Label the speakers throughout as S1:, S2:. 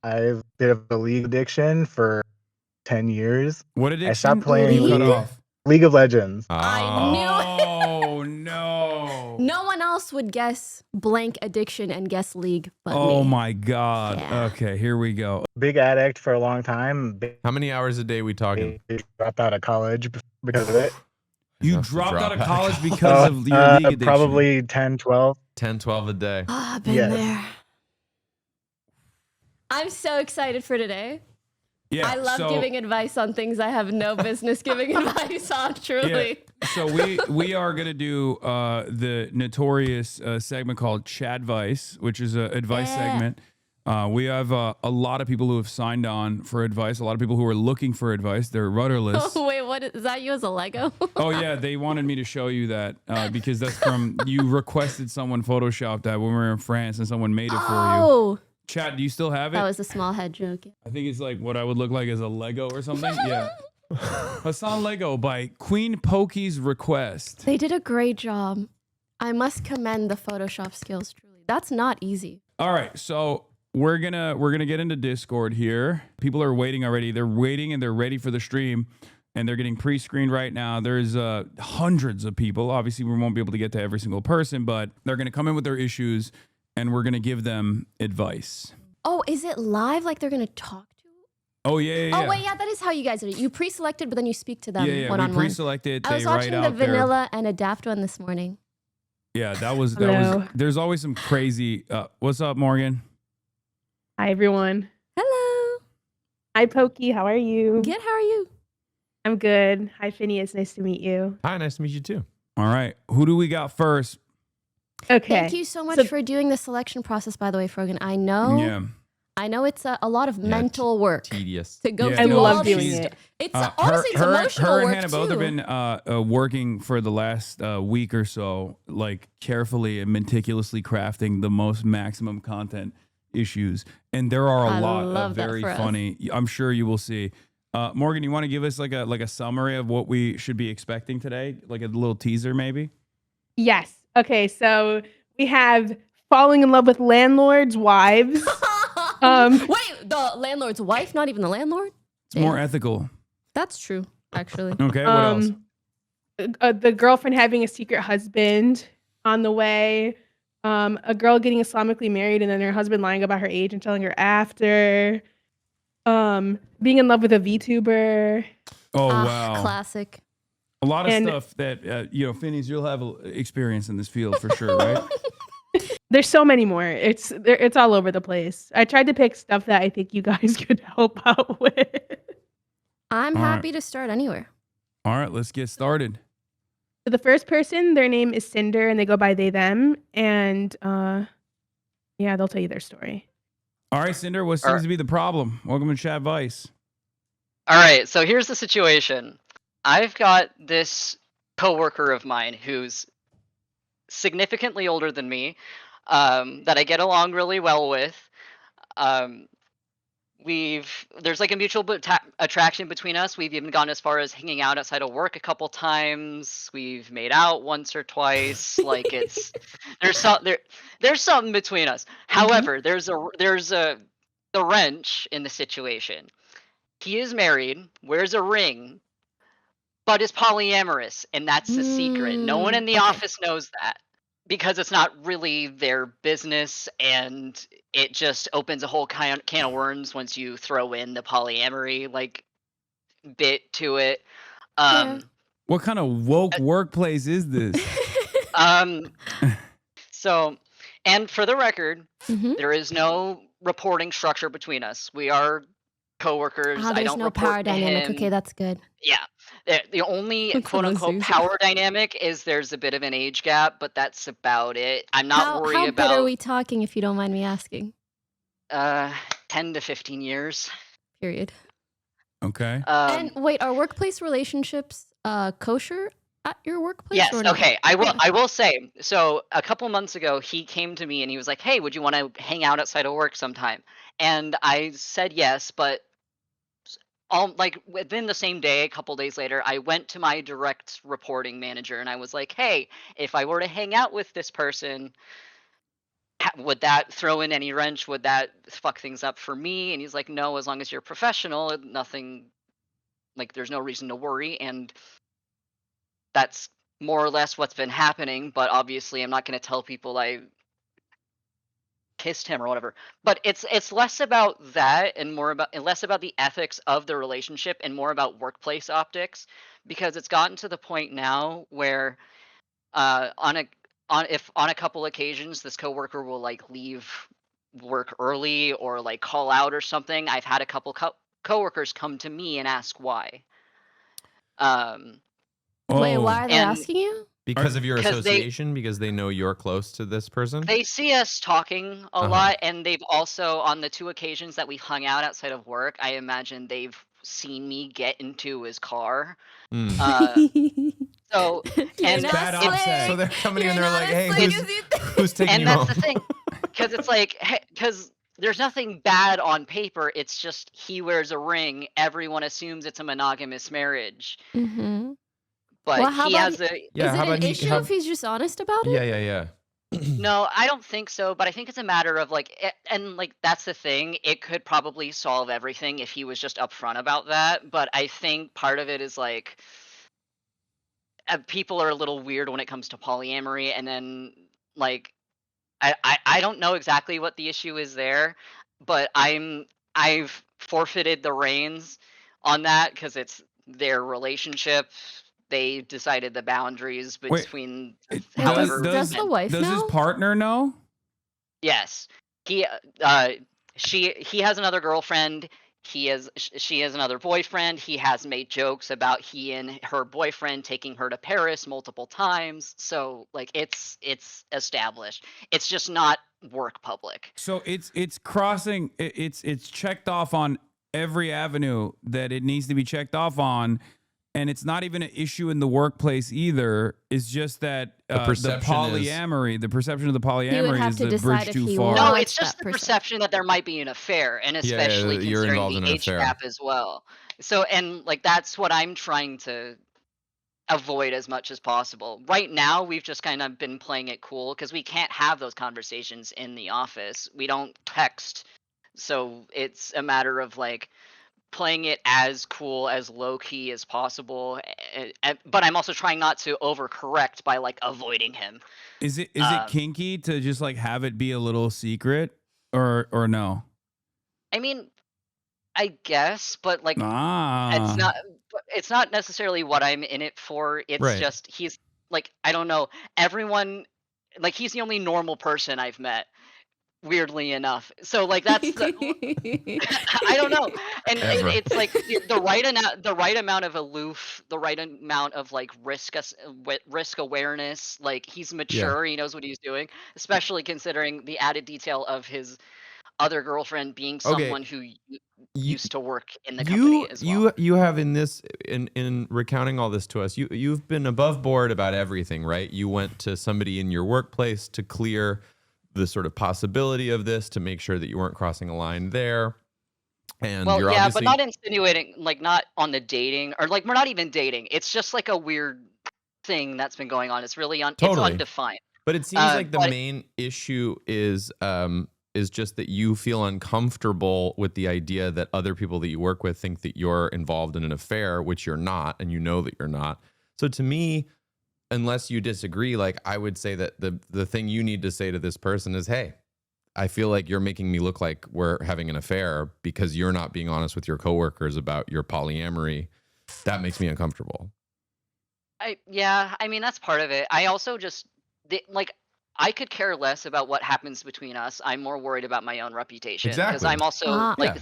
S1: I've been a League addiction for 10 years.
S2: What
S1: I stopped
S2: addiction?
S1: playing
S2: You cut
S3: League?
S2: off.
S1: League of Legends.
S3: I knew it.
S2: Oh no.
S3: No one else would guess blank addiction and guess League but me.
S2: Oh my God.
S3: Yeah.
S2: Okay, here we go.
S1: Big addict for a long time.
S4: How many hours a day we talking?
S1: Dropped out of college because of it.
S2: You
S4: Enough to
S2: dropped
S4: drop
S2: out of
S4: out of
S2: college because of your League addiction.
S1: Probably 10, 12.
S4: 10, 12 a day.
S3: Oh, I've been
S1: Yes.
S3: there. I'm so excited for today.
S2: Yeah,
S3: I love giving advice on things I have no business giving advice on, truly.
S2: Yeah. So we are going to do the notorious segment called Chadvice, which is an advice segment. We have a lot of people who have signed on for advice, a lot of people who are looking for advice. They're rudderless.
S3: Oh, wait, what is that? You as a Lego?
S2: Oh, yeah. They wanted me to show you that because that's from you requested someone photoshopped that when we were in France and someone made it for you.
S3: Oh,
S2: Chad, do you still have it?
S3: that was a small head joke.
S2: I think it's like what I would look like as a Lego or something. Yeah. Hasan Lego by Queen Pokie's request.
S3: They did a great job. I must commend the Photoshop skills, truly. That's not easy.
S2: All right, so we're gonna get into Discord here. People are waiting already. They're waiting and they're ready for the stream, and they're getting pre-screened right now. There's hundreds of people. Obviously, we won't be able to get to every single person, but they're gonna come in with their issues, and we're gonna give them advice.
S3: Oh, is it live? Like they're going to talk to?
S2: Oh yeah.
S3: Oh, wait, yeah, that is how you guys did it. You pre-selected, but then you speak to them
S2: Yeah.
S3: one-on-one.
S2: We pre-selected.
S3: I was
S2: They write
S3: watching the
S2: out their.
S3: vanilla and Adapt one this morning.
S2: Yeah, that was.
S5: Hello.
S2: There's always some crazy. What's up, Morgan?
S5: Hi, everyone.
S3: Hello.
S5: Hi, Pokey. How are you?
S3: Good, how are you?
S5: I'm good. Hi, Finneas. Nice to meet you.
S4: Hi, nice to meet you too.
S2: All right, who do we got first?
S5: Okay.
S3: Thank you so much for doing the selection process, by the way, Frogan. I know it's a lot of mental work
S4: Tedious.
S3: to go
S2: Yeah,
S3: through
S5: I
S3: all
S5: love
S3: these.
S5: doing it.
S3: It's honestly, it's emotional
S2: her and
S3: work
S2: Hannah
S3: too.
S2: both have been working for the last week or so, like carefully and meticulously crafting the most maximum content issues, and there are a lot
S3: love
S2: of
S3: that
S2: very
S3: for us.
S2: funny. I'm sure you will see. Morgan, you want to give us like a summary of what we should be expecting today, like a little teaser, maybe?
S5: Yes. Okay. So we have falling in love with landlords' wives.
S3: Wait, the landlord's wife, not even the landlord?
S2: It's more ethical.
S3: That's true, actually.
S2: Okay, what else?
S5: The girlfriend having a secret husband on the way. A girl getting Islamically married and then her husband lying about her age and telling her after. Being in love with a VTuber.
S2: Oh wow,
S3: Classic.
S2: a lot of stuff that Phineas, you'll have experience in this field for sure, right?
S5: There's so many more. It's all over the place. I tried to pick stuff that I think you guys could help out with.
S3: I'm
S2: All right.
S3: happy to start anywhere.
S2: All right, let's get started.
S5: So the first person, their name is Cinder, and they go by they them, and yeah, they'll tell you their story.
S2: All right, Cinder, what seems to be the problem? Welcome to Chadvice.
S6: All right, so here's the situation. I've got this coworker of mine who's significantly older than me, that I get along really well with. There's like a mutual attraction between us. We've even gone as far as hanging out outside of work a couple times. We've made out once or twice. Like there's something between us. However, there's the wrench in the situation. He is married, wears a ring, but is polyamorous, and that's the secret. No one in the office knows that because it's not really their business, and it just opens a whole can of worms once you throw in the polyamory like bit to it.
S2: What kind of woke workplace is this?
S6: So, and for the record, there is no reporting structure between us. We are coworkers. I
S3: There's
S6: don't
S3: no
S6: report
S3: power
S6: to
S3: dynamic.
S6: him.
S3: Okay, that's good.
S6: Yeah. The only
S3: That's
S6: quote unquote
S3: Susan.
S6: power dynamic is there's a bit of an age gap, but that's about it. I'm not worried
S3: how
S6: about
S3: big are we talking, if you don't mind me asking?
S6: 10 to 15 years.
S3: Period.
S2: Okay.
S3: And wait, are workplace relationships kosher at your workplace?
S6: Yes,
S3: or not?
S6: okay. I will say, so a couple months ago he came to me and he was like, "Hey, would you want to hang out outside of work sometime?" And I said yes, but within the same day, a couple days later, I went to my direct reporting manager and I was like, "Hey, if I were to hang out with this person, would that throw in any wrench? Would that fuck things up for me? And he's like, no, as long as you're professional, nothing, like there's no reason to worry. And that's more or less what's been happening. But obviously, I'm not going to tell people I kissed him or whatever. But it's less about that and less about the ethics of the relationship and more about workplace optics, because it's gotten to the point now where on a couple occasions this coworker will like leave work early or like call out or something. I've had a couple coworkers come to me and ask why.
S3: Wait, why are they
S6: and
S3: asking you?
S4: Because of your
S6: 'Cause they-
S4: association, because they know you're close to this person.
S6: they see us talking a lot, and they've also, on the 2 occasions that we hung out outside of work, I imagine they've seen me get into his car.
S4: Mm.
S6: So and
S3: not
S2: bad
S3: slick.
S2: offset.
S4: So they're coming
S3: You're
S4: and they're
S3: not
S4: like,
S3: as
S4: "Hey,
S3: slick
S4: who's,
S3: as you think."
S4: who's taking
S6: and
S4: you
S6: that's
S4: home?"
S6: the thing, because it's like, because there's nothing bad on paper. It's just he wears a ring. Everyone assumes it's a monogamous marriage,
S3: Mm-hmm.
S6: but
S3: Well, how
S6: he
S3: about
S6: has a.
S4: Yeah,
S3: Is
S4: how
S3: it
S4: about
S3: an
S4: he-
S3: issue
S4: how-
S3: if he's just honest about it?
S4: Yeah.
S6: No, I don't think so, but I think it's a matter of like, and like that's the thing. It could probably solve everything if he was just upfront about that. But I think part of it is like, people are a little weird when it comes to polyamory, and then like, I don't know exactly what the issue is there, but I've forfeited the reins on that because it's their relationship. They decided the boundaries between however.
S3: does the wife
S2: Does his
S3: know?
S2: partner know?
S6: Yes, he he has another girlfriend. She has another boyfriend. He has made jokes about he and her boyfriend taking her to Paris multiple times. So like it's established. It's just not work public.
S2: So it's crossing. It's checked off on every avenue that it needs to be checked off on, and it's not even an issue in the workplace either. It's just that
S4: The
S2: the
S4: perception
S2: polyamory, the perception of the polyamory
S3: have
S2: is
S3: to
S2: the
S3: decide
S2: bridge
S3: if
S2: too
S3: he
S2: far.
S6: No,
S3: wants
S6: it's just
S3: that
S6: the
S3: person.
S6: perception that there might be an affair, and
S4: Yeah,
S6: especially
S4: that you're
S6: considering
S4: involved
S6: the
S4: in an
S6: age
S4: affair.
S6: gap as well. So, and like that's what I'm trying to avoid as much as possible. Right now, we've just kind of been playing it cool because we can't have those conversations in the office. We don't text, so it's a matter of like playing it as cool, as low key as possible. But I'm also trying not to overcorrect by like avoiding him.
S2: Is it kinky to just like have it be a little secret or no?
S6: I mean, I guess, but like
S2: Ah,
S6: it's not necessarily what I'm in it for. It's
S4: Right.
S6: just he's like, I don't know, everyone, like he's the only normal person I've met, weirdly enough. So like that's I don't know. And
S4: Ever.
S6: it's like the right amount of aloof, the right amount of like risk awareness. Like he's mature, he knows what he's doing, especially considering the added detail of his other girlfriend being
S4: Okay.
S6: someone who
S4: You-
S6: used to work in the company as well.
S4: You have in recounting all this to us, you've been above board about everything, right? You went to somebody in your workplace to clear the sort of possibility of this, to make sure that you weren't crossing a line there. And
S6: Well,
S4: you're
S6: yeah,
S4: obviously
S6: but not insinuating, like not on the dating, or like we're not even dating. It's just like a weird thing that's been going on. It's really it's
S4: Totally.
S6: undefined.
S4: But it seems like the
S6: but-
S4: main issue is just that you feel uncomfortable with the idea that other people that you work with think that you're involved in an affair, which you're not, and you know that you're not. So to me, unless you disagree, like I would say that the thing you need to say to this person is, hey, I feel like you're making me look like we're having an affair because you're not being honest with your coworkers about your polyamory. That makes me uncomfortable.
S6: I mean that's part of it. I also just like I could care less about what happens between us. I'm more worried about my own reputation because
S4: Exactly.
S6: I'm also like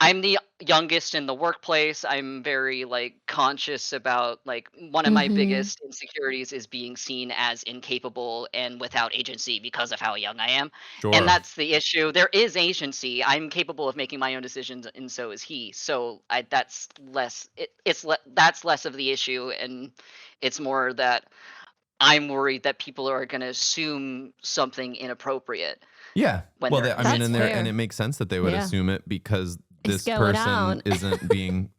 S6: I'm the youngest in the workplace. I'm very like conscious about like one of my biggest insecurities is being seen as incapable and without agency because of how young I am.
S4: Sure.
S6: And that's the issue. There is agency. I'm capable of making my own decisions, and so is he. So that's less. That's less of the issue, and it's more that I'm worried that people are going to assume something inappropriate.
S4: Yeah.
S6: when
S4: Well,
S6: they're-
S4: I mean,
S3: That's
S4: and
S3: fair.
S4: it makes sense that they would
S3: Yeah.
S4: assume it because
S3: It's
S4: this
S3: going
S4: person
S3: on.
S4: isn't being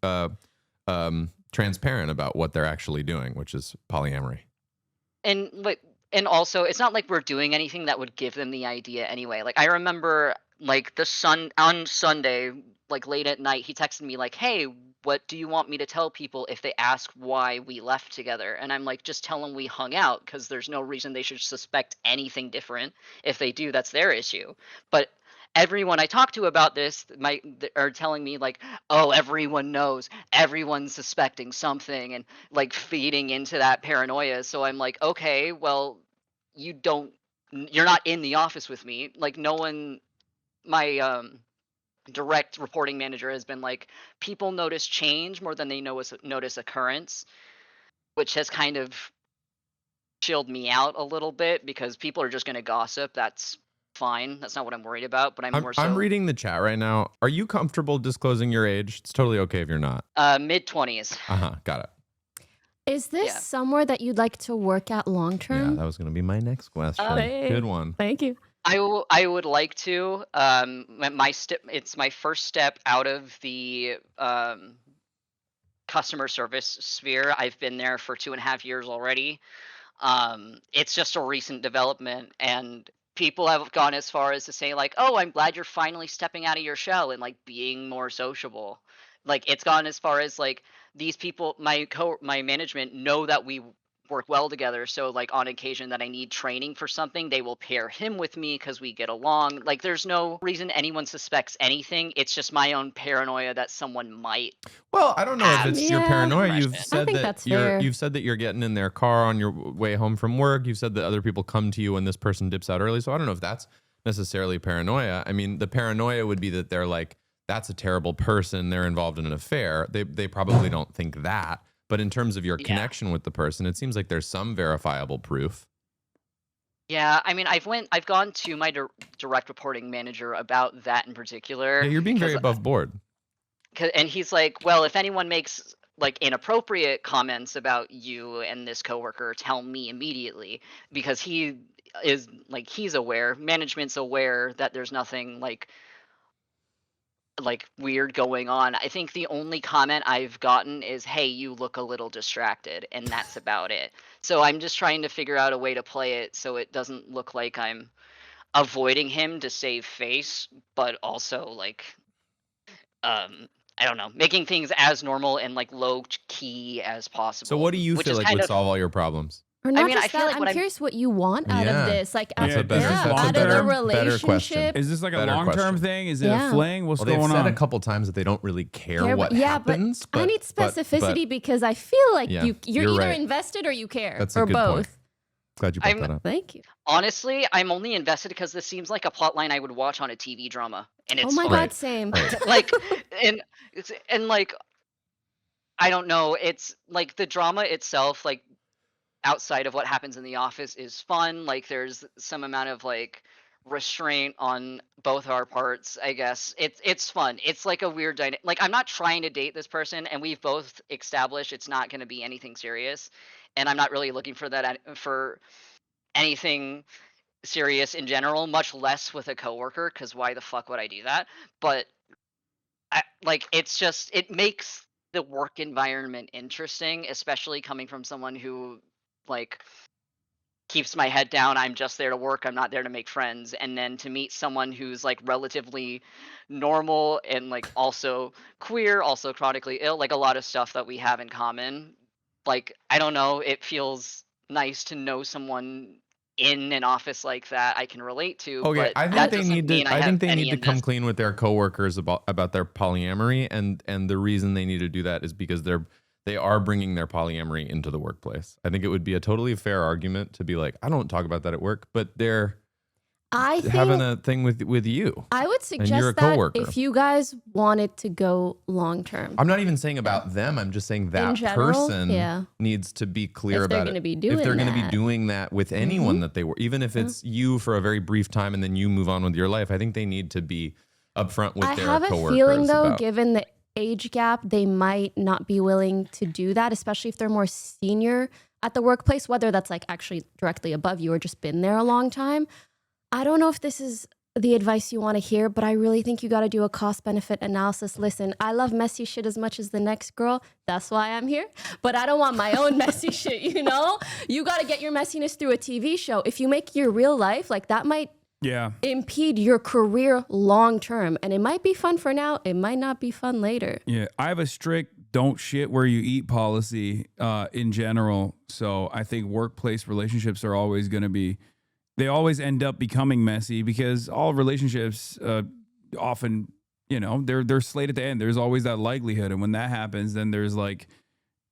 S4: transparent about what they're actually doing, which is polyamory.
S6: And like And also, it's not like we're doing anything that would give them the idea anyway. Like, I remember, like, on Sunday, like, late at night, he texted me, like, "Hey, what do you want me to tell people if they ask why we left together?" And I'm like, "Just tell them we hung out, because there's no reason they should suspect anything different. If they do, that's their issue." But everyone I talk to about this are telling me, like, "Oh, everyone knows, everyone's suspecting something," and like feeding into that paranoia. So I'm like, okay, well, you're not in the office with me. Like, no one, my direct reporting manager has been like, people notice change more than they notice occurrence, which has kind of chilled me out a little bit, because people are just going to gossip. That's fine. That's not what I'm worried about. But
S4: I'm reading the chat right now. Are you comfortable disclosing your age? It's totally okay if you're not.
S6: Mid-20s.
S4: Got it.
S3: Is this somewhere that you'd like to work at long term?
S4: Yeah, that was going to be my next question. Good one.
S3: Thank you.
S6: I would like to. It's my first step out of the customer service sphere. I've been there for 2.5 years already. It's just a recent development, and people have gone as far as to say, like, "Oh, I'm glad you're finally stepping out of your shell and like being more sociable." Like, it's gone as far as, like, these people, my management, know that we work well together. So, like, on occasion that I need training for something, they will pair him with me because we get along. Like, there's no reason anyone suspects anything. It's just my own paranoia that someone might.
S4: Well, I don't know if it's your paranoia. You've
S6: I
S4: said
S3: think
S4: that
S3: that's fair.
S4: you've said that you're getting in their car on your way home from work. You've said that other people come to you when this person dips out early. So I don't know if that's necessarily paranoia. I mean, the paranoia would be that they're like, that's a terrible person, they're involved in an affair. They probably don't think that. But in terms of your connection with the person, it seems like there's some verifiable proof.
S6: Yeah, I mean, I've gone to my direct reporting manager about that in particular.
S4: Yeah, you're being very above board.
S6: And he's like, "Well, if anyone makes like inappropriate comments about you and this coworker, tell me immediately," because he is like, he's aware, management's aware that there's nothing like weird going on. I think the only comment I've gotten is, "Hey, you look a little distracted," and that's about it. So I'm just trying to figure out a way to play it so it doesn't look like I'm avoiding him to save face, but also like I don't know, making things as normal and like low key as possible.
S4: So what do you feel like would solve all your problems?
S3: Or not
S6: I mean,
S3: just
S6: I feel
S3: that,
S6: like
S3: I'm curious what you want out of this. Like,
S4: That's
S3: out
S4: a better- that's a
S3: of
S4: better-
S3: a
S4: better question.
S3: relationship.
S2: Is this like a
S4: Better
S2: long-term
S4: question.
S2: thing? Is it a fling? What's
S4: They've
S2: going
S4: said a
S2: on?
S4: couple times that they don't really care what happens.
S3: But I need specificity because I feel like you're either invested or you care,
S4: That's a
S3: or
S4: good
S3: both.
S4: point. Glad you brought that up.
S3: Thank you.
S6: Honestly, I'm only invested because this seems like a plot line I would watch on a TV drama, and it's
S3: Oh my
S6: fun.
S3: god, same.
S6: Like, and like, I don't know. It's like the drama itself, like outside of what happens in the office, is fun. Like, there's some amount of like restraint on both our parts, I guess. It's fun. It's like a weird dynamic. Like, I'm not trying to date this person, and we've both established it's not going to be anything serious, and I'm not really looking for that for anything serious in general, much less with a coworker, because why the fuck would I do that? But it's just, it makes the work environment interesting, especially coming from someone who like keeps my head down. I'm just there to work. I'm not there to make friends. And then to meet someone who's like relatively normal and like also queer, also chronically ill, like a lot of stuff that we have in common. Like, I don't know, it feels nice to know someone in an office like that I can relate to.
S4: Okay,
S6: but
S4: I think
S6: that
S4: they
S6: doesn't
S4: need to.
S6: mean
S4: I think they
S6: any
S4: need to come
S6: investment.
S4: clean with their coworkers about their polyamory, and the reason they need to do that is because they are bringing their polyamory into the workplace. I think it would be a totally fair argument to be like, I don't talk about that at work, but they're having a thing with you.
S3: I would
S4: and you're a
S3: suggest that
S4: coworker.
S3: if you guys wanted to go long term,
S4: I'm not even saying about them. I'm just saying that
S3: general,
S4: person needs to be clear
S3: If they're
S4: about
S3: gonna
S4: it.
S3: be
S4: If
S3: doing
S4: they're going to be
S3: that.
S4: doing that with anyone that they were, even if it's you for a very brief time and then you move on with your life, I think they need to be upfront with
S3: I
S4: their
S3: have a
S4: coworkers.
S3: feeling though,
S4: about-
S3: given the age gap, they might not be willing to do that, especially if they're more senior at the workplace, whether that's like actually directly above you or just been there a long time. I don't know if this is the advice you want to hear, but I really think you got to do a cost-benefit analysis. Listen, I love messy shit as much as the next girl. That's why I'm here. But I don't want my own messy shit, you know? You got to get your messiness through a TV show. If you make your real life, like that might impede your career long term. And it might be fun for now. It might not be fun later.
S2: Yeah, I have a strict don't shit where you eat policy in general. So I think workplace relationships are always going to be, they always end up becoming messy because all relationships often, you know, they're slated to end. There's always that likelihood. And when that happens, then there's like,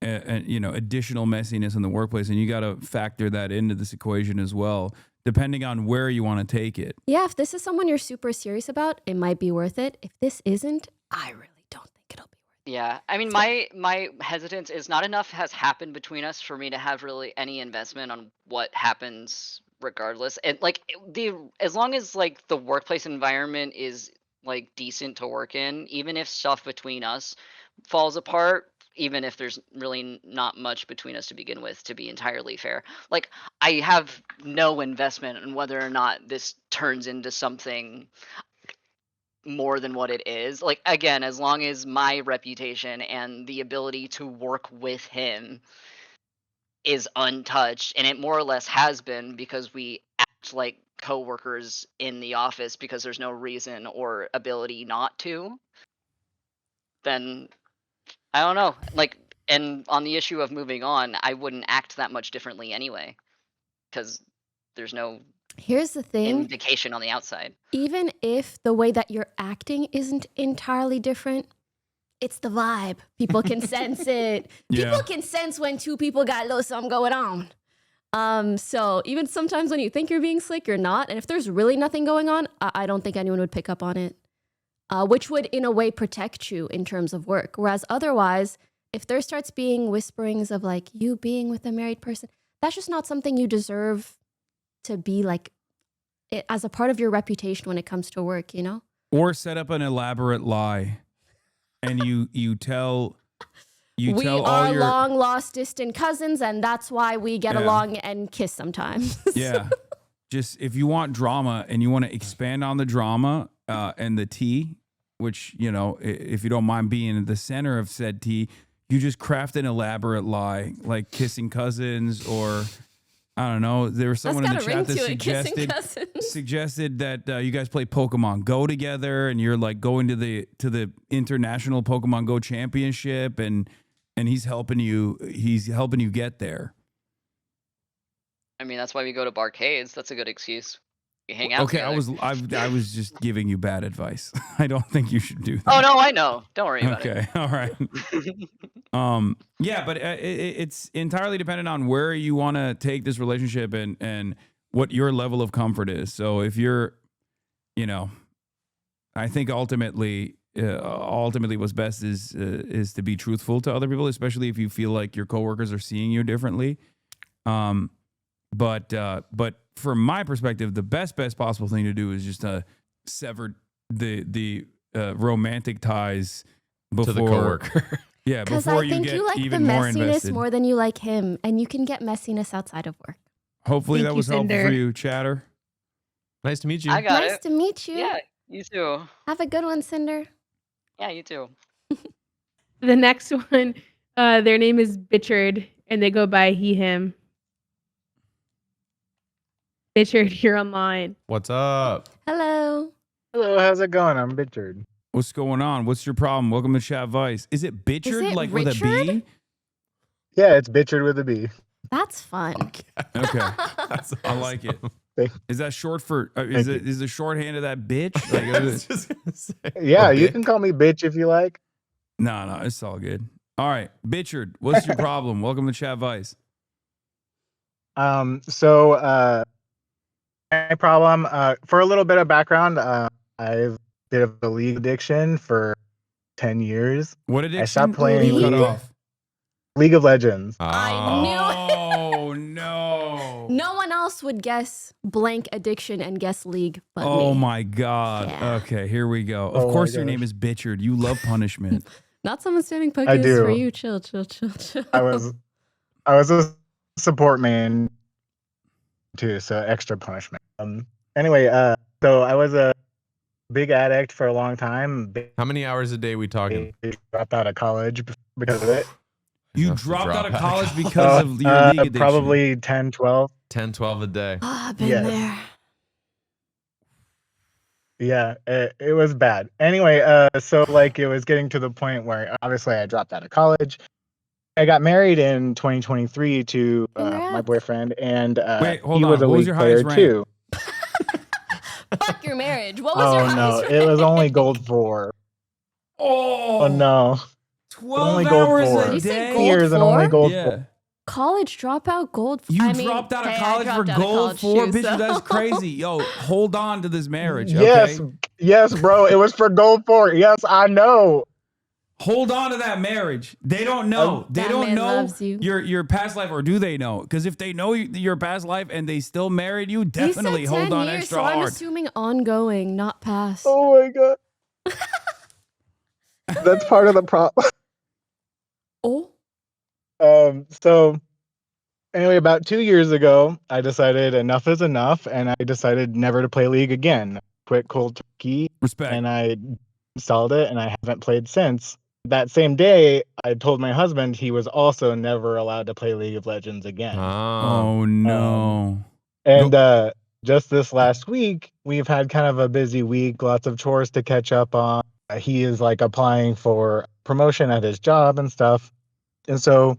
S2: you know, additional messiness in the workplace. And you got to factor that into this equation as well, depending on where you want to take it.
S3: Yeah, if this is someone you're super serious about, it might be worth it. If this isn't, I really don't think it'll be worth it.
S6: Yeah, I mean, my hesitance is not enough has happened between us for me to have really any investment on what happens regardless. And like as long as like the workplace environment is like decent to work in, even if stuff between us falls apart, even if there's really not much between us to begin with, to be entirely fair, like I have no investment in whether or not this turns into something more than what it is. Like, again, as long as my reputation and the ability to work with him is untouched, and it more or less has been because we act like coworkers in the office because there's no reason or ability not to, then I don't know. Like, and on the issue of moving on, I wouldn't act that much differently anyway, because there's no
S3: Here's the thing.
S6: indication on the outside.
S3: Even if the way that you're acting isn't entirely different, it's the vibe. People can sense it. People can sense when two people got a little something going on. So even sometimes when you think you're being slick, you're not. And if there's really nothing going on, I don't think anyone would pick up on it, which would in a way protect you in terms of work. Whereas otherwise, if there starts being whisperings of like you being with a married person, that's just not something you deserve to be like as a part of your reputation when it comes to work, you know?
S2: Or set up an elaborate lie. And you tell
S3: we
S2: all
S3: are
S2: your
S3: long lost distant cousins, and that's why we get along and kiss sometimes.
S2: Yeah. Just if you want drama and you want to expand on the drama and the tea, which, you know, if you don't mind being at the center of said tea, you just craft an elaborate lie like kissing cousins, or I don't know. There was someone in the chat that suggested that you guys play Pokemon Go together, and you're like going to the international Pokemon Go championship, and he's helping you get there.
S6: I mean, that's why we go to barcades. That's a good excuse. We hang out.
S2: Okay,
S6: together.
S2: I was just giving you bad advice. I don't think you should do that.
S6: Oh no, I know. Don't worry about it.
S2: Okay, all right. Yeah, but it's entirely dependent on where you want to take this relationship and what your level of comfort is. So if you're, you know, I think ultimately what's best is to be truthful to other people, especially if you feel like your coworkers are seeing you differently. But from my perspective, the best possible thing to do is just to sever the romantic ties before
S4: to the coworker.
S2: Yeah,
S3: because I
S2: before you
S3: think
S2: get
S3: you like the
S2: even more
S3: messiness
S2: invested.
S3: more than you like him, and you can get messiness outside of work.
S2: Hopefully
S5: Thank
S2: that
S5: you,
S2: was helpful
S5: Cinder.
S2: for you, Chatter.
S4: Nice to meet you.
S6: I got
S3: Nice
S6: it.
S3: to meet you.
S6: Yeah, you too.
S3: Have a good one, Cinder.
S6: Yeah, you too.
S5: The next one, their name is Bitchard, and they go by he, him. Bitchard, you're online.
S4: What's up?
S3: Hello.
S1: Hello, how's it going? I'm Richard.
S2: What's going on? What's your problem? Welcome to Chadvice. Is it Bitchard,
S3: it
S2: like with a
S3: Richard?
S2: B?
S1: Yeah, it's Bitchard with a B.
S3: That's fun.
S2: Okay,
S4: That's
S2: I like it.
S1: Thank-
S2: Is that short for?
S1: Thank
S2: Is the shorthand of that bitch? Like,
S4: I was just gonna say.
S1: Yeah,
S4: A
S1: you
S4: bit.
S1: can call me bitch if you like.
S2: no, it's all good. All right, Bitchard, what's your problem? Welcome to Chadvice.
S1: My problem, for a little bit of background, I've been of a league addiction for 10 years.
S2: What addiction?
S1: stopped playing
S2: You cut
S3: League?
S2: off.
S1: League of Legends.
S3: I knew
S2: Oh no!
S3: No one else would guess blank addiction and guess league but
S2: Oh
S3: me.
S2: my God.
S3: Yeah.
S2: Okay, here we go.
S1: Oh
S2: Of
S1: my
S2: course, your
S1: gosh.
S2: name is Bitchard. You love punishment.
S3: Not someone spamming Pokemon
S1: I do.
S3: for you. Chill.
S1: I was a support main too, so extra punishment. Anyway, So I was a big addict for a long time.
S4: How many hours a day we talking?
S1: Dropped out of college because of it.
S2: You
S4: Enough to
S2: dropped
S4: drop
S2: out of college because of your league addiction.
S1: Probably 10, 12.
S4: 10, 12 a day.
S3: Oh, I've been
S1: Yes.
S3: there.
S1: Yeah, it was bad. Anyway, so like it was getting to the point where obviously I dropped out of college. I got married in 2023 to my
S3: Congrats.
S1: boyfriend, and
S2: Wait, hold
S1: he
S2: on.
S1: was a
S2: What was
S1: league
S2: your
S1: player
S2: highest rank?
S1: too.
S3: Fuck your marriage. What was
S1: Oh
S3: your
S1: no,
S3: highest
S1: it was
S3: rank?
S1: only gold 4. Oh no,
S2: 12
S1: only gold
S2: hours
S1: four.
S2: a
S3: You said
S2: day.
S3: gold
S1: years and only
S3: four?
S1: gold
S2: Yeah.
S1: 4.
S3: College dropout gold.
S2: You
S3: I mean,
S2: dropped out of
S3: hey, I
S2: college for
S3: dropped out of
S2: gold
S3: college
S2: 4,
S3: too,
S2: bitch.
S3: so-
S2: That's crazy. Yo, hold on to this marriage.
S1: Yes,
S2: Okay?
S1: yes, bro. It was for gold 4. Yes, I know.
S2: Hold on to that marriage. They don't know. They
S3: That
S2: don't
S3: man
S2: know
S3: loves you.
S2: your past life, or do they know? Because if they know your past life and they still married you,
S3: He
S2: definitely
S3: said 10
S2: hold on
S3: years,
S2: extra
S3: so I'm
S2: hard.
S3: assuming ongoing, not past.
S1: Oh my god. That's part of the problem.
S3: Oh.
S1: So anyway, about 2 years ago, I decided enough is enough, and I decided never to play League again. Quit cold turkey,
S2: Respect.
S1: and I installed it, and I haven't played since. That same day, I told my husband he was also never allowed to play League of Legends again.
S2: Oh no.
S1: And just this last week, we've had kind of a busy week, lots of chores to catch up on. He is like applying for promotion at his job and stuff. And so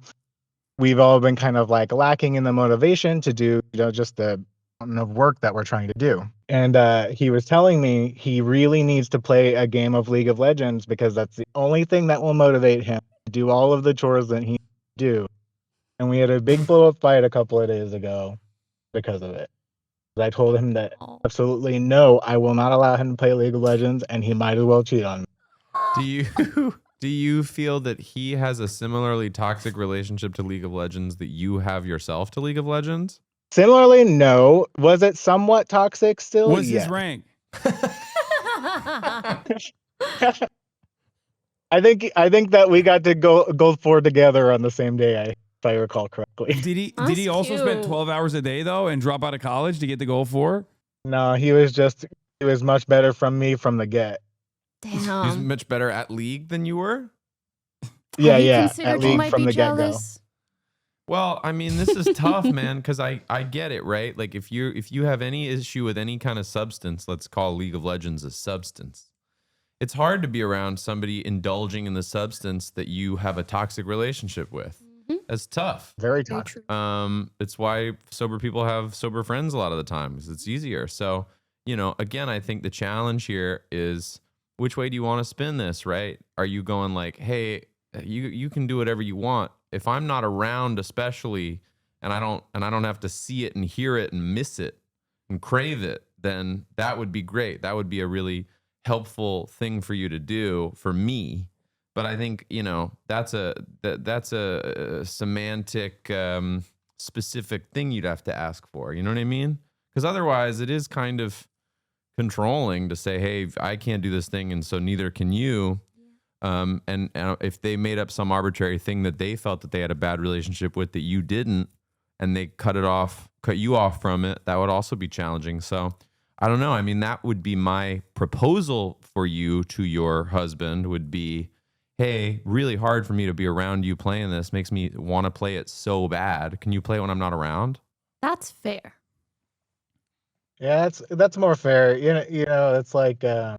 S1: we've all been kind of like lacking in the motivation to do, just the amount of work that we're trying to do. And he was telling me he really needs to play a game of League of Legends because that's the only thing that will motivate him to do all of the chores that he needs to do. And we had a big blow up fight a couple of days ago because of it. I told him that absolutely no, I will not allow him to play League of Legends, and he might as well cheat on me.
S4: Do you feel that he has a similarly toxic relationship to League of Legends that you have yourself to League of Legends?
S1: Similarly, no. Was it somewhat toxic still?
S2: What's
S1: Yeah.
S2: his rank?
S1: I think that we got to go forward together on the same day, if I recall correctly.
S2: Did he
S3: That's
S2: also spend
S3: cute.
S2: 12 hours a day though and drop out of college to get the goal 4?
S1: No, he was much better from me from the get.
S4: He's
S3: Damn.
S4: much better at League than you were?
S1: Yeah,
S3: Have you
S1: yeah.
S3: considered
S1: At
S3: you
S1: League
S3: might
S1: from
S3: be
S1: the get go.
S3: jealous?
S4: Well, I mean, this is tough, man, because I get it, right? Like if you have any issue with any kind of substance, let's call League of Legends a substance. It's hard to be around somebody indulging in the substance that you have a toxic relationship with.
S3: Mhm.
S4: That's tough.
S1: Very
S3: Very
S1: toxic.
S3: true.
S4: It's why sober people have sober friends a lot of the times. It's easier. So, again, I think the challenge here is which way do you want to spin this, right? Are you going like, hey, you can do whatever you want. If I'm not around, especially, and I don't have to see it and hear it and miss it and crave it, then that would be great. That would be a really helpful thing for you to do for me. But I think, that's a semantic, specific thing you'd have to ask for. You know what I mean? Because otherwise it is kind of controlling to say, hey, I can't do this thing, and so neither can you. And if they made up some arbitrary thing that they felt that they had a bad relationship with that you didn't, and they cut you off from it, that would also be challenging. So I don't know. I mean, that would be my proposal for you to your husband would be, hey, really hard for me to be around you playing this. Makes me want to play it so bad. Can you play it when I'm not around?
S3: That's fair.
S1: Yeah, that's more fair. It's like a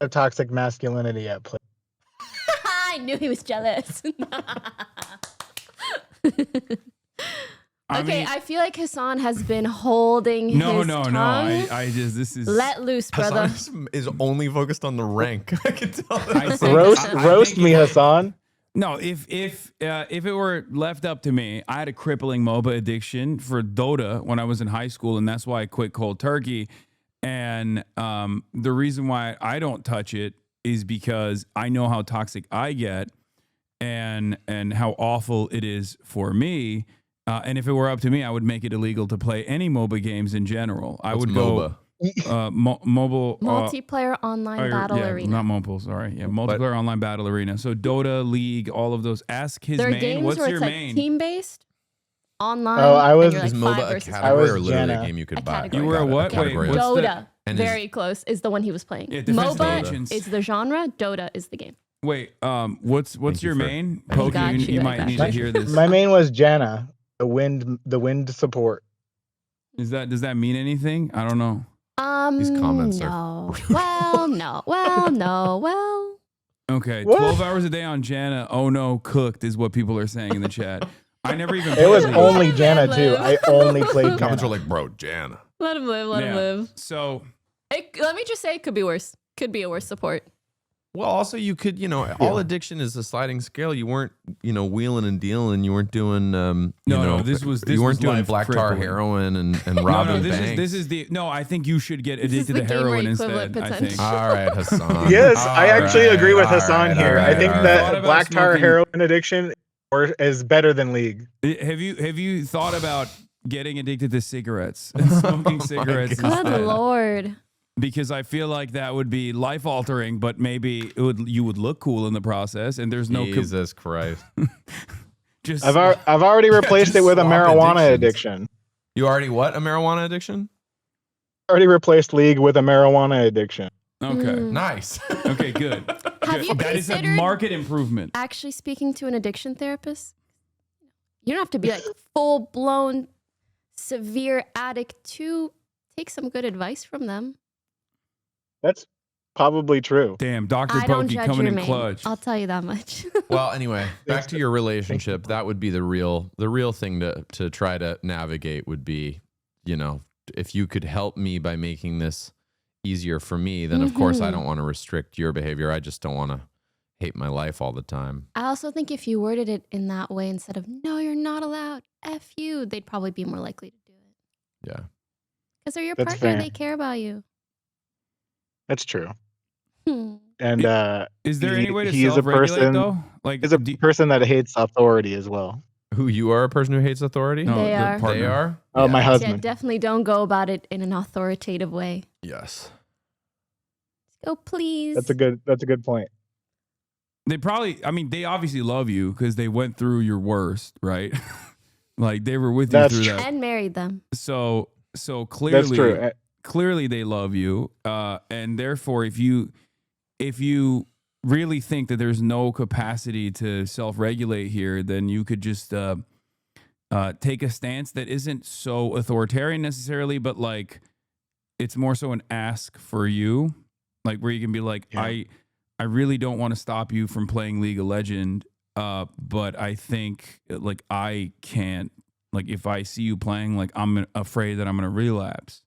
S1: toxic masculinity at play.
S3: I knew he was jealous.
S2: I
S3: Okay,
S2: mean-
S3: I feel like Hasan has been holding his
S2: No.
S3: tongue.
S2: I just this is
S3: Let loose, brother.
S4: Hassan is only focused on the rank. I can tell.
S2: I think-
S1: Roast
S2: think
S1: me,
S2: it-
S1: Hasan.
S2: No, if it were left up to me, I had a crippling MOBA addiction for Dota when I was in high school, and that's why I quit cold turkey. And the reason why I don't touch it is because I know how toxic I get, and how awful it is for me. And if it were up to me, I would make it illegal to play any MOBA games in general. I would
S4: MOBA?
S2: go mobile
S3: Multiplayer online battle arena.
S2: Not mobile, sorry. Yeah, multiplayer online battle arena. So Dota, League, all of those. Ask his
S3: There are
S2: main.
S3: games
S2: What's
S3: where
S2: your
S3: it's like
S2: main?
S3: team based. online.
S1: Oh, I
S3: and
S1: was-
S3: you're
S4: Is
S3: like
S4: MOBA
S3: 5
S4: a
S3: versus
S4: category
S1: was
S4: or literally
S1: Janna.
S4: a game you could
S3: A
S4: buy?
S3: category.
S2: You were a
S4: Got it,
S2: what? Wait,
S4: category.
S2: what's the-
S3: Dota.
S4: and is-
S3: Very close is the one he was playing.
S2: Yeah, Defense of
S3: MOBA
S2: Legends.
S3: is the genre. Dota is the game.
S2: Wait, what's
S4: Thank you
S2: your
S4: for-
S2: main?
S4: Thank
S2: Poke,
S3: got
S2: you
S3: you, I
S2: might
S3: got
S2: need
S3: you.
S2: to hear this.
S1: My main was Janna, the wind support.
S2: Does that mean anything? I don't know.
S4: These comments are
S3: no. Well, no. Well, no. Well.
S2: Okay,
S1: What?
S2: 12 hours a day on Janna. Oh no, cooked is what people are saying in the chat. I never even.
S1: It was
S2: played League.
S1: only Janna too. I only played
S4: Comments are
S1: Janna.
S4: like, bro, Jan.
S3: Let him live. Let him
S2: Yeah.
S3: live.
S2: So
S3: Let me just say, it could be worse. Could be a worse support.
S4: Well, also you could, all addiction is a sliding scale. You weren't, wheeling and dealing. You weren't doing,
S2: this was
S4: you weren't doing
S2: life
S4: black tar
S2: crippling.
S4: heroin and
S2: No,
S4: robbing
S2: this
S4: banks.
S2: is the no. I think you should get
S3: This is
S2: addicted
S3: the
S2: to
S3: gamer
S2: heroin
S3: equivalent
S2: instead. I think.
S3: potential.
S4: All right, Hassan.
S1: Yes,
S4: All
S1: I actually agree with
S4: all
S1: Hasan
S4: right,
S1: here.
S4: all
S1: I think
S4: right, all
S1: that
S2: Thought about
S1: black tar
S2: smoking-
S1: heroin addiction is better than League.
S2: Have you thought about getting addicted to cigarettes and smoking cigarettes
S3: Good
S2: instead?
S3: Lord.
S2: Because I feel like that would be life altering, but maybe you would look cool in the process, and there's no
S4: Jesus Christ.
S2: just
S1: I've already replaced it
S4: just
S1: with a
S4: swap
S1: marijuana
S4: addictions.
S1: addiction.
S4: You already what? A marijuana addiction?
S1: Already replaced League with a marijuana addiction.
S2: okay.
S3: Mm.
S4: Nice.
S2: Okay, good.
S3: Have
S2: Good.
S3: you
S2: That is a
S3: considered
S2: market improvement.
S3: actually speaking to an addiction therapist? You don't have to be like full blown severe addict to take some good advice from them.
S1: That's probably true.
S2: Damn, Dr.
S3: I don't
S2: Pokey
S3: judge
S2: coming
S3: your
S2: in
S3: main.
S2: clutch.
S3: I'll tell you that much.
S4: Well, anyway, back
S1: Thanks
S4: to your relationship.
S1: Thanks.
S4: That would be the real thing to try to navigate would be, if you could help me by making this easier for me, then of course I
S3: Mhm.
S4: don't want to restrict your behavior. I just don't want to hate my life all the time.
S3: I also think if you worded it in that way instead of "No, you're not allowed," F you, they'd probably be more likely to do it.
S4: Yeah.
S3: Because they're your
S1: That's
S3: partner,
S1: fair.
S3: they care about you.
S1: That's true.
S3: Hmm.
S1: And
S2: Is there
S1: he-
S2: any way to
S1: he is a
S2: self-regulate
S1: person-
S2: though? Like,
S1: is a person that hates authority as well.
S4: Who, you are a person who hates authority?
S2: no,
S3: They
S2: the
S3: are.
S2: partner.
S4: They are?
S1: Oh, my
S3: Yeah,
S1: husband.
S3: definitely don't go about it in an authoritative way.
S4: Yes.
S3: Go, please.
S1: That's a good point.
S2: They probably, I mean, they obviously love you because they went through your worst, right? Like they were with you
S1: That's
S2: through
S1: true.
S2: that.
S3: And married them.
S2: So clearly,
S1: That's true.
S2: clearly they love you, and therefore, if you really think that there's no capacity to self-regulate here, then you could just take a stance that isn't so authoritarian necessarily, but like it's more so an ask for you, like where you can be like,
S1: Yeah.
S2: I really don't want to stop you from playing League of Legends, but I think like I can't. Like if I see you playing, like I'm afraid that I'm gonna relapse,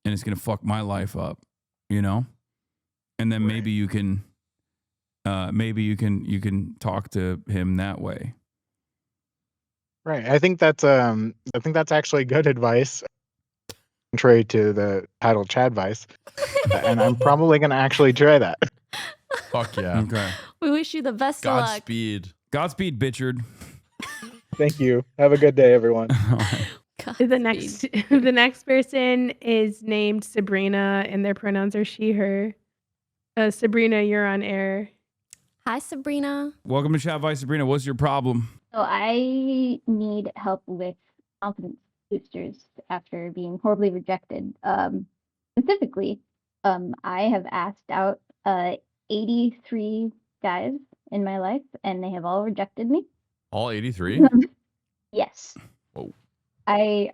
S2: and it's gonna fuck my life up, And then
S1: Right.
S2: maybe you can talk to him that way.
S1: Right. I think that's actually good advice, contrary to the title Chadvice. And I'm probably gonna actually try that.
S4: Fuck yeah.
S2: Okay.
S3: We wish you the best of luck.
S4: Godspeed.
S2: Godspeed, Bitchard.
S1: Thank you. Have a good day, everyone.
S5: The next the next person is named Sabrina and their pronouns are she, her. Sabrina, you're on air.
S3: Hi, Sabrina.
S2: Welcome to Chadvice, Sabrina. What's your problem?
S7: So I need help with confidence boosters after being horribly rejected. Specifically, I have asked out 83 guys in my life, and they have all rejected me.
S4: All 83?
S7: Yes.
S4: Whoa.
S7: I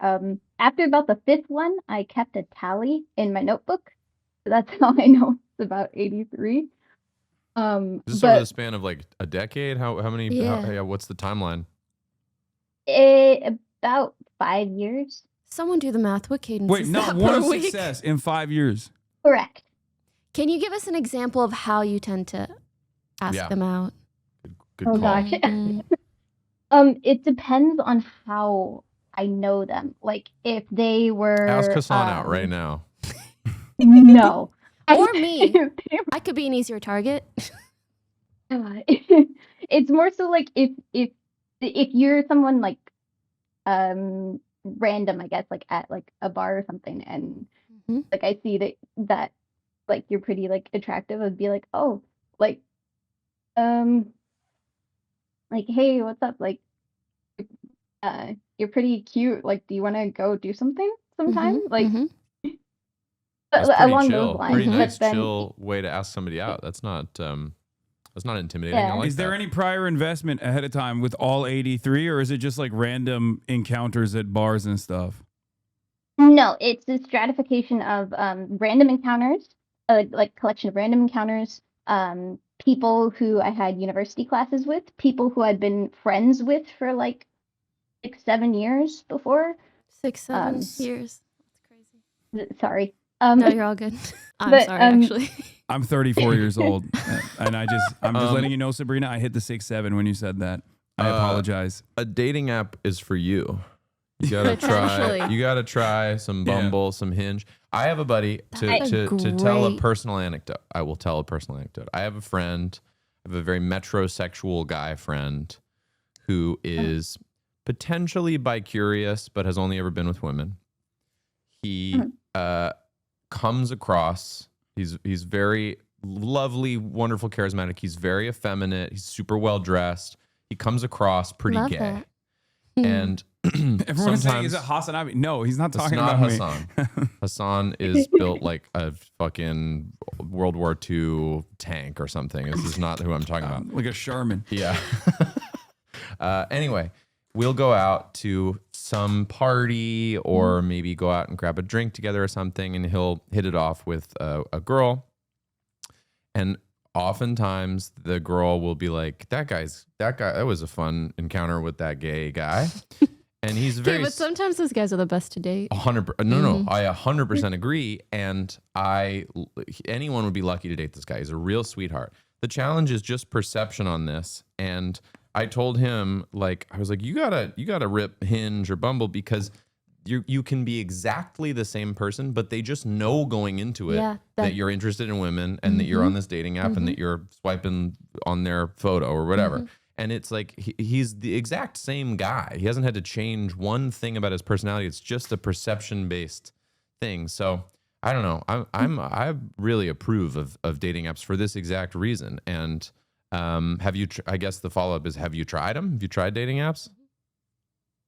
S7: after about the fifth one, I kept a tally in my notebook. So that's how I know it's about 83.
S4: Is this
S7: but
S4: over the span of like a decade? How many?
S3: Yeah.
S4: What's the timeline?
S7: About 5 years.
S3: Someone do the math. What cadence
S2: Wait,
S3: is
S2: not
S3: that
S2: one
S3: per week?
S2: success in 5 years.
S7: Correct.
S3: Can you give us an example of how you tend to ask
S4: Yeah.
S3: them out?
S4: Good
S7: Oh,
S4: call.
S7: gosh.
S3: Mhm.
S7: It depends on how I know them. Like if they were
S4: Ask Hasan out right now.
S7: No.
S3: Or me.
S7: If they
S3: I could be an easier target.
S7: were- it's more so like if you're someone like random, I guess, like at like a bar or something, and
S3: Mhm.
S7: like I see that like you're pretty like attractive, I'd be like, oh, like hey, what's up? Like you're pretty cute. Like, do you want to go do something sometime? Like,
S4: That's pretty
S7: along
S4: chill.
S7: those lines.
S4: Pretty
S7: But
S4: nice,
S7: then,
S4: chill way to ask somebody out. That's not intimidating.
S7: Yeah.
S4: I like
S2: Is there
S4: that.
S2: any prior investment ahead of time with all 83, or is it just like random encounters at bars and stuff?
S7: no, it's the stratification of random encounters, like collection of random encounters, people who I had university classes with, people who I'd been friends with for like 6-7 years before.
S3: 6-7 years. That's crazy.
S7: Sorry.
S3: No, you're all good. I'm
S7: but,
S3: sorry, actually.
S2: I'm 34 years old, and I'm just letting you know, Sabrina, I hit the 6-7 when you said that. I apologize.
S4: A dating app is for you. You gotta try.
S3: Potentially.
S4: You gotta try some Bumble, some Hinge. I have a buddy
S3: That's
S4: to tell a
S3: great-
S4: personal anecdote. I will tell a personal anecdote. I have a friend, I have a very metrosexual guy friend who is potentially bi-curious, but has only ever been with women. He comes across. He's very lovely, wonderful, charismatic. He's very effeminate. He's super well dressed. He comes across pretty
S3: Love
S4: gay.
S3: that.
S4: And
S2: Everyone's saying,
S4: sometimes
S2: is it Hasanabi? No, he's not
S4: it's
S2: talking
S4: not
S2: about
S4: Hasan.
S2: me.
S4: Hasan is built like a fucking World War II tank or something. This is not who I'm talking about.
S2: Like a Sherman.
S4: Yeah. Anyway, we'll go out to some party or maybe go out and grab a drink together or something, and he'll hit it off with a girl. And oftentimes the girl will be like, that was a fun encounter with that gay guy. And he's
S3: Okay,
S4: very
S3: but sometimes those guys are the best to date.
S4: 100%. No, I 100% agree. And anyone would be lucky to date this guy. He's a real sweetheart. The challenge is just perception on this. And I told him, like, I was like, you gotta rip Hinge or Bumble, because you can be exactly the same person, but they just know going into it
S3: Yeah,
S4: that you're interested in women and that you're on this dating app and that you're swiping on their photo or whatever. And it's like he's the exact same guy. He hasn't had to change one thing about his personality. It's just a perception-based thing. So I don't know. I really approve of dating apps for this exact reason. And have you? I guess the follow-up is: have you tried them? Have you tried dating apps?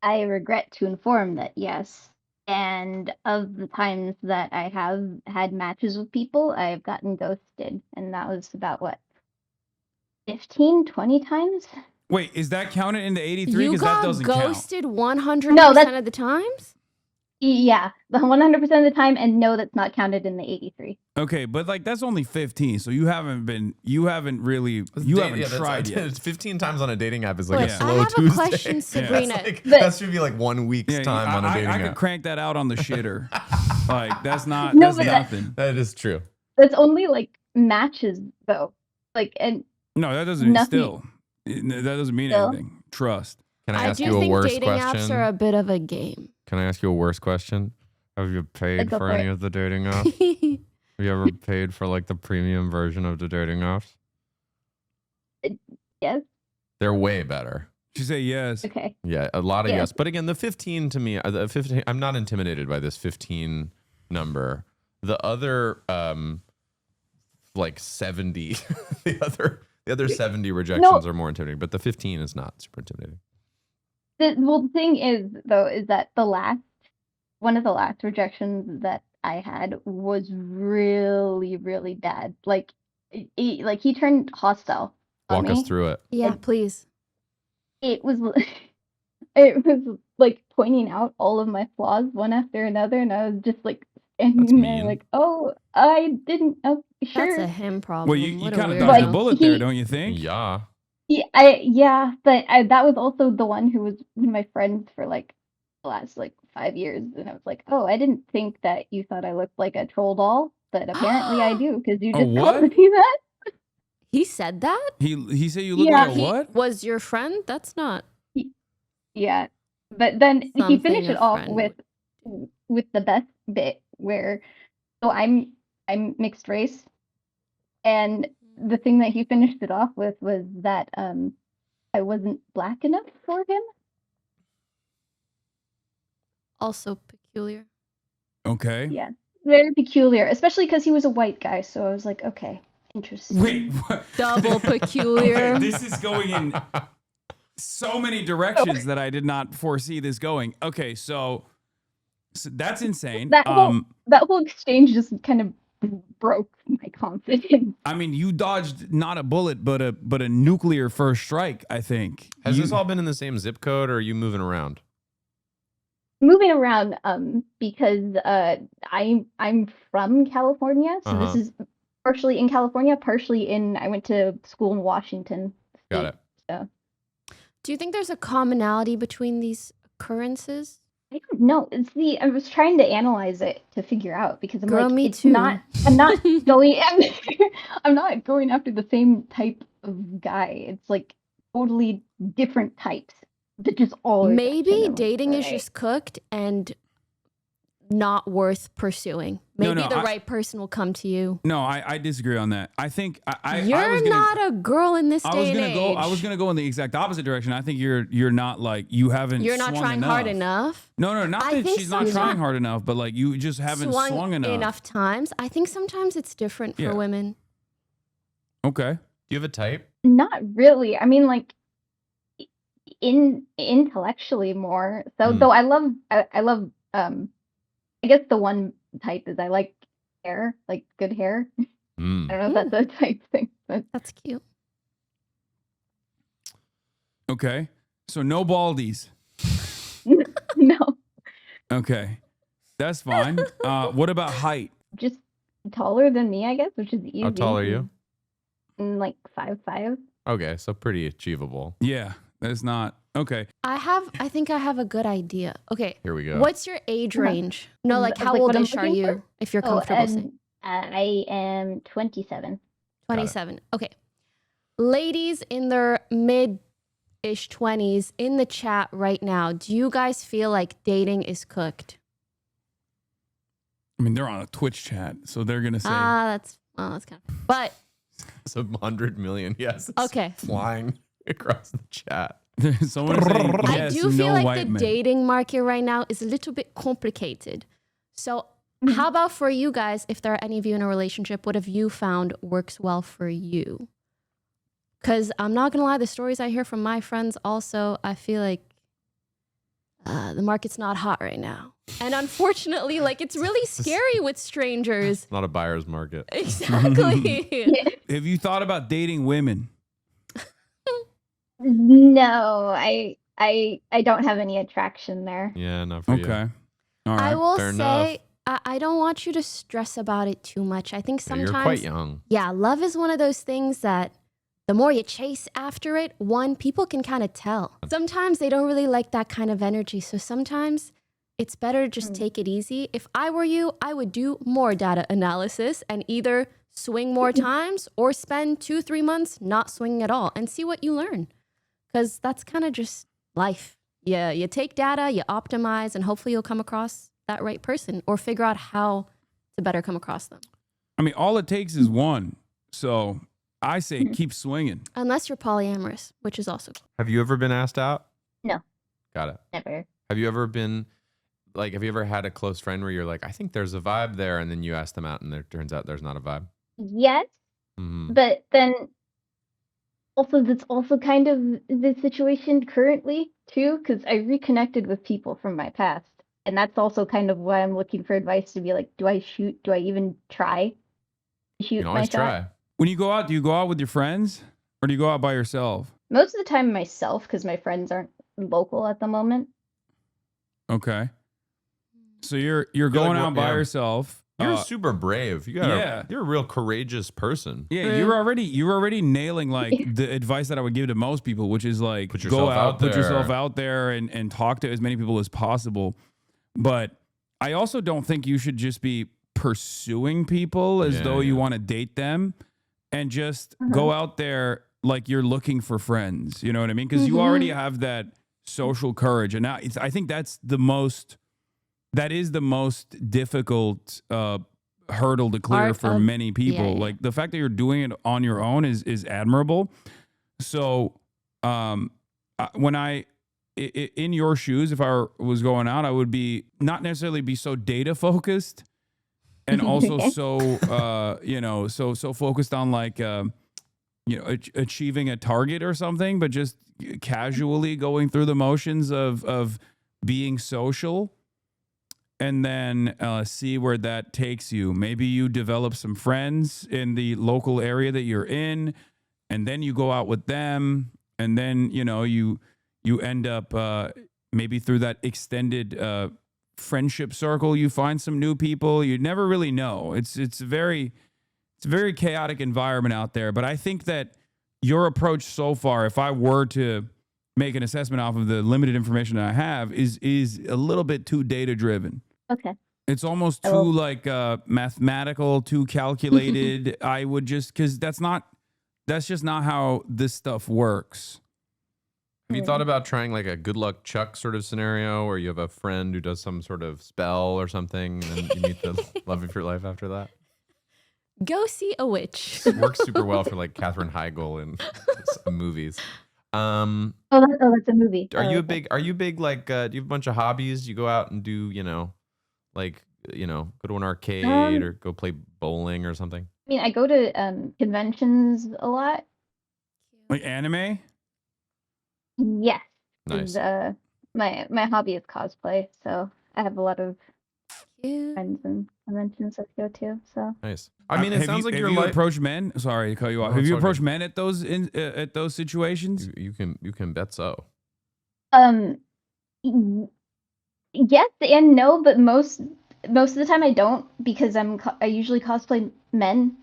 S7: I regret to inform that yes. And of the times that I have had matches with people, I've gotten ghosted. And that was about what? 15, 20 times?
S2: Wait, is that counted in the 83?
S3: You
S2: Because that
S3: got
S2: doesn't count.
S3: ghosted 100%
S7: No, that's-
S3: of the times?
S7: Yeah, the 100% of the time, and no, that's not counted in the 83.
S2: Okay, but like that's only 15, so you haven't tried yet.
S4: 15 times on a dating app is like
S3: Wait,
S4: a
S3: I
S4: slow
S3: have a
S4: Tuesday.
S3: question, Sabrina.
S4: That should be like 1 week's
S2: Yeah,
S4: time on a dating
S2: I
S4: app.
S2: could crank that out on the shitter. Like that's not
S7: No,
S2: that's
S7: but
S2: nothing.
S4: That is true.
S7: That's only like matches, though. Like, and
S2: No, that doesn't
S7: nothing-
S2: that doesn't mean
S7: Still.
S2: anything. Trust.
S4: Can I
S3: I
S4: ask
S3: do
S4: you a
S3: think
S4: worse
S3: dating
S4: question?
S3: apps are a bit of a game.
S4: Can I ask you a worse question? Have you paid
S7: Go
S4: for
S7: for
S4: any
S7: it.
S4: of the dating apps? Have you ever paid for like the premium version of the dating apps?
S7: yes,
S4: They're way better.
S2: She say yes.
S7: okay.
S4: Yeah, a lot of
S7: Yeah.
S4: yes. But again, the 15 to me, the 15, I'm not intimidated by this 15 number. The other, like 70, the other 70 rejections are more intimidating, but the 15 is not super intimidating.
S7: The thing is, though, is that one of the last rejections that I had was really, really bad. Like, he turned hostile on
S4: Walk us
S7: me.
S4: through it.
S3: Yeah, please.
S7: It was, it was like pointing out all of my flaws one after another, and I was just like
S4: That's
S7: standing there,
S4: mean.
S7: like, oh, I didn't. Oh, sure.
S3: That's a him problem.
S2: Well, you
S3: What a
S2: kind of
S3: weirdo.
S2: dodged a
S7: Like,
S2: bullet there,
S7: he-
S2: don't you think?
S4: Yeah.
S7: Yeah, but that was also the one who was one of my friends for like the last like 5 years, and I was like, oh, I didn't think that you thought I looked like a troll doll, but apparently I do, because you
S2: A
S7: just
S2: what?
S7: told me that.
S3: He said that?
S2: He said you look
S7: Yeah,
S2: like a
S3: He
S2: what?
S3: was your friend? That's not.
S7: Yeah, but then he
S3: Something
S7: finished
S3: a
S7: it off
S3: friend
S7: with the best bit where, so I'm mixed race, and the thing that he finished it off with was that I wasn't black enough for him.
S3: Also peculiar.
S2: Okay.
S7: Yeah, very peculiar, especially because he was a white guy. So I was like, okay, interesting.
S2: Wait, what?
S3: Double peculiar.
S2: Okay, this is going in so many directions that I did not foresee this going. Okay, so that's insane.
S7: That whole exchange just kind of broke my confidence.
S2: I mean, you dodged not a bullet, but a nuclear first strike, I think.
S4: Has this all been in the same zip code, or are you moving around?
S7: Moving around, because I'm from California, so this is partially in California, partially I went to school in Washington State.
S4: Got it.
S7: So
S3: Do you think there's a commonality between these occurrences?
S7: I don't know. I was trying to analyze it to figure out because I'm
S3: Girl,
S7: like,
S3: me
S7: it's
S3: too.
S7: not. I'm not going. I'm not going after the same type of guy. It's like totally different types that just all.
S3: Maybe dating is just cooked and not worth pursuing. Maybe the right person will come to you.
S2: No, I disagree on that. I think
S3: you're not a girl in this day and age.
S2: I was gonna go in the exact opposite direction. I think you're not like you haven't.
S3: You're not trying hard enough.
S2: No, not that she's not trying hard enough, but like you just haven't swung enough
S3: times. I think sometimes it's different for women.
S2: Okay.
S4: Do you have a type?
S7: Not really. I mean, like intellectually more. So though I love I guess the one type is I like hair, like good hair. I don't know if that's a type thing, but
S3: that's cute.
S2: Okay. So no baldies.
S7: No.
S2: Okay. That's fine. What about height?
S7: Just taller than me, I guess, which is easy.
S4: How tall are you?
S7: Like 5'5".
S4: Okay, so pretty achievable.
S2: Yeah, that's not okay.
S3: I think I have a good idea. Okay.
S4: Here we go.
S3: What's your age range? No, like how oldish are you, if you're comfortable saying?
S7: I am 27.
S3: 27. Okay. Ladies in their mid-ish 20s in the chat right now, do you guys feel like dating is cooked?
S2: I mean, they're on a Twitch chat, so they're gonna say
S3: that's kind of. But
S4: it's 100 million. Yes. It's
S3: okay.
S4: Flying across the chat.
S2: Someone saying yes,
S3: I do feel like the
S2: men.
S3: dating market right now is a little bit complicated. So how about for you guys, if there are any of you in a relationship, what have you found works well for you? Because I'm not going to lie, the stories I hear from my friends also, I feel like the market's not hot right now. And unfortunately, like it's really scary with strangers.
S4: It's not a buyer's market.
S3: Exactly.
S2: Have you thought about dating women?
S7: No, I don't have any attraction there.
S4: Yeah, not for you.
S2: Okay. All right.
S3: I will
S4: Fair
S3: say, I don't want you to stress about it too much. I think sometimes
S4: you're quite young.
S3: Yeah, love is one of those things that the more you chase after it, people can kind of tell. Sometimes they don't really like that kind of energy. So sometimes it's better to just take it easy. If I were you, I would do more data analysis and either swing more times or spend 2-3 months not swinging at all and see what you learn. Because that's kind of just life. Yeah, you take data, you optimize, and hopefully you'll come across that right person or figure out how to better come across them.
S2: I mean, all it takes is one. So I say keep swinging.
S3: Unless you're polyamorous, which is also cool.
S4: Have you ever been asked out?
S7: No.
S4: Got it.
S7: Never.
S4: Have you ever been like, have you ever had a close friend where you're like, I think there's a vibe there, and then you ask them out and it turns out there's not a vibe?
S7: Yes. But then also that's also kind of the situation currently too, because I reconnected with people from my past. And that's also kind of why I'm looking for advice to be like, do I shoot? Do I even try to shoot
S4: You can always try.
S2: When you go out, do you go out with your friends or do you go out by yourself?
S7: Most of the time myself, because my friends aren't local at the moment.
S2: Okay. So you're going out by yourself.
S4: You're super brave. You're a real courageous person.
S2: Yeah, you're already nailing like the advice that I would give to most people, which is like go out, put yourself out there and talk to as many people as possible. But I also don't think you should just be pursuing people as though you want to date them and just go out there like you're looking for friends. You know what I mean? Because you already have that social courage. And now I think that is the most difficult hurdle to clear for many people. Yeah. Like the fact that you're doing it on your own is admirable. So in your shoes, if I was going out, I would be not necessarily be so data focused and also so focused on like achieving a target or something, but just casually going through the motions of being social, and then see where that takes you. Maybe you develop some friends in the local area that you're in, and then you go out with them, and then you end up maybe through that extended friendship circle, you find some new people. You never really know. It's a very chaotic environment out there. But I think that your approach so far, if I were to make an assessment off of the limited information that I have, is a little bit too data driven.
S7: Okay.
S2: It's almost too like mathematical, too calculated. I would just, because that's just not how this stuff works.
S4: Have you thought about trying like a good luck Chuck sort of scenario where you have a friend who does some sort of spell or something, and then you meet the love of your life after that?
S3: Go see a witch.
S4: It works super well for like Katherine Heigl in movies.
S7: That's a movie.
S4: Are you big like do you have a bunch of hobbies? You go out and do, go to an arcade or go play bowling or something?
S7: I mean, I go to conventions a lot.
S2: Like anime?
S7: Yes.
S4: Nice.
S7: My hobby is cosplay, so I have a lot of
S3: Cute.
S7: friends and conventions that I go to. So
S4: Nice. I mean, it sounds like your
S2: you
S4: life.
S2: approached men. Sorry to cut you off.
S4: No,
S2: Have
S4: it's
S2: you
S4: okay.
S2: approached men at those situations?
S4: You can bet so.
S7: yes and no, but most of the time I don't, because I usually cosplay men.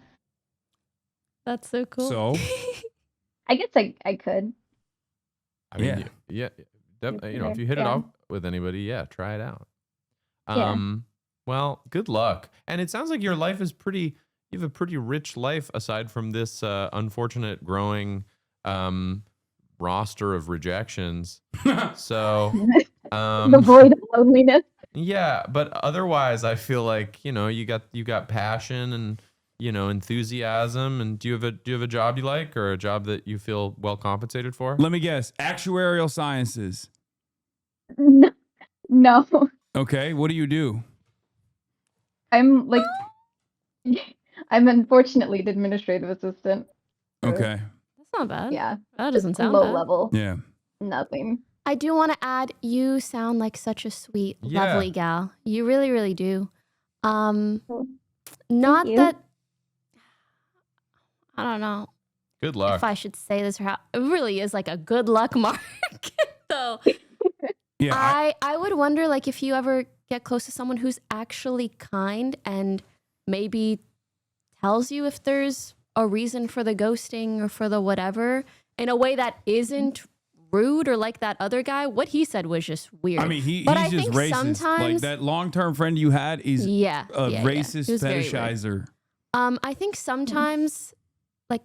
S3: That's so cool.
S2: So
S7: I guess I could.
S4: I mean,
S2: Yeah.
S4: if you hit it
S7: Yeah.
S4: off with anybody, yeah, try it out.
S7: Yeah.
S4: Well, good luck. And it sounds like your life is you have a pretty rich life aside from this unfortunate growing roster of rejections. So,
S7: The void of loneliness.
S4: yeah, but otherwise I feel like, you got passion and, enthusiasm. And do you have a job you like, or a job that you feel well compensated for?
S2: let me guess. Actuarial sciences.
S7: No.
S2: Okay. What do you do?
S7: I'm like, I'm unfortunately the administrative assistant.
S2: Okay.
S3: That's not bad.
S7: Yeah.
S3: That doesn't sound
S7: low
S3: bad.
S7: level.
S2: Yeah.
S7: Nothing.
S3: I do want to add, you sound like such a sweet,
S4: Yeah.
S3: lovely gal. You really, really do.
S7: Well,
S3: Not
S7: you.
S3: that, I don't know
S4: Good luck.
S3: if I should say this or how, it really is like a good luck mark. So
S2: Yeah.
S3: I would wonder, like, if you ever get close to someone who's actually kind and maybe tells you if there's a reason for the ghosting or for the whatever in a way that isn't rude, or like that other guy, what he said was just weird.
S2: I mean, he's
S3: But I
S2: just
S3: think
S2: racist. Like
S3: sometimes-
S2: that long-term friend you had is
S3: yeah,
S2: a
S3: yeah.
S2: racist
S3: He was very weird.
S2: fetishizer.
S3: I think sometimes, like,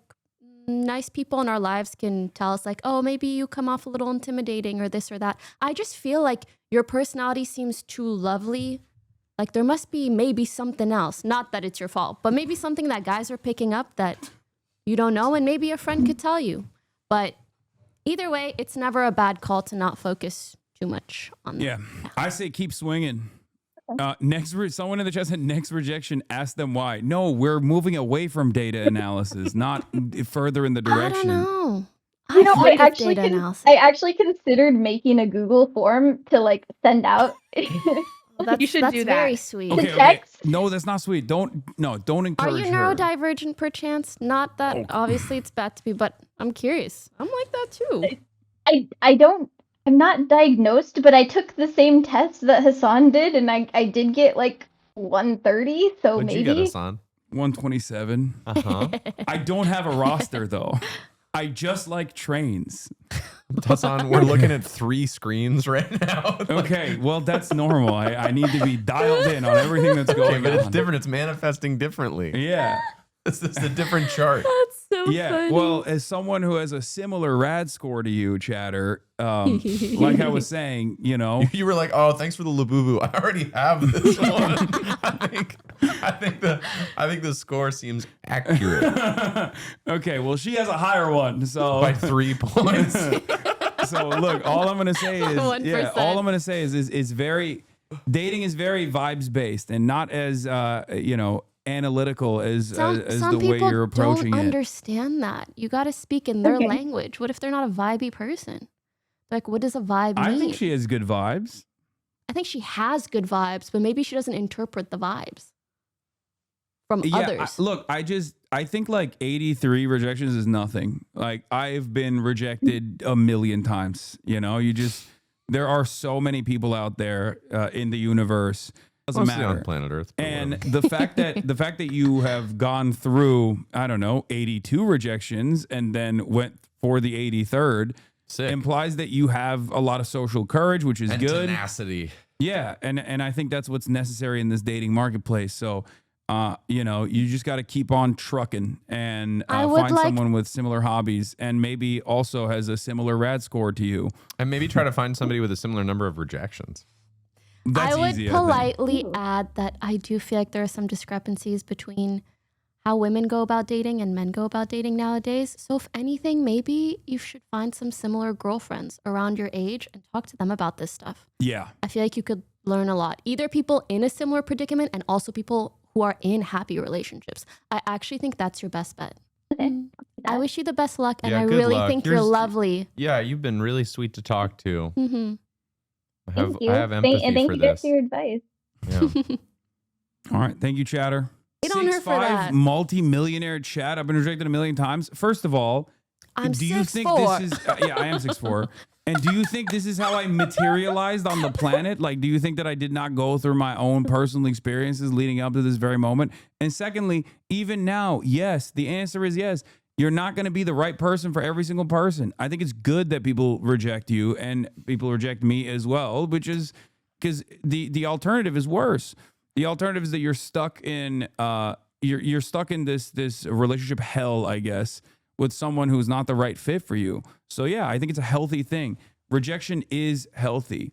S3: nice people in our lives can tell us, like, oh, maybe you come off a little intimidating or this or that. I just feel like your personality seems too lovely. Like, there must be maybe something else. Not that it's your fault, but maybe something that guys are picking up that you don't know, and maybe a friend could tell you. But either way, it's never a bad call to not focus too much on that.
S2: Yeah. I say keep swinging. Someone in the chat said next rejection, ask them why. No, we're moving away from data analysis, not further in the
S3: I don't
S2: direction.
S3: know.
S7: You know,
S3: hate data analysis.
S7: I actually considered making a Google form to like send out.
S3: That's,
S5: You should
S3: that's
S5: do
S3: very
S5: that.
S3: sweet.
S2: Okay, okay.
S7: Text?
S2: No, that's not sweet. Don't
S3: Are
S2: encourage
S3: you
S2: her.
S3: neurodivergent perchance? Not that obviously it's bad to be, but I'm curious. I'm like that too.
S7: I'm not diagnosed, but I took the same test that Hasan did, and I did get like 130, so
S4: What'd
S7: maybe.
S4: you get us on?
S2: 127.
S4: Uh-huh.
S2: I don't have a roster though. I just like trains.
S4: Hassan, we're looking at 3 screens right now.
S2: Okay, well that's normal. I need to be dialed in on everything that's
S4: Okay,
S2: going
S4: but it's
S2: on.
S4: different. It's manifesting differently.
S2: Yeah.
S4: This is a different chart.
S3: That's so
S2: Yeah.
S3: funny.
S2: Well, as someone who has a similar rad score to you, Chatter, like I was saying,
S4: You were like, "Oh, thanks for the labubu. I already have this one." I think the score seems accurate
S2: Okay, well she has a higher one. So
S4: by 3 points.
S2: So look, all I'm gonna say is
S3: 1%.
S2: all I'm gonna say is very dating is very vibes based and not as analytical as
S3: Some
S2: the way
S3: people
S2: you're approaching
S3: don't
S2: it.
S3: understand that. You got to speak in their
S7: Okay.
S3: language. What if they're not a vibey person? Like, what does a vibe mean?
S2: I think she has good vibes.
S3: I think she has good vibes, but maybe she doesn't interpret the vibes from others.
S2: Look, I think like 83 rejections is nothing. Like I've been rejected a million times. You know, there are so many people out there in the universe. Doesn't
S4: Mostly
S2: matter
S4: on planet Earth. but
S2: And
S4: whatever.
S2: the fact that you have gone through, I don't know, 82 rejections and then went for the 83rd
S4: Sick.
S2: implies that you have a lot of social courage, which is
S4: And
S2: good.
S4: tenacity.
S2: Yeah, and I think that's what's necessary in this dating marketplace. So, you know, you just got to keep on trucking and
S3: I would
S2: find
S3: like-
S2: someone with similar hobbies and maybe also has a similar rad score to you.
S4: And maybe try to find somebody with a similar number of rejections.
S2: That's
S3: I would
S2: easy,
S3: politely
S7: Ooh.
S3: add that I do feel like there are some discrepancies between how women go about dating and men go about dating nowadays. So if anything, maybe you should find some similar girlfriends around your age and talk to them about this stuff.
S2: Yeah.
S3: I feel like you could learn a lot. Either people in a similar predicament and also people who are in happy relationships. I actually think that's your best bet.
S7: Okay.
S3: I wish you the best luck, and
S4: Yeah,
S3: I
S4: good
S3: really
S4: luck.
S3: think you're
S4: Yours-
S3: lovely.
S4: Yeah, you've been really sweet to talk to.
S3: Hmm
S4: I have
S7: Thank you.
S4: empathy
S7: and thank
S4: for
S7: you guys
S4: this.
S7: for your advice.
S4: Yeah.
S2: All right. Thank you, Chatter.
S3: Get on her for
S2: 6'5"
S3: that.
S2: multi-millionaire Chat. I've been rejected a million times. First of all,
S3: I'm
S2: do you think
S3: 6'4".
S2: this is yeah, I am 6'4". And do you think this is how I materialized on the planet? Like, do you think that I did not go through my own personal experiences leading up to this very moment? And secondly, even now, yes, the answer is yes. You're not going to be the right person for every single person. I think it's good that people reject you and people reject me as well, which is because the alternative is worse. The alternative is that you're stuck in you're stuck in this relationship hell, I guess, with someone who's not the right fit for you. So yeah, I think it's a healthy thing. Rejection is healthy.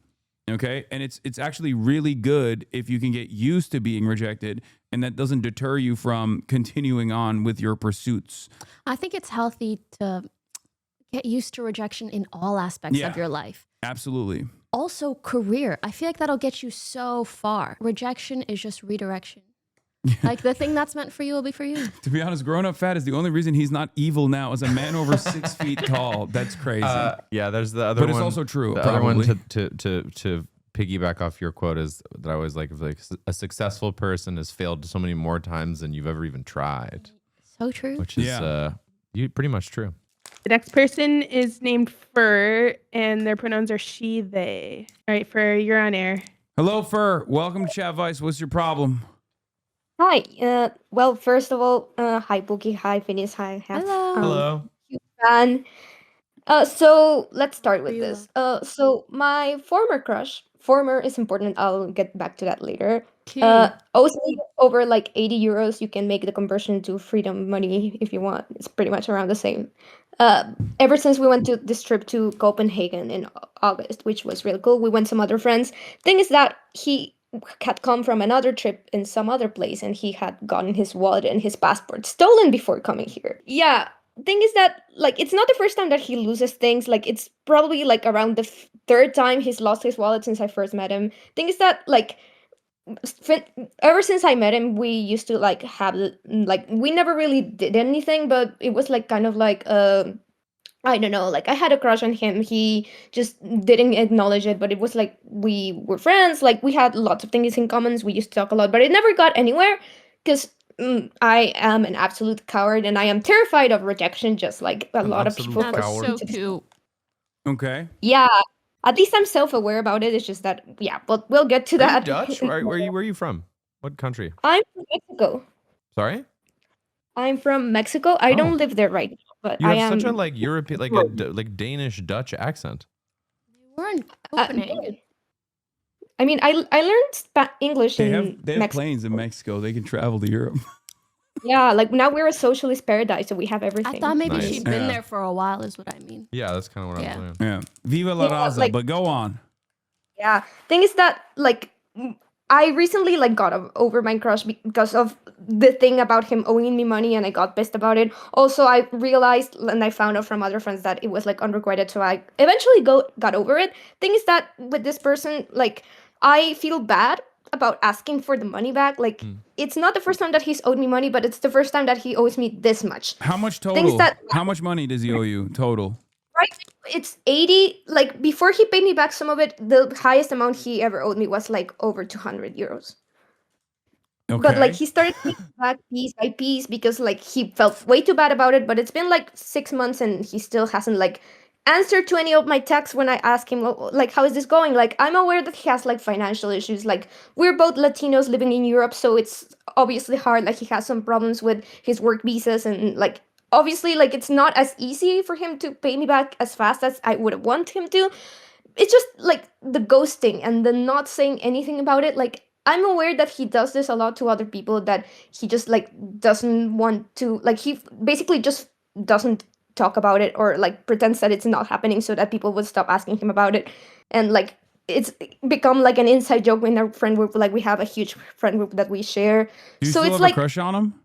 S2: Okay? And it's actually really good if you can get used to being rejected and that doesn't deter you from continuing on with your pursuits.
S3: I think it's healthy to get used to rejection in all aspects
S2: Yeah.
S3: of your life.
S2: Absolutely.
S3: Also, career. I feel like that'll get you so far. Rejection is just redirection. Like the thing that's meant for you will be for you.
S2: To be honest, Grown Up Fat is the only reason he's not evil now as a man over 6 feet tall. That's crazy.
S4: Yeah, there's the other
S2: but
S4: one.
S2: it's also true.
S4: The
S2: Probably.
S4: other one to piggyback off your quote is that I always like a successful person has failed so many more times than you've ever even tried,
S3: So true.
S4: which is you pretty much true.
S5: The next person is named Fur, and their pronouns are she, they. All right, Fur, you're on air.
S2: Hello, Fur. Welcome to Chadvice. What's your problem?
S8: Hi. Well, first of all, hi Pookie, hi Finneas, hi Haf.
S3: Hello.
S8: And so let's start with
S3: you
S8: this. So my former is important. I'll get back to that later. Owes me over like 80 euros. You can make the conversion to freedom money if you want. It's pretty much around the same. Ever since we went to this trip to Copenhagen in August, which was really cool, we went some other friends. Thing is that he had come from another trip in some other place and he had gotten his wallet and his passport stolen before coming here. Yeah. Thing is that like it's not the first time that he loses things. Like it's probably like around the third time he's lost his wallet since I first met him. Thing is that like ever since I met him, we used to like have like we never really did anything, but it was like kind of like I don't know, like I had a crush on him. He just didn't acknowledge it, but it was like we were friends. Like we had lots of things in common. We used to talk a lot, but it never got anywhere because I am an absolute coward and I am terrified of rejection, just like a lot of
S4: absolute
S8: people.
S3: That's
S4: coward.
S3: so cute.
S2: Okay.
S8: Yeah, at least I'm self-aware about it. It's just that, yeah, but we'll get to
S4: Are you
S8: that.
S4: Dutch? Where are you from? What country?
S8: I'm from Mexico.
S4: Sorry?
S8: I'm from Mexico. I
S4: Oh.
S8: don't live there right now, but
S4: You
S8: I
S4: have
S8: am.
S4: such a like European, like a like Danish Dutch accent.
S3: We're in
S8: uh,
S3: Copenhagen.
S8: I mean, I learned English
S2: They
S8: in
S2: have
S8: Mexico.
S2: planes in Mexico. They can travel to Europe.
S8: Yeah, like now we're a socialist paradise, so we have everything.
S3: I thought maybe
S4: Nice.
S3: she'd been
S2: Yeah.
S3: there for a while, is what I mean.
S4: Yeah, that's kind of what
S3: Yeah.
S4: I'm saying.
S2: Yeah. Viva la
S8: Yeah,
S2: raza.
S8: like-
S2: But go on.
S8: Yeah. Thing is that like I recently like got over my crush because of the thing about him owing me money, and I got pissed about it. Also, I realized and I found out from other friends that it was like unrequited, so I eventually got over it. Thing is that with this person, like I feel bad about asking for the money back. Like, it's not the first time that he's owed me money, but it's the first time that he owes me this much.
S2: How much
S8: Things
S2: total?
S8: that
S2: How much money does he owe you total?
S8: right, it's 80. Like, before he paid me back some of it, the highest amount he ever owed me was like over 200 euros.
S2: Okay.
S8: But like he started paying back piece by piece because like he felt way too bad about it. But it's been like 6 months and he still hasn't like answered to any of my texts when I ask him like, how is this going? Like, I'm aware that he has like financial issues. Like, we're both Latinos living in Europe, so it's obviously hard. Like, he has some problems with his work visas, and like obviously like it's not as easy for him to pay me back as fast as I would want him to. It's just like the ghosting and the not saying anything about it. Like, I'm aware that he does this a lot to other people, that he just like doesn't want to, like, he basically just doesn't talk about it, or like pretends that it's not happening so that people would stop asking him about it. And like it's become like an inside joke in our friend group. Like, we have a huge friend group that we share.
S2: Do you
S8: So
S2: still
S8: it's
S2: have
S8: like
S2: a crush on him?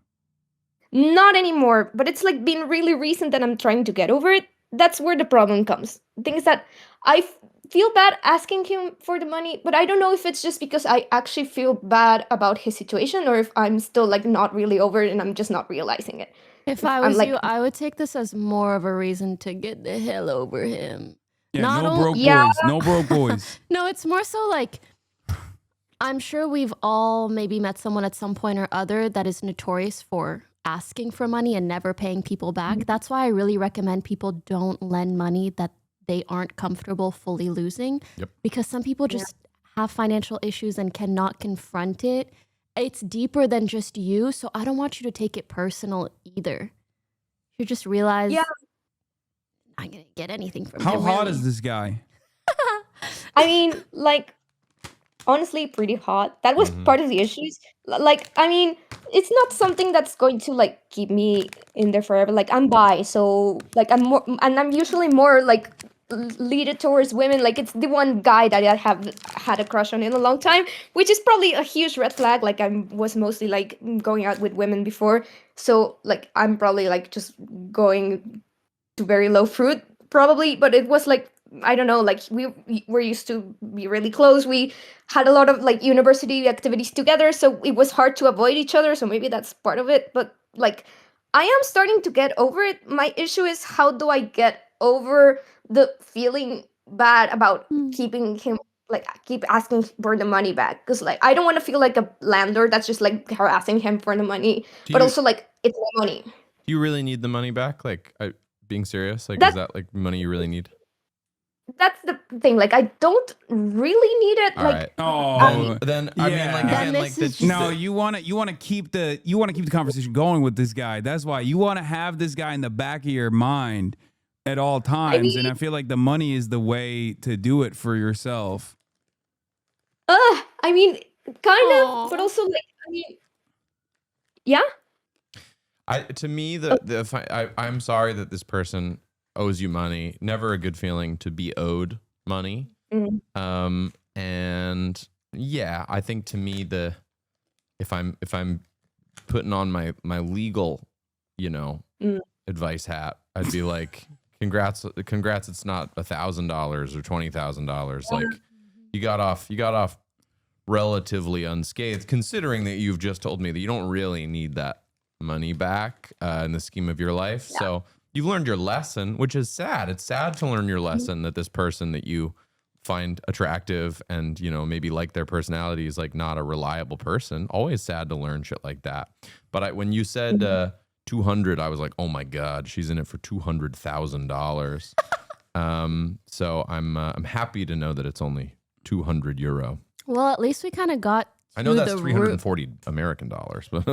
S8: not anymore, but it's like been really recent that I'm trying to get over it. That's where the problem comes. Things that I feel bad asking him for the money, but I don't know if it's just because I actually feel bad about his situation, or if I'm still like not really over it and I'm just not realizing it.
S3: If I was
S8: like-
S3: you, I would take this as more of a reason to get the hell over him.
S2: Yeah,
S3: Not
S2: no
S3: on-
S2: broke
S8: Yeah.
S2: boys. No broke boys.
S3: No, it's more so like, I'm sure we've all maybe met someone at some point or other that is notorious for asking for money and never paying people back. That's why I really recommend people don't lend money that they aren't comfortable fully losing.
S4: Yep.
S3: Because some people just have financial issues and cannot confront it. It's deeper than just you, so I don't want you to take it personal either. You just realize,
S8: Yeah.
S3: I'm not gonna get anything from
S2: How
S3: him.
S2: hot
S3: really.
S2: is this guy?
S8: I mean, like, honestly, pretty hot. That was part of the issues. Like, I mean, it's not something that's going to like keep me in there forever. Like, I'm bi, so like I'm usually more like leaded towards women. Like, it's the one guy that I have had a crush on in a long time, which is probably a huge red flag. Like, I was mostly like going out with women before, so like I'm probably like just going to very low fruit probably. But it was like, I don't know, like we were used to be really close. We had a lot of like university activities together, so it was hard to avoid each other. So maybe that's part of it. But like, I am starting to get over it. My issue is, how do I get over the feeling bad about keeping him, like keep asking for the money back? Because like, I don't want to feel like a landlord that's just like harassing him for the money, but also like, it's my money.
S4: Do you really need the money back? Like, being serious, like, is that like money you really need?
S8: That's the thing. Like, I don't really need it.
S4: All
S8: like,
S4: right.
S2: Oh,
S4: Then I mean,
S2: yeah.
S4: like,
S3: Then
S4: again, like
S3: this is
S4: the,
S2: no, you want to keep the conversation going with this guy. That's why you want to have this guy in the back of your mind at all times. And I feel like the money is the way to do it for yourself.
S8: I mean, kind
S3: Aw.
S8: of, but also like, I mean, yeah.
S4: to me, I'm sorry that this person owes you money. Never a good feeling to be owed money. And yeah, I think to me, if I'm putting on my legal, advice hat, I'd be like, congrats, it's not $1,000 or $20,000. Like, you got off relatively unscathed, considering that you've just told me that you don't really need that money back in the scheme of your life. Yeah. So you've learned your lesson, which is sad. It's sad to learn your lesson that this person that you find attractive and, maybe like their personality is like not a reliable person. Always sad to learn shit like that. But when you said 200, I was like, oh my God, she's in it for $200,000. So I'm happy to know that it's only 200 euro.
S3: Well, at least we kind of got.
S4: I know that's
S3: the
S4: 340 American dollars, but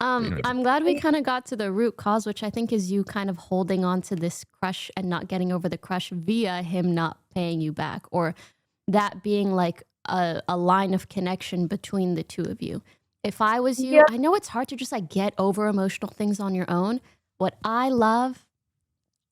S3: I'm glad we kind of got to the root cause, which I think is you kind of holding on to this crush and not getting over the crush via him not paying you back, or that being like a line of connection between the two of you. If I was you, I know it's hard to just like get over emotional things on your own. What I love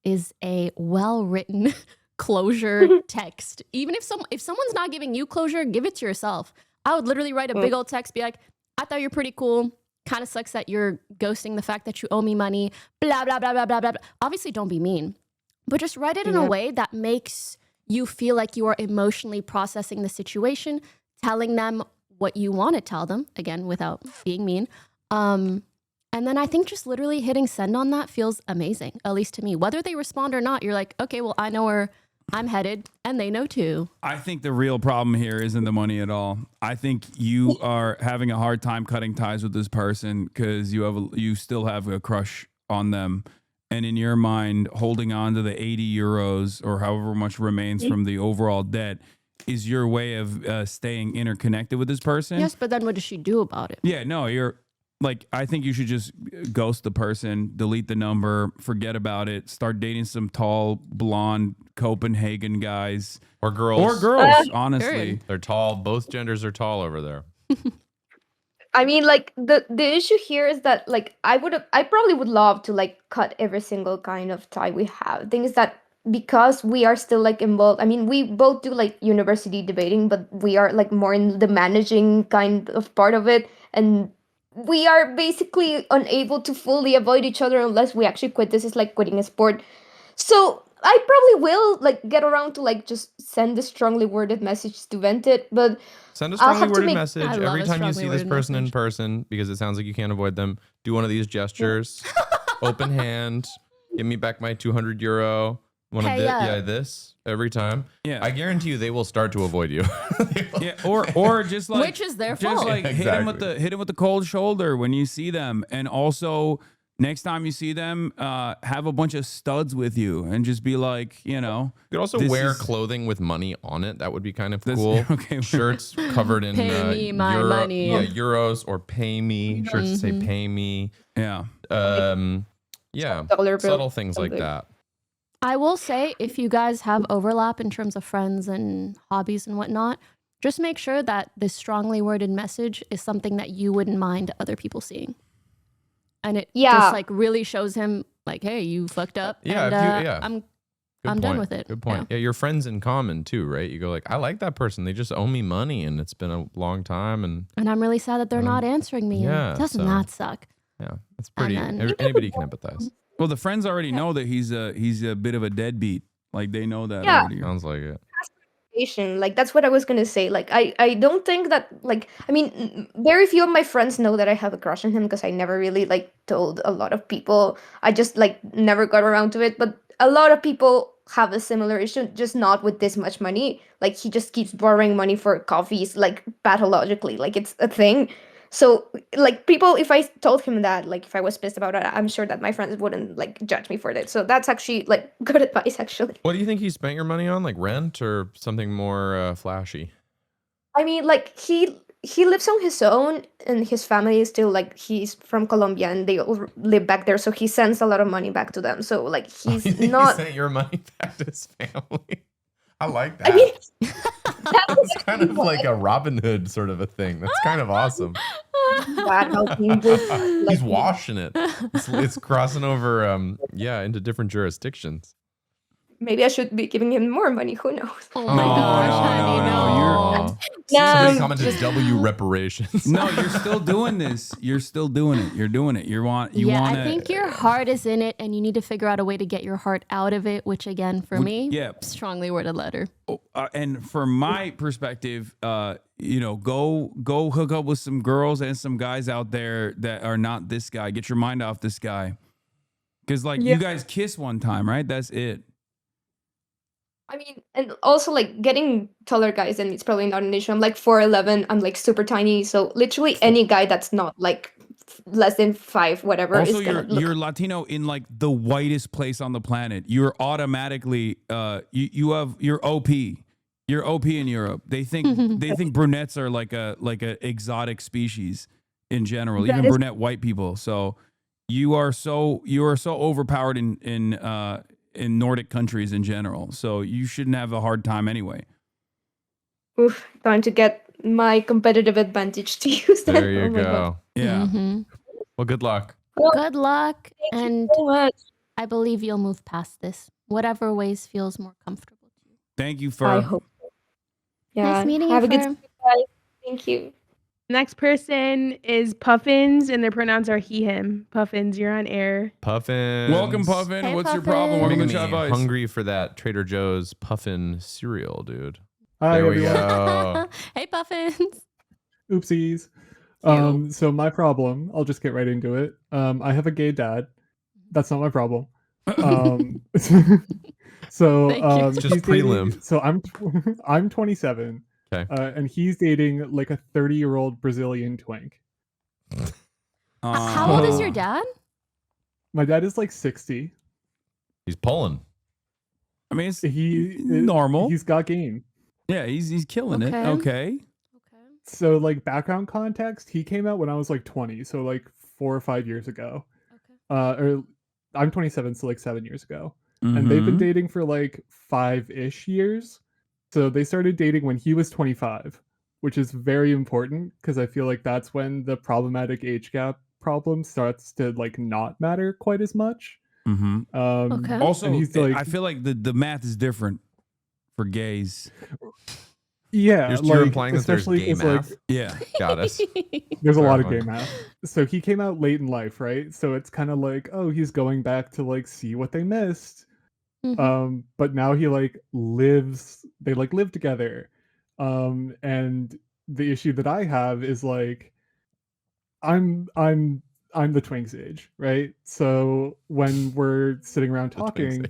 S3: is a well-written closure text. Even if someone's not giving you closure, give it to yourself. I would literally write a big old text, be like, I thought you're pretty cool. Kind of sucks that you're ghosting the fact that you owe me money. Blah, blah, blah, blah, blah, blah. Obviously, don't be mean. But just write it in a way that makes you feel like you are emotionally processing the situation, telling them what you want to tell them, again, without being mean. And then I think just literally hitting send on that feels amazing, at least to me. Whether they respond or not, you're like, okay, well, I know where I'm headed and they know too.
S2: I think the real problem here isn't the money at all. I think you are having a hard time cutting ties with this person because you still have a crush on them. And in your mind, holding on to the 80 euros or however much remains from the overall debt is your way of staying interconnected with this person.
S3: Yes, but then what does she do about it?
S2: Yeah, no, I think you should just ghost the person, delete the number, forget about it, start dating some tall, blonde Copenhagen guys.
S4: Or girls.
S2: Honestly.
S3: Period.
S4: They're tall. Both genders are tall over there.
S8: I mean, like the issue here is that like I probably would love to like cut every single kind of tie we have. Thing is that because we are still like involved. I mean, we both do like university debating, but we are like more in the managing kind of part of it, and we are basically unable to fully avoid each other unless we actually quit. This is like quitting a sport. So I probably will like get around to like just send a strongly worded message to vent it, but
S4: send a
S8: I'll
S4: strongly
S8: have to
S4: worded
S8: make-
S4: message
S3: I love
S4: every
S3: a
S4: time you see
S3: strongly
S4: this
S3: worded
S4: person in
S3: message.
S4: person, because it sounds like you can't avoid them. Do one of these gestures. Open hand. Give me back my 200 euro.
S3: Hey,
S4: This every time.
S2: Yeah.
S4: I guarantee you they will start to avoid you.
S2: Yeah, or just like
S3: Which is their
S2: just
S3: fault.
S2: like hit them with
S4: Exactly.
S2: the cold shoulder when you see them, and also next time you see them, have a bunch of studs with you, and just be like,
S4: You could also
S2: This
S4: wear
S2: is-
S4: clothing with money on it. That would be kind of
S2: This-
S4: cool.
S2: okay.
S4: Shirts covered in
S3: Pay me my money.
S4: Yeah, euros or pay me. Shirts that say pay me.
S2: yeah.
S4: Yeah,
S8: dollar bill,
S4: subtle things like
S8: something.
S4: that.
S3: I will say, if you guys have overlap in terms of friends and hobbies and whatnot, just make sure that this strongly worded message is something that you wouldn't mind other people seeing. And it
S8: Yeah.
S3: just like really shows him like, hey, you fucked up.
S4: Yeah,
S3: and,
S4: if you- yeah.
S3: I'm
S4: Good
S3: done
S4: point.
S3: with it.
S4: Good point. Yeah, your friends in common too, right? You go like, I like that person. They just owe me money, and it's been a long time, and
S3: And I'm really sad that they're not answering me.
S4: yeah,
S3: Doesn't
S4: so-
S3: that suck?
S4: yeah, it's pretty.
S3: then-
S4: Anybody can empathize.
S2: Well, the friends already know that he's a bit of a deadbeat. Like they know that
S8: Yeah.
S2: already.
S4: Sounds like it.
S8: Like that's what I was gonna say. Like I don't think that like I mean very few of my friends know that I have a crush on him because I never really like told a lot of people. I just like never got around to it. But a lot of people have a similar issue, just not with this much money. Like he just keeps borrowing money for coffees, like pathologically, like it's a thing. So like people, if I told him that, like if I was pissed about it, I'm sure that my friends wouldn't like judge me for it. So that's actually like good advice, actually.
S4: What do you think he spent your money on? Like rent or something more flashy?
S8: I mean, like he lives on his own, and his family is still like he's from Colombia, and they all live back there, so he sends a lot of money back to them. So like he's
S4: You think
S8: not.
S4: he sent your money back to his family? I like that.
S8: I mean,
S4: That's kind of like a Robin Hood sort of a thing. That's kind of awesome.
S8: bad helping with like
S4: He's washing it. It's crossing over, into different jurisdictions.
S8: maybe I should be giving him more money. Who knows?
S3: Oh my gosh, honey, no.
S4: Somebody
S8: No,
S4: commented W reparations.
S2: No, you're still doing this. You're still doing it. You're doing it. You want
S3: I think your heart is in it, and you need to figure out a way to get your heart out of it. Which, again, for me,
S2: yeah.
S3: strongly worded letter.
S2: And from my perspective, go hook up with some girls and some guys out there that are not this guy. Get your mind off this guy. Because you guys kiss one time, right? That's it.
S8: I mean, and also like getting taller guys, and it's probably not an issue. I'm like 4'11". I'm like super tiny, so literally any guy that's not like less than 5, whatever.
S2: Also,
S8: is gonna
S2: you're Latino in like the whitest place on the planet. You're automatically you're OP. You're OP in Europe. They think brunettes are like a exotic species in general,
S8: That
S2: even
S8: is-
S2: brunette white people. So you are so overpowered in Nordic countries in general. So you shouldn't have a hard time anyway.
S8: Oof, time to get my competitive advantage to use that.
S4: There you
S8: Oh my God.
S4: go.
S2: Yeah.
S3: Mhm.
S4: Well, good luck.
S3: Good luck,
S8: Thank
S3: and
S8: you so much.
S3: I believe you'll move past this, whatever ways feels more comfortable to you.
S2: Thank you
S8: I
S2: for
S8: hope. Yeah.
S3: Nice meeting
S8: Have
S3: you,
S8: a good
S3: Fur.
S8: day, guys. Thank you.
S5: Next person is Puffins, and their pronouns are he, him. Puffins, you're on air.
S4: Puffin.
S2: welcome, Puffin.
S3: Hey,
S2: What's your problem?
S3: Puffin.
S2: Welcome
S4: Making
S2: to
S4: me
S2: Chadvice.
S4: hungry for that Trader Joe's Puffin cereal, dude.
S1: Hi,
S4: There we
S1: everyone.
S4: go.
S3: Hey, Puffins.
S9: Oopsies.
S3: Ew.
S9: So my problem, I'll just get right into it. I have a gay dad. That's not my problem. So
S3: Thank you.
S4: Just
S9: he's
S4: prelim.
S9: dating. So I'm 27.
S4: Okay.
S9: And he's dating like a 30-year-old Brazilian twink.
S3: How old is your dad?
S9: My dad is like 60.
S4: He's pulling.
S2: I mean, it's
S9: He
S2: normal.
S9: He's got game.
S2: Yeah, he's killing it.
S3: Okay.
S2: Okay.
S9: So like background context, he came out when I was like 20, so like 4 or 5 years ago. Or I'm 27, so like 7 years ago. And they've been dating for like 5-ish years. So they started dating when he was 25, which is very important because I feel like that's when the problematic age gap problem starts to like not matter quite as much.
S3: Okay.
S2: Also,
S9: and he's like,
S2: I feel like the math is different for gays.
S9: yeah,
S4: You're
S9: like,
S4: implying that there's
S9: especially
S4: gay
S9: 'cause,
S2: math.
S9: like,
S2: Yeah.
S4: Got us.
S9: there's a lot of
S4: Clarifying.
S9: gay math. So he came out late in life, right? So it's kind of like, oh, he's going back to like see what they missed. But now he like they like live together. And the issue that I have is like I'm the Twink's age, right? So when we're sitting around
S4: The Twink's
S9: talking,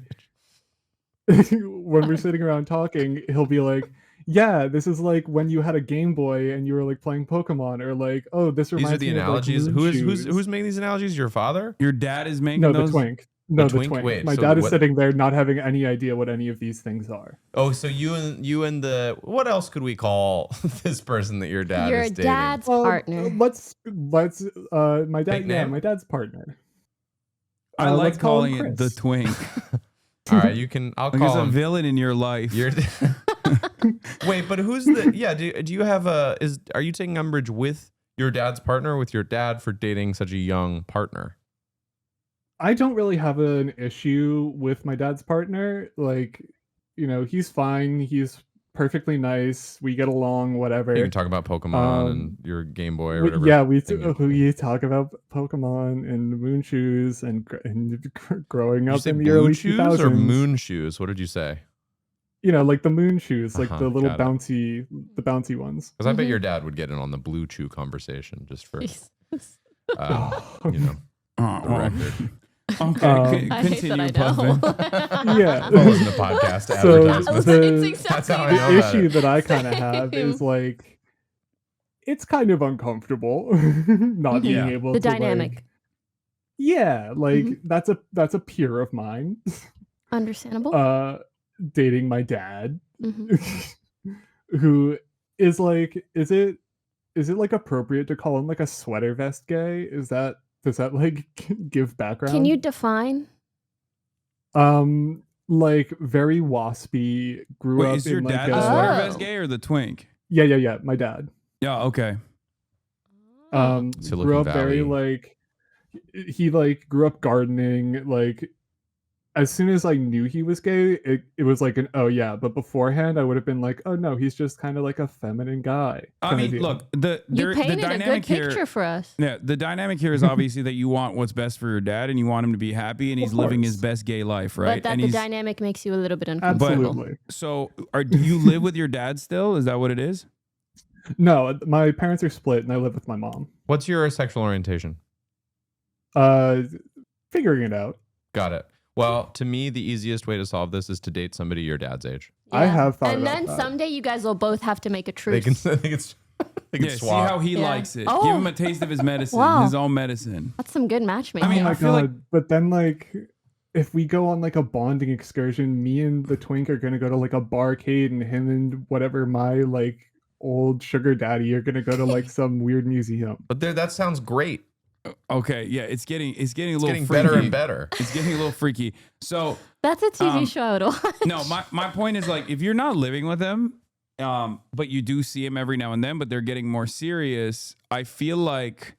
S4: age.
S9: when we're sitting around talking, he'll be like, yeah, this is like when you had a Game Boy and you were like playing Pokemon, or like, oh, this
S4: These
S9: reminds
S4: are the
S9: me of, like,
S4: analogies.
S9: Moon
S4: Who's
S9: Shoes.
S4: making these analogies? Your father?
S2: Your dad is making
S9: No,
S2: those.
S9: the Twink. No, the
S4: Twink?
S9: Twink.
S4: Wait,
S9: My
S4: so
S9: dad is
S4: what-
S9: sitting there not having any idea what any of these things are.
S4: Oh, so you and the what else could we call this person that your dad
S3: Your
S4: is dating?
S3: dad's partner.
S9: Let's my dad.
S4: Fake
S9: Yeah,
S4: name?
S9: my dad's partner.
S2: I
S9: let's
S2: like
S9: call him
S2: calling it the
S9: Chris.
S2: Twink.
S4: All right, you can. I'll
S2: Like it's
S4: call
S2: a
S4: him.
S2: villain in your life.
S4: You're Wait, but who's the? Yeah, do you have a? Are you taking umbrage with your dad's partner, or with your dad for dating such a young partner?
S9: I don't really have an issue with my dad's partner. Like, he's fine. He's perfectly nice. We get along. Whatever.
S4: You can talk about Pokemon and your Game Boy or whatever.
S9: Yeah,
S4: thing
S9: we talk about Pokemon and Moon Shoes and growing
S4: Did you
S9: up
S4: say
S9: in the
S4: blue
S9: early
S4: shoes
S9: 2000s.
S4: or moon shoes? What did you say?
S9: Like the Moon Shoes, like the little
S4: got it.
S9: bouncy ones.
S4: Because I bet your dad would get in on the blue chew conversation just for
S3: Jesus.
S4: the
S2: well,
S4: record.
S2: okay,
S3: I hate
S2: continue,
S3: that I know.
S2: Puffin.
S9: Yeah.
S4: That wasn't a podcast
S9: So
S4: advertisement.
S3: That's
S4: That's how I
S9: the
S4: know about
S9: issue
S4: it.
S9: that I kind of have is like, it's kind of uncomfortable not being
S2: Yeah.
S9: able
S3: The
S9: to
S3: dynamic.
S9: like, yeah, like that's a peer of mine
S3: Understandable.
S9: dating my dad
S3: Mhm.
S9: who is like, is it like appropriate to call him like a sweater vest gay? Does that like give background?
S3: Can you define?
S9: Like very waspy, grew
S2: Wait,
S9: up
S2: is your
S9: in like
S2: dad
S9: a,
S2: the sweater
S3: Oh.
S2: vest gay or the Twink?
S9: yeah, my dad.
S2: Yeah, okay.
S4: Silicon
S9: Grew up very
S4: Valley.
S9: like, he like grew up gardening. Like as soon as I knew he was gay, it was like an oh yeah, but beforehand I would have been like, oh no, he's just kind of like a feminine guy.
S2: I
S9: kinda
S2: mean,
S9: deal.
S2: look,
S3: You
S2: the
S3: painted a
S2: dynamic
S3: good picture
S2: here.
S3: for us.
S2: Yeah, the dynamic here is obviously that you want what's best for your dad, and you want him to be happy, and he's
S9: Of
S2: living his
S9: course.
S2: best gay life, right?
S3: But that
S2: and
S3: the
S2: he's
S3: dynamic makes you a little bit uncomfortable.
S9: Absolutely.
S2: so. Do you live with your dad still? Is that what it is?
S9: No, my parents are split and I live with my mom.
S4: What's your sexual orientation?
S9: Figuring it out.
S4: Got it. Well, to me, the easiest way to solve this is to date somebody your dad's age.
S9: I have thought
S3: And
S9: about
S3: then
S9: that.
S3: someday you guys will both have to make a
S4: They
S3: truce.
S4: can they can
S2: Yeah, see
S4: swap.
S2: how he
S3: Yeah.
S2: likes it.
S3: Oh.
S2: Give him a taste of his medicine,
S3: Wow.
S2: his own medicine.
S3: That's some good matchmaking.
S2: I mean,
S9: oh my
S2: I feel like-
S9: god! But then like, if we go on like a bonding excursion, me and the Twink are gonna go to like a barcade, and him and whatever my like old sugar daddy are gonna go to like some weird museum.
S4: But that sounds great.
S2: Okay, yeah, it's getting a
S4: It's
S2: little
S4: getting
S2: freaky.
S4: better and better.
S2: It's getting a little freaky. So
S3: That's a TV show I would watch.
S2: no, my point is like if you're not living with him, but you do see him every now and then, but they're getting more serious. I feel like,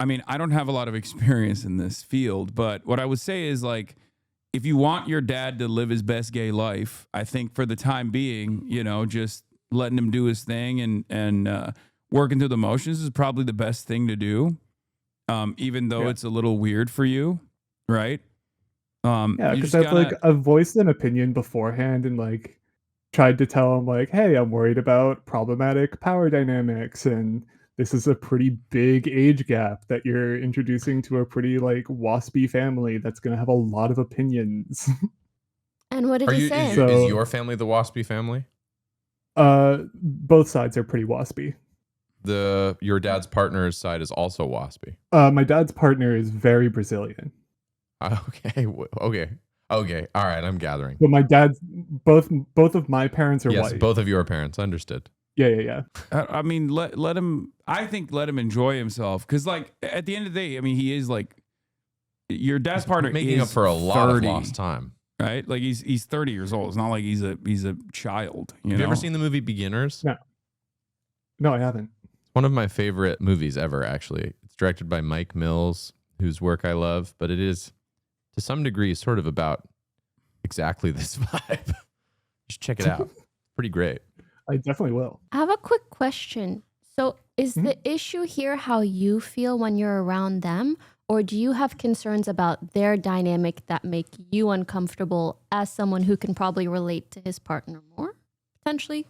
S2: I mean, I don't have a lot of experience in this field, but what I would say is like, if you want your dad to live his best gay life, I think for the time being, just letting him do his thing and working through the motions is probably the best thing to do. Even though
S9: Yeah.
S2: it's a little weird for you, right?
S9: Yeah,
S2: you
S9: because
S2: just
S9: I've
S2: gotta-
S9: like I've voiced an opinion beforehand, and like tried to tell him like, hey, I'm worried about problematic power dynamics, and this is a pretty big age gap that you're introducing to a pretty like waspy family that's going to have a lot of opinions.
S3: And what did he say?
S4: Is your family the waspy family?
S9: Both sides are pretty waspy.
S4: Your dad's partner's side is also waspy.
S9: My dad's partner is very Brazilian.
S4: Okay. Okay. All right. I'm gathering.
S9: But my dad's both of my parents are white.
S4: Yes, both of your parents. Understood.
S9: Yeah.
S2: I mean, let him. I think let him enjoy himself, because like at the end of the day, I mean, he is like your dad's partner
S4: making
S2: is
S4: up for a
S2: 30,
S4: lot of lost time,
S2: right? Like he's 30 years old. It's not like he's a child.
S4: Have you ever seen the movie Beginners?
S9: No, I haven't.
S4: One of my favorite movies ever, actually. It's directed by Mike Mills, whose work I love, but it is, to some degree, sort of about exactly this vibe. Just check it out. Pretty great.
S9: I definitely will.
S3: I have a quick question. So is the issue here how you feel when you're around them? Or do you have concerns about their dynamic that make you uncomfortable as someone who can probably relate to his partner more, potentially,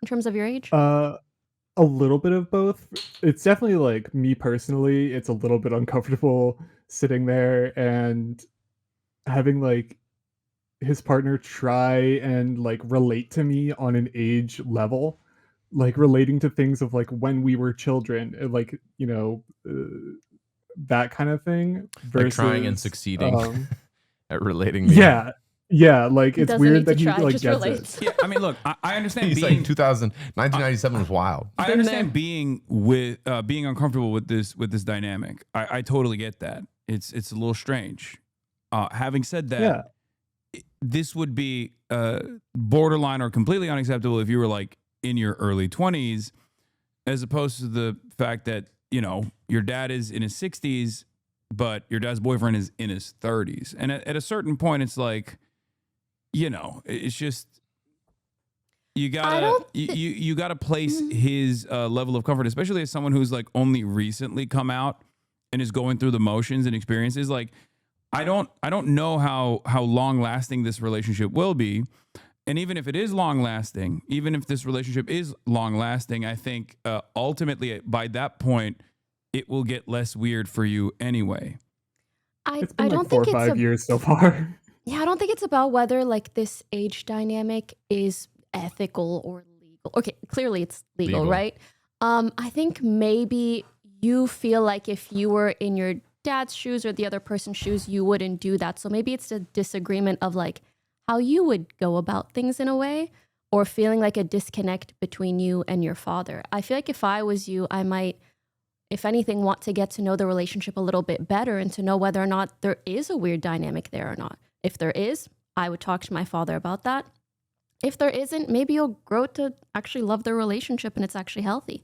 S3: in terms of your age?
S9: A little bit of both. It's definitely like me personally, it's a little bit uncomfortable sitting there and having like his partner try and like relate to me on an age level, like relating to things of like when we were children, like, you know, that kind of thing. Versus,
S4: like trying and succeeding at relating.
S9: Yeah, like it's weird that he
S3: try,
S9: like
S3: just
S9: gets
S3: relates.
S9: it.
S2: Yeah, I mean, look, I understand.
S4: He's
S2: being,
S4: like 1997 was wild.
S2: I understand being being uncomfortable with this dynamic. I totally get that. It's a little strange. Having said that, this would be borderline or completely unacceptable if you were like in your early 20s, as opposed to the fact that, you know, your dad is in his 60s, but your dad's boyfriend is in his 30s. And at a certain point, it's like, you know, it's just you gotta place his level of comfort, especially as someone who's like only recently come out and is going through the motions and experiences. Like, I don't know how long lasting this relationship will be. And even if it is long lasting, even if this relationship is long lasting, I think ultimately by that point, it will get less weird for you anyway.
S9: It's been
S3: I don't
S9: like 4 or
S3: think
S9: 5 years so far.
S3: Yeah, I don't think it's about whether like this age dynamic is ethical or legal. Okay, clearly it's legal. Right? I think maybe you feel like if you were in your dad's shoes or the other person's shoes, you wouldn't do that. So maybe it's a disagreement of like how you would go about things in a way, or feeling like a disconnect between you and your father. I feel like if I was you, I might, if anything, want to get to know the relationship a little bit better and to know whether or not there is a weird dynamic there or not. If there is, I would talk to my father about that. If there isn't, maybe you'll grow to actually love the relationship and it's actually healthy.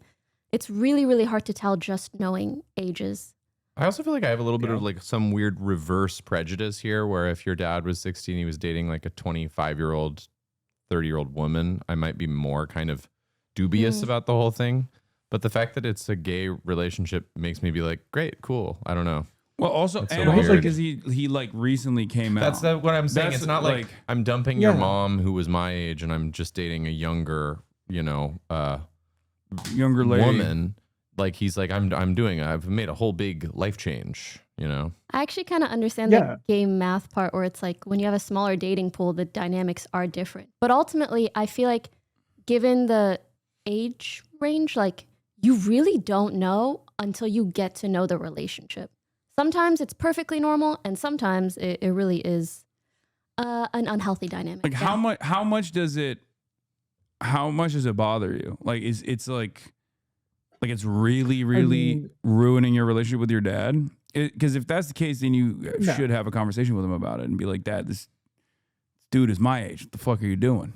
S3: It's really, really hard to tell just knowing ages.
S4: I also feel like I have a little bit of like some weird reverse prejudice here, where if your dad was 16, he was dating like a 25-year-old, 30-year-old woman, I might be more kind of dubious about the whole thing. But the fact that it's a gay relationship makes me be like, great, cool. I don't know.
S2: Well, also,
S4: It's so
S2: and also
S4: weird.
S2: because he like recently came out.
S4: That's what I'm saying.
S2: That's
S4: It's not like I'm dumping your mom who was my age and I'm just dating a younger, you know,
S2: younger lady.
S4: woman. Like he's like, I've made a whole big life change, you know?
S3: I actually kind of understand the gay math part, where it's like when you have a smaller dating pool, the dynamics are different. But ultimately, I feel like given the age range, like you really don't know until you get to know the relationship. Sometimes it's perfectly normal, and sometimes it really is an unhealthy dynamic.
S2: Like how much does it bother you? Like it's like it's really ruining your relationship with your dad? Because if that's the case, then you should have a conversation with him about it and be like, Dad, this dude is my age. What the fuck are you doing?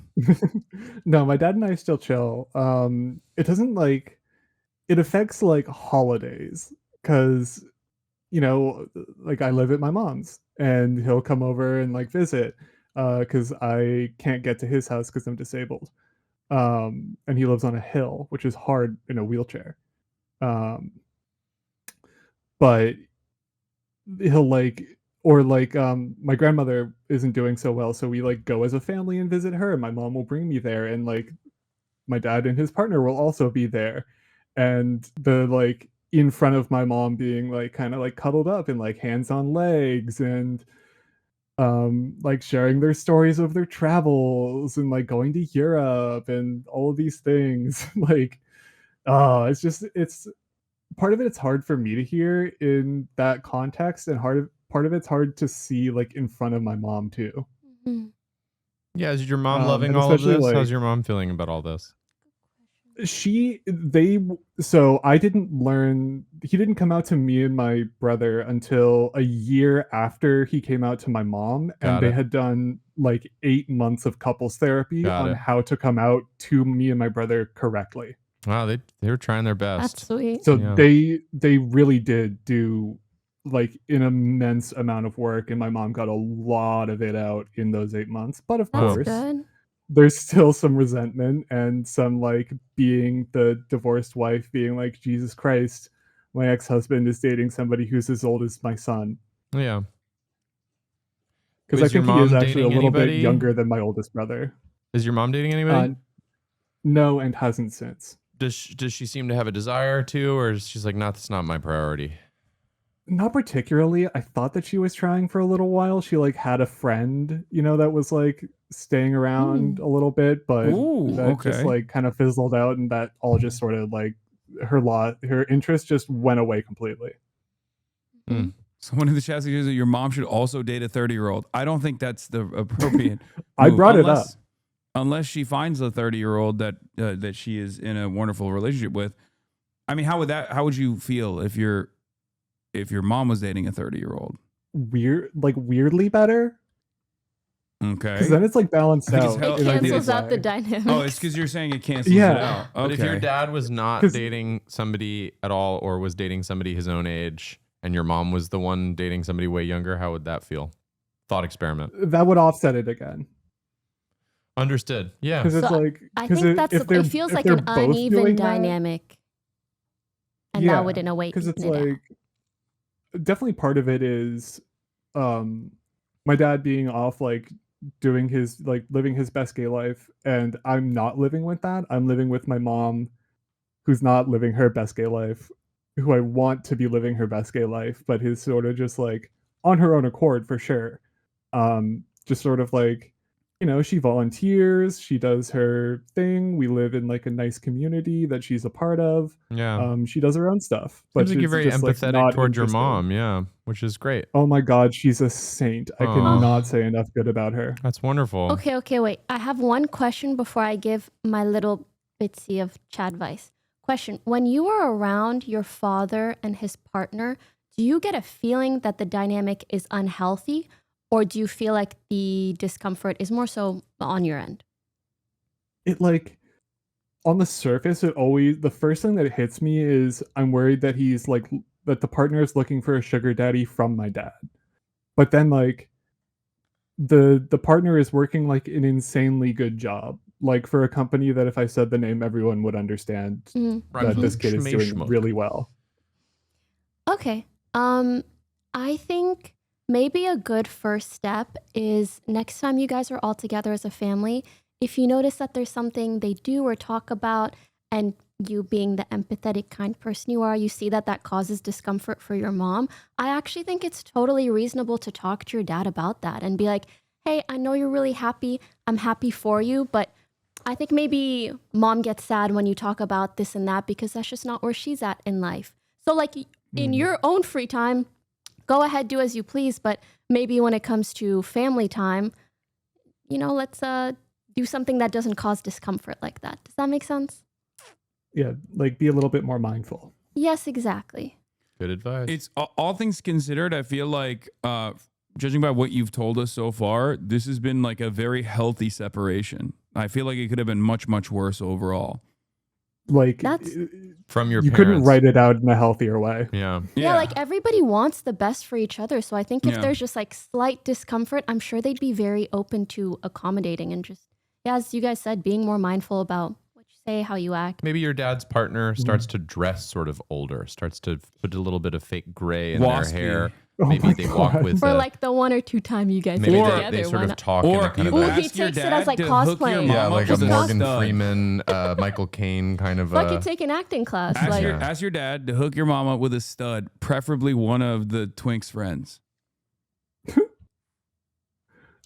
S9: No, my dad and I still chill. It doesn't like, it affects like holidays, because, you know, like I live at my mom's and he'll come over and like visit because I can't get to his house because I'm disabled. And he lives on a hill, which is hard in a wheelchair. But he'll like or like my grandmother isn't doing so well, so we like go as a family and visit her, and my mom will bring me there, and like my dad and his partner will also be there, and the like in front of my mom being like kind of like cuddled up and like hands on legs and like sharing their stories of their travels and like going to Europe and all of these things. Like oh, it's part of it's hard for me to hear in that context, and part of it's hard to see like in front of my mom too.
S3: Mhm.
S4: Yeah, is your mom
S9: And
S4: loving all of
S9: especially,
S4: this?
S9: like
S4: How's your mom feeling about all this?
S9: so I didn't learn he didn't come out to me and my brother until a year after he came out to my mom, and
S4: Got
S9: they
S4: it.
S9: had done like 8 months of couples therapy
S4: Got
S9: on
S4: it.
S9: how to come out to me and my brother correctly.
S4: Wow, they were trying their
S3: That's
S4: best.
S3: sweet.
S9: So
S4: Yeah.
S9: they really did do like an immense amount of work, and my mom got a lot of it out in those 8 months. But of
S3: That's
S9: course,
S3: good.
S9: there's still some resentment and some like being the divorced wife being like, Jesus Christ, my ex-husband is dating somebody who's as old as my son.
S4: Yeah.
S9: Because I
S4: Is your
S9: think he is
S4: mom
S9: actually a
S4: dating
S9: little bit
S4: anybody?
S9: younger than my oldest brother.
S4: Is your mom dating anybody?
S9: No, and hasn't since.
S4: Does she seem to have a desire to, or is she's like, that's not my priority?
S9: Not particularly. I thought that she was trying for a little while. She like had a friend, that was like staying around a little bit, but
S2: Ooh,
S9: that just
S2: okay.
S9: like kind of fizzled out, and that all just sort of like her interest just went away completely.
S2: Someone in the chat suggests that your mom should also date a 30-year-old. I don't think that's the appropriate
S9: I
S2: move,
S9: brought it up.
S2: unless she finds a 30-year-old that she is in a wonderful relationship with. I mean, how would you feel if your mom was dating a 30-year-old?
S9: Weirdly better.
S2: Okay.
S9: Because then it's like balanced
S2: I think it's
S9: out.
S2: hell-
S3: It
S9: in a weird
S3: cancels out the
S9: way.
S3: dynamics.
S2: Oh, it's because you're saying it cancels
S9: Yeah.
S2: it out. Okay.
S4: But if your dad was not
S9: 'Cause-
S4: dating somebody at all, or was dating somebody his own age, and your mom was the one dating somebody way younger, how would that feel? Thought experiment.
S9: That would offset it again.
S4: Understood. Yeah.
S9: Because it's
S3: So
S9: like
S3: I
S9: because
S3: think
S9: it
S3: feels
S9: if
S3: like
S9: they're
S3: an
S9: both
S3: uneven
S9: doing that,
S3: dynamic. And
S9: yeah,
S3: that would in a way
S9: because it's
S3: even it out.
S9: like definitely part of it is my dad being off like doing his like living his best gay life, and I'm not living with that. I'm living with my mom who's not living her best gay life, who I want to be living her best gay life, but is sort of just like on her own accord for sure. Just sort of like, she volunteers, she does her thing. We live in like a nice community that she's a part of.
S4: Yeah.
S9: She does her own stuff, but
S4: Seems like you're
S9: it's
S4: very
S9: just like
S4: empathetic
S9: not
S4: towards your
S9: interested.
S4: mom. Yeah. Which is great.
S9: Oh my God, she's a saint. I
S4: Aw.
S9: cannot say enough good about her.
S4: That's wonderful.
S3: Okay, wait. I have one question before I give my little bitsy of Chadvice. Question. When you are around your father and his partner, do you get a feeling that the dynamic is unhealthy, or do you feel like the discomfort is more so on your end?
S9: It like on the surface, the first thing that hits me is I'm worried that that the partner is looking for a sugar daddy from my dad. But then like the partner is working like an insanely good job, like for a company that if I said the name, everyone would understand that this kid is doing
S4: Schmashmuck.
S9: really well.
S3: Okay. I think maybe a good first step is next time you guys are all together as a family, if you notice that there's something they do or talk about, and you being the empathetic, kind person you are, you see that causes discomfort for your mom, I actually think it's totally reasonable to talk to your dad about that and be like, hey, I know you're really happy. I'm happy for you, but I think maybe mom gets sad when you talk about this and that because that's just not where she's at in life. So like in your own free time, go ahead, do as you please. But maybe when it comes to family time, let's do something that doesn't cause discomfort like that. Does that make sense?
S9: Yeah, like be a little bit more mindful.
S3: Yes, exactly.
S4: Good advice.
S2: It's all things considered. I feel like, judging by what you've told us so far, this has been like a very healthy separation. I feel like it could have been much, much worse overall.
S9: Like
S3: That's-
S4: From your
S9: you
S4: parents.
S9: couldn't write it out in a healthier way.
S4: Yeah.
S3: Yeah, like everybody wants the best for each other. So I think if
S2: Yeah.
S3: there's just like slight discomfort, I'm sure they'd be very open to accommodating and just, as you guys said, being more mindful about what you say, how you act.
S4: Maybe your dad's partner starts to dress sort of older, starts to put a little bit of fake gray in their
S2: Waspy.
S4: hair.
S9: Oh
S4: maybe
S9: my
S4: they walk
S9: God.
S4: with
S3: For like the one or two time you guys
S4: maybe
S3: get
S2: Or-
S3: together.
S4: they sort
S3: why
S4: of
S3: not?
S4: talk in
S2: Or
S4: a kind
S2: you
S4: of
S3: Ooh,
S2: ask
S3: he
S2: your
S3: takes it
S2: dad
S3: as, like,
S2: to hook your
S3: cosplay.
S2: mom
S4: yeah,
S2: up
S4: like a
S2: with
S4: Morgan
S2: stud.
S4: Freeman, Michael Caine kind of.
S3: Fuck, you take an acting class.
S2: Ask,
S3: Like,
S2: your,
S4: Yeah.
S2: ask your dad to hook your mom up with a stud, preferably one of the Twink's friends.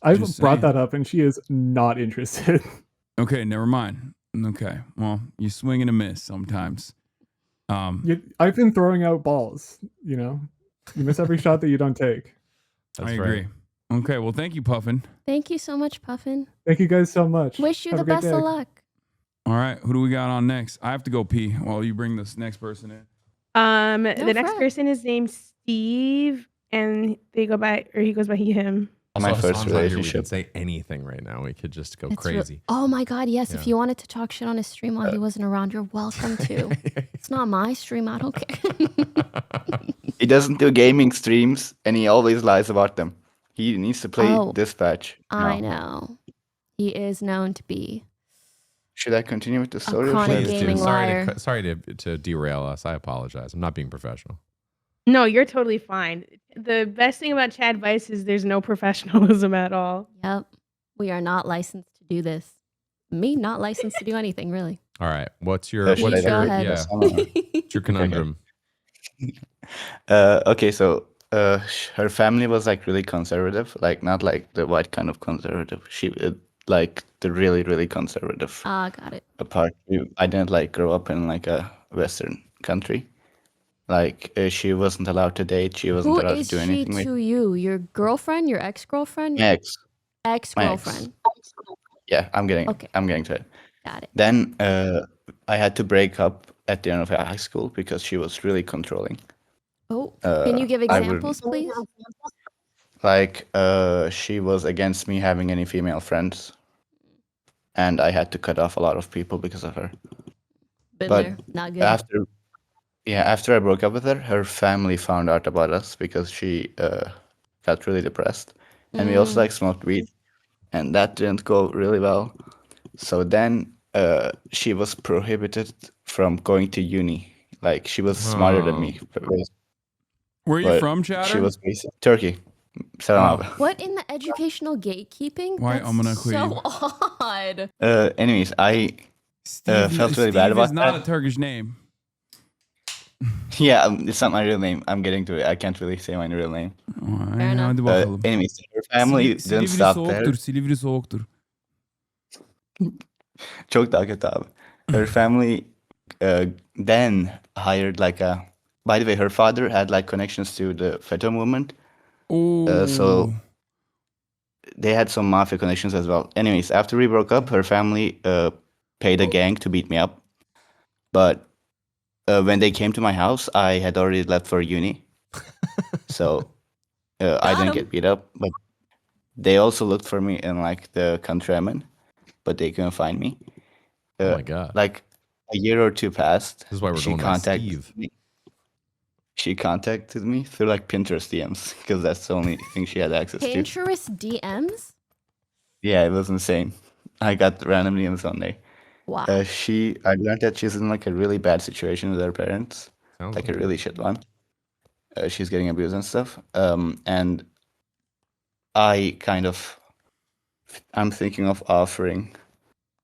S9: I've
S2: Just
S9: brought
S2: saying.
S9: that up and she is not interested.
S2: Okay, never mind. Okay, well, you swing and a miss sometimes.
S9: I've been throwing out balls, you know. You miss every shot that you don't take.
S4: That's
S2: I
S4: right.
S2: agree. Okay, well, thank you, Puffin.
S3: thank you so much, Puffin.
S9: Thank you guys so much.
S3: Wish you
S9: Have
S3: the
S9: a great
S3: best
S9: day.
S3: of luck.
S2: All right, who do we got on next? I have to go pee while you bring this next person in.
S5: The next
S3: fret.
S5: person is named Steve, and they go by, or he goes by he, him.
S4: Also,
S10: My first
S4: Hasan's not here. We
S10: relationship.
S4: could say anything right now. We could just go
S3: It's real-
S4: crazy.
S3: oh my God, yes. If
S4: Yeah.
S3: you wanted to talk shit on his stream while he wasn't around, you're welcome to. It's not my stream. I don't care.
S10: He doesn't do gaming streams, and he always lies about them. He needs to play
S3: Oh,
S10: Dispatch.
S3: I
S10: now.
S3: know. He is known to be.
S10: Should I continue with the story? Or
S3: chronic
S10: should I
S4: Please
S10: just
S4: do.
S3: gaming
S10: do-
S3: liar.
S4: Sorry to derail us. I apologize. I'm not being professional.
S5: No, you're totally fine. The best thing about Chadvice is there's no professionalism at all.
S3: Yep. We are not licensed to do this. Me, not licensed to do anything, really.
S4: All right. What's your
S10: Should
S3: Please
S10: I
S3: go
S10: do it?
S3: ahead.
S4: yeah? What's your conundrum?
S10: Okay, so her family was like really conservative, like not like the white kind of conservative. She like the really, really conservative
S3: Ah, got it.
S10: part. I didn't like grow up in like a Western country. Like she wasn't allowed to date. She wasn't
S3: Who
S10: allowed to
S3: is
S10: do
S3: she
S10: anything with
S3: to you? Your girlfriend? Your ex-girlfriend?
S10: my ex.
S3: Ex-girlfriend.
S10: Yeah, I'm getting
S3: Okay.
S10: to it.
S3: Got it.
S10: Then I had to break up at the end of high school because she was really controlling.
S3: Oh, can you give
S10: I would-
S3: examples, please?
S10: Like she was against me having any female friends, and I had to cut off a lot of people because of her.
S3: Been
S10: but
S3: there. Not good.
S10: After I broke up with her family found out about us because she got really depressed, and we also like smoked weed, and that didn't go really well. So then she was prohibited from going to uni. Like she was smarter than me.
S2: Where are you
S10: But
S2: from, Chatter?
S10: She was based in Turkey. Hasanabi.
S3: What in the educational gatekeeping?
S2: Why,
S3: That's
S2: I'm gonna quit
S3: so
S2: you.
S3: odd.
S10: Anyways, I
S2: Steve,
S10: felt really
S2: Steve
S10: bad about
S2: is not
S10: that.
S2: a Turkish name.
S10: yeah, it's not my real name. I'm getting to it. I can't really say my real name.
S3: Fair enough.
S2: Hadi bakalım.
S10: Anyways, her family didn't
S2: Silivri
S10: stop there.
S2: soğuktur, Silivri soğuktur.
S10: Çok daha kötü abi. Her family then hired like a. By the way, her father had like connections to the FETÖ movement,
S2: Oh,
S10: so they had some mafia connections as well. Anyways, after we broke up, her family paid a gang to beat me up. But when they came to my house, I had already left for uni, so I didn't get beat up. But they also looked for me in like the country I'm in, but they couldn't find me.
S4: Oh my god.
S10: Like a year or two passed.
S4: This is why we're
S10: she
S4: going by
S10: contacted
S4: Steve.
S10: me. She contacted me through like Pinterest DMs because that's the only thing she had access to.
S3: Pinterest DMs?
S10: Yeah, it was insane. I got random DMs one day.
S3: Wow.
S10: I learned that she's in like a really bad situation with her parents,
S4: Sounds
S10: like a
S4: like
S10: really shit one. She's getting abused and stuff. And I'm thinking of offering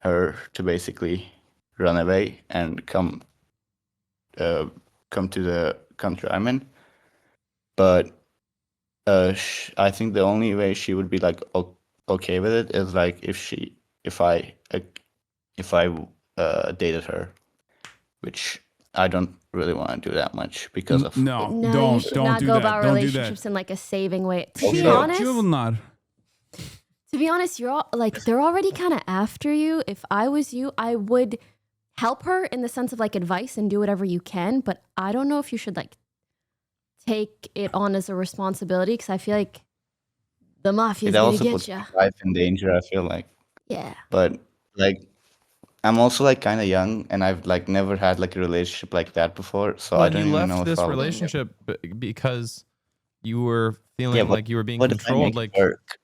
S10: her to basically run away and come to the country I'm in. But I think the only way she would be like okay with it is like if I dated her, which I don't really want to do that much because of
S2: no,
S3: No, you
S2: don't
S3: should
S2: don't
S3: not
S2: do
S3: go
S2: that.
S3: about
S2: Don't do
S3: relationships
S2: that.
S3: in like a saving way. To be
S10: Okay.
S3: honest,
S2: Bunlar.
S3: to be honest, you're all like they're already kind of after you. If I was you, I would help her in the sense of like advice and do whatever you can. But I don't know if you should like take it on as a responsibility because I feel like the mafia is
S10: it
S3: gonna
S10: also
S3: get
S10: puts
S3: you.
S10: my life in danger. I feel like,
S3: Yeah.
S10: but like I'm also like kind of young, and I've like never had like a relationship like that before, so I
S4: Well,
S10: don't
S4: you
S10: even know
S4: left
S10: if
S4: this
S10: I'll
S4: relationship because you were feeling
S10: Yeah, but
S4: like you were being
S10: what if I
S4: controlled.
S10: make it
S4: Like
S10: work?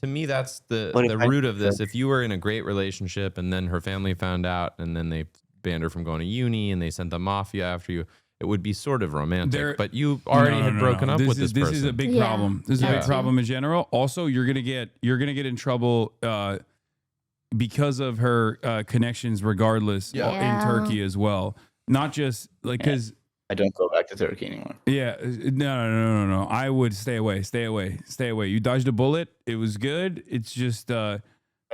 S4: to me, that's the
S10: What if I
S4: root
S10: make
S4: of
S10: it
S4: this.
S10: work?
S4: If you were in a great relationship and then her family found out, and then they banned her from going to uni, and they sent the mafia after you. it would be sort of romantic.
S2: There-
S4: But you already had broken up with this person.
S2: This is a big
S3: Yeah.
S2: problem. This is a
S3: Yeah.
S2: big problem in general. Also, you're gonna get in trouble because of her connections, regardless,
S3: Yeah.
S2: in Turkey as well. Not just like because.
S10: I don't go back to Turkey anymore.
S2: Yeah, no. I would stay away. You dodged a bullet. It was good. It's just,
S10: But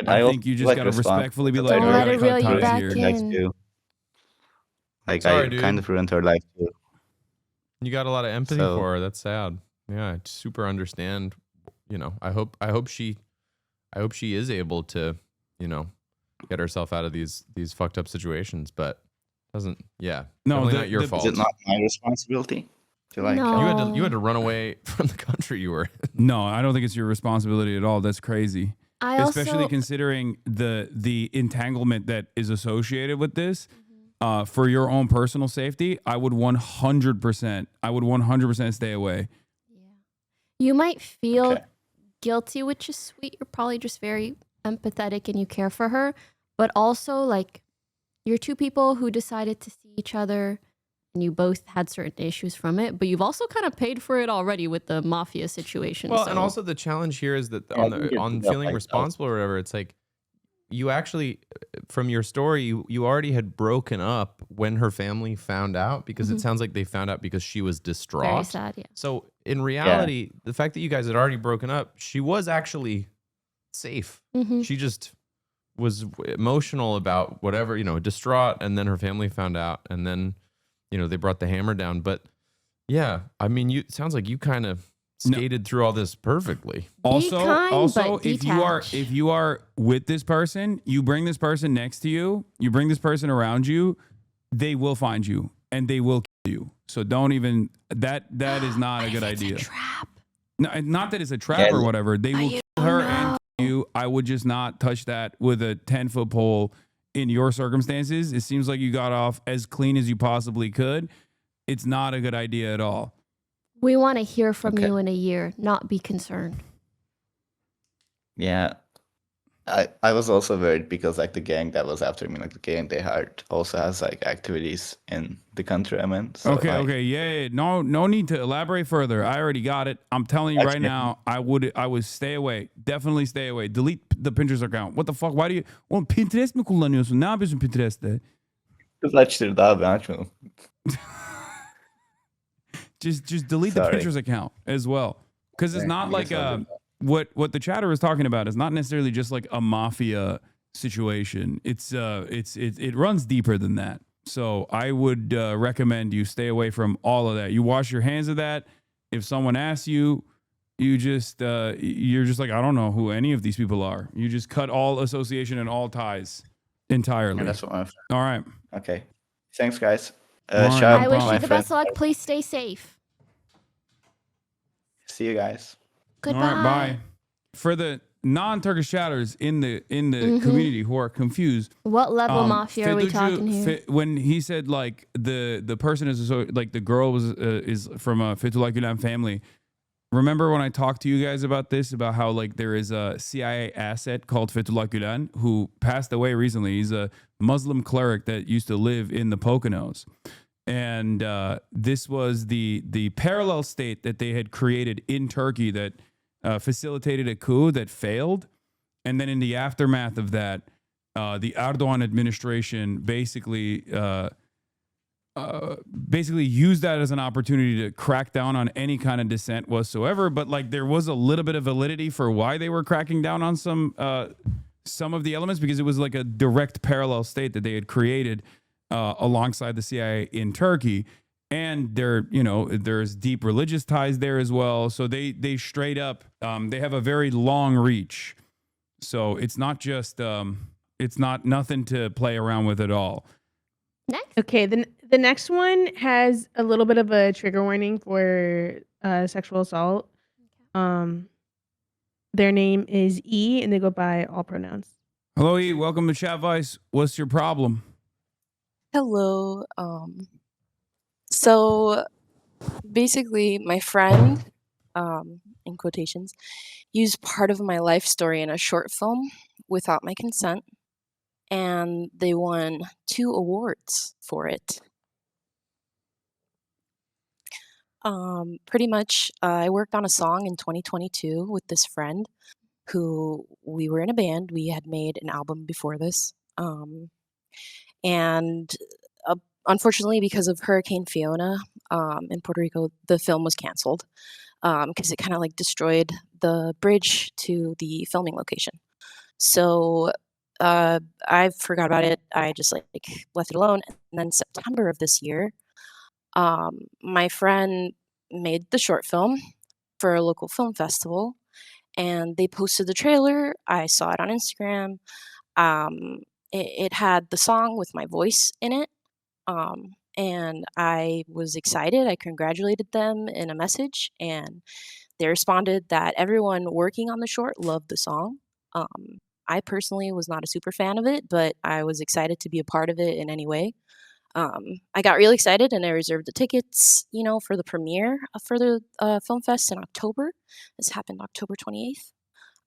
S2: I
S10: also
S2: think you just
S10: like
S2: gotta
S10: respond-
S2: respectfully be
S10: Don't
S2: like,
S3: Don't
S2: I
S3: let
S2: gotta
S3: it reel
S2: cut
S3: you
S2: ties
S3: back
S2: here.
S3: in.
S10: Life too. Like
S4: Sorry,
S10: I
S4: dude.
S10: kind of ruined her life too.
S4: You got a lot of empathy
S10: So-
S4: for her. That's sad. Yeah, I super understand. You know, I hope she is able to, you know, get herself out of these fucked up situations. But doesn't. Yeah,
S2: No,
S4: definitely
S2: the-
S4: not your
S2: the-
S4: fault.
S10: Is it not my responsibility to like
S3: No.
S4: You had to run away from the country you were in.
S2: No, I don't think it's your responsibility at all. That's crazy.
S3: I
S2: Especially
S3: also
S2: considering the entanglement that is associated with this. For your own personal safety, I would 100% stay away.
S3: you might feel
S10: Okay.
S3: guilty, which is sweet. You're probably just very empathetic and you care for her, but also like you're two people who decided to see each other and you both had certain issues from it, but you've also kind of paid for it already with the Mafia situation.
S4: Well,
S3: so.
S4: and also the challenge here is that
S10: Yeah, I think
S4: on
S10: it's
S4: feeling
S10: like-
S4: responsible or whatever, it's like you actually, from your story, you already had broken up when her family found out, because it sounds like they found out because she was distraught.
S3: Very sad, yeah.
S4: So in reality, the fact that you guys had already broken up, she was actually safe.
S3: Mhm.
S4: She just was emotional about whatever, you know, distraught, and then her family found out, and then, you know, they brought the hammer down. But yeah, I mean, it sounds like you kind of skated through all this perfectly.
S2: Also,
S3: kind, but
S2: if
S3: detach.
S2: you are with this person, you bring this person next to you, you bring this person around you, they will find you and they will kill you. So don't even that is not a good idea.
S3: Trap.
S2: No, not that it's a trap or whatever. They will kill her and kill you. I would just not touch that with a 10-foot pole in your circumstances. It seems like you got off as clean as you possibly could. It's not a good idea at all.
S3: We want to hear from
S10: Okay.
S3: you in a year, not be concerned.
S10: Yeah. I was also worried because like the gang that was after me, like the gang they hired, also has like activities in the country I'm in. So, like,
S2: Okay. Yeah. No need to elaborate further. I already got it. I'm telling you right
S10: Actually-
S2: now, I would stay away. Definitely stay away. Delete the Pinterest account. What the fuck? Why do you... Oğlum Pinterest mi kullanıyorsun? Ne yapıyorsun Pinterest'te?
S10: Kız açtırdı abi, açmadım.
S2: Just delete
S10: Sorry.
S2: the Pinterest account as well. Because it's
S10: Yeah,
S2: not
S10: I
S2: like
S10: guess I'll do
S2: what the chatter is talking about is not necessarily just like a mafia situation. It runs deeper than that. So I would recommend you stay away from all of that. You wash your hands of that. If someone asks you, you just you're just like, I don't know who any of these people are. You just cut all association and all ties entirely.
S10: Yeah, that's what I'm.
S2: All right.
S10: Okay. Thanks, guys.
S2: All right,
S10: Shout
S2: no
S10: out
S3: I
S10: to
S3: wish
S2: problem.
S10: my
S3: you the best
S10: friends.
S3: luck. Please stay safe.
S10: See you guys.
S3: Goodbye.
S2: All right, bye. For the non-Turkish chatters in the community who are confused,
S3: What level mafia are we
S2: Fedulcu-
S3: talking here?
S2: when he said like the person is like the girl was is from a Fethullah Gülen family. Remember when I talked to you guys about this, about how like there is a CIA asset called Fethullah Gülen who passed away recently. He's a Muslim cleric that used to live in the Poconos. And this was the parallel state that they had created in Turkey that facilitated a coup that failed. And then in the aftermath of that, the Erdogan administration basically used that as an opportunity to crack down on any kind of dissent whatsoever. But like there was a little bit of validity for why they were cracking down on some of the elements, because it was like a direct parallel state that they had created alongside the CIA in Turkey. And there's deep religious ties there as well. So they straight up, they have a very long reach. So it's not just, it's not nothing to play around with at all.
S3: Next.
S5: Okay, the next one has a little bit of a trigger warning for sexual assault. Their name is E, and they go by all pronouns.
S2: Hello, E. Welcome to Chadvice. What's your problem?
S11: Hello. So basically, my friend, in quotations, used part of my life story in a short film without my consent, and they won 2 awards for it. Pretty much, I worked on a song in 2022 with this friend who we were in a band. We had made an album before this. And uh, unfortunately, because of Hurricane Fiona in Puerto Rico, the film was canceled because it kind of like destroyed the bridge to the filming location. So I forgot about it. I just like left it alone. And then September of this year, my friend made the short film for a local film festival, and they posted the trailer. I saw it on Instagram. Um, it had the song with my voice in it, and I was excited. I congratulated them in a message, and they responded that everyone working on the short loved the song. I personally was not a super fan of it, but I was excited to be a part of it in any way. I got really excited and I reserved the tickets, for the premiere for the film fest in October. This happened October 28th.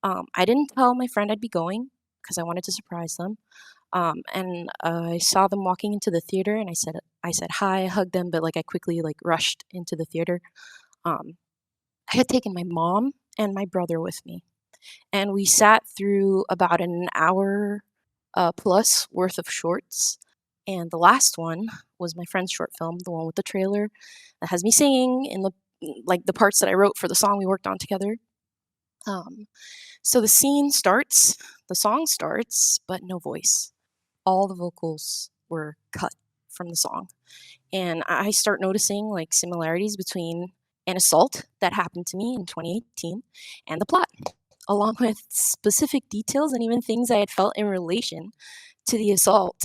S11: I didn't tell my friend I'd be going because I wanted to surprise them. And I saw them walking into the theater, and I said hi, I hugged them, but like I quickly like rushed into the theater. Um, I had taken my mom and my brother with me, and we sat through about an hour plus worth of shorts. And the last one was my friend's short film, the one with the trailer that has me singing in the parts that I wrote for the song we worked on together. So the song starts, but no voice. All the vocals were cut from the song. And I start noticing like similarities between an assault that happened to me in 2018 and the plot, along with specific details and even things I had felt in relation to the assault.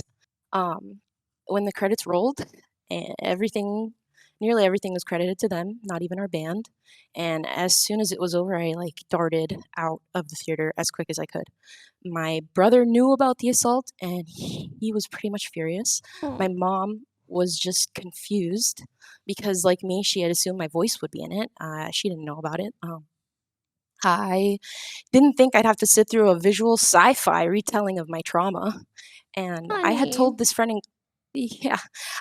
S11: When the credits rolled, nearly everything was credited to them, not even our band. And as soon as it was over, I like darted out of the theater as quick as I could. My brother knew about the assault and he was pretty much furious. My mom was just confused because, like me, she had assumed my voice would be in it. She didn't know about it. I didn't think I'd have to sit through a visual sci-fi retelling of my trauma. And I had told this friend yeah,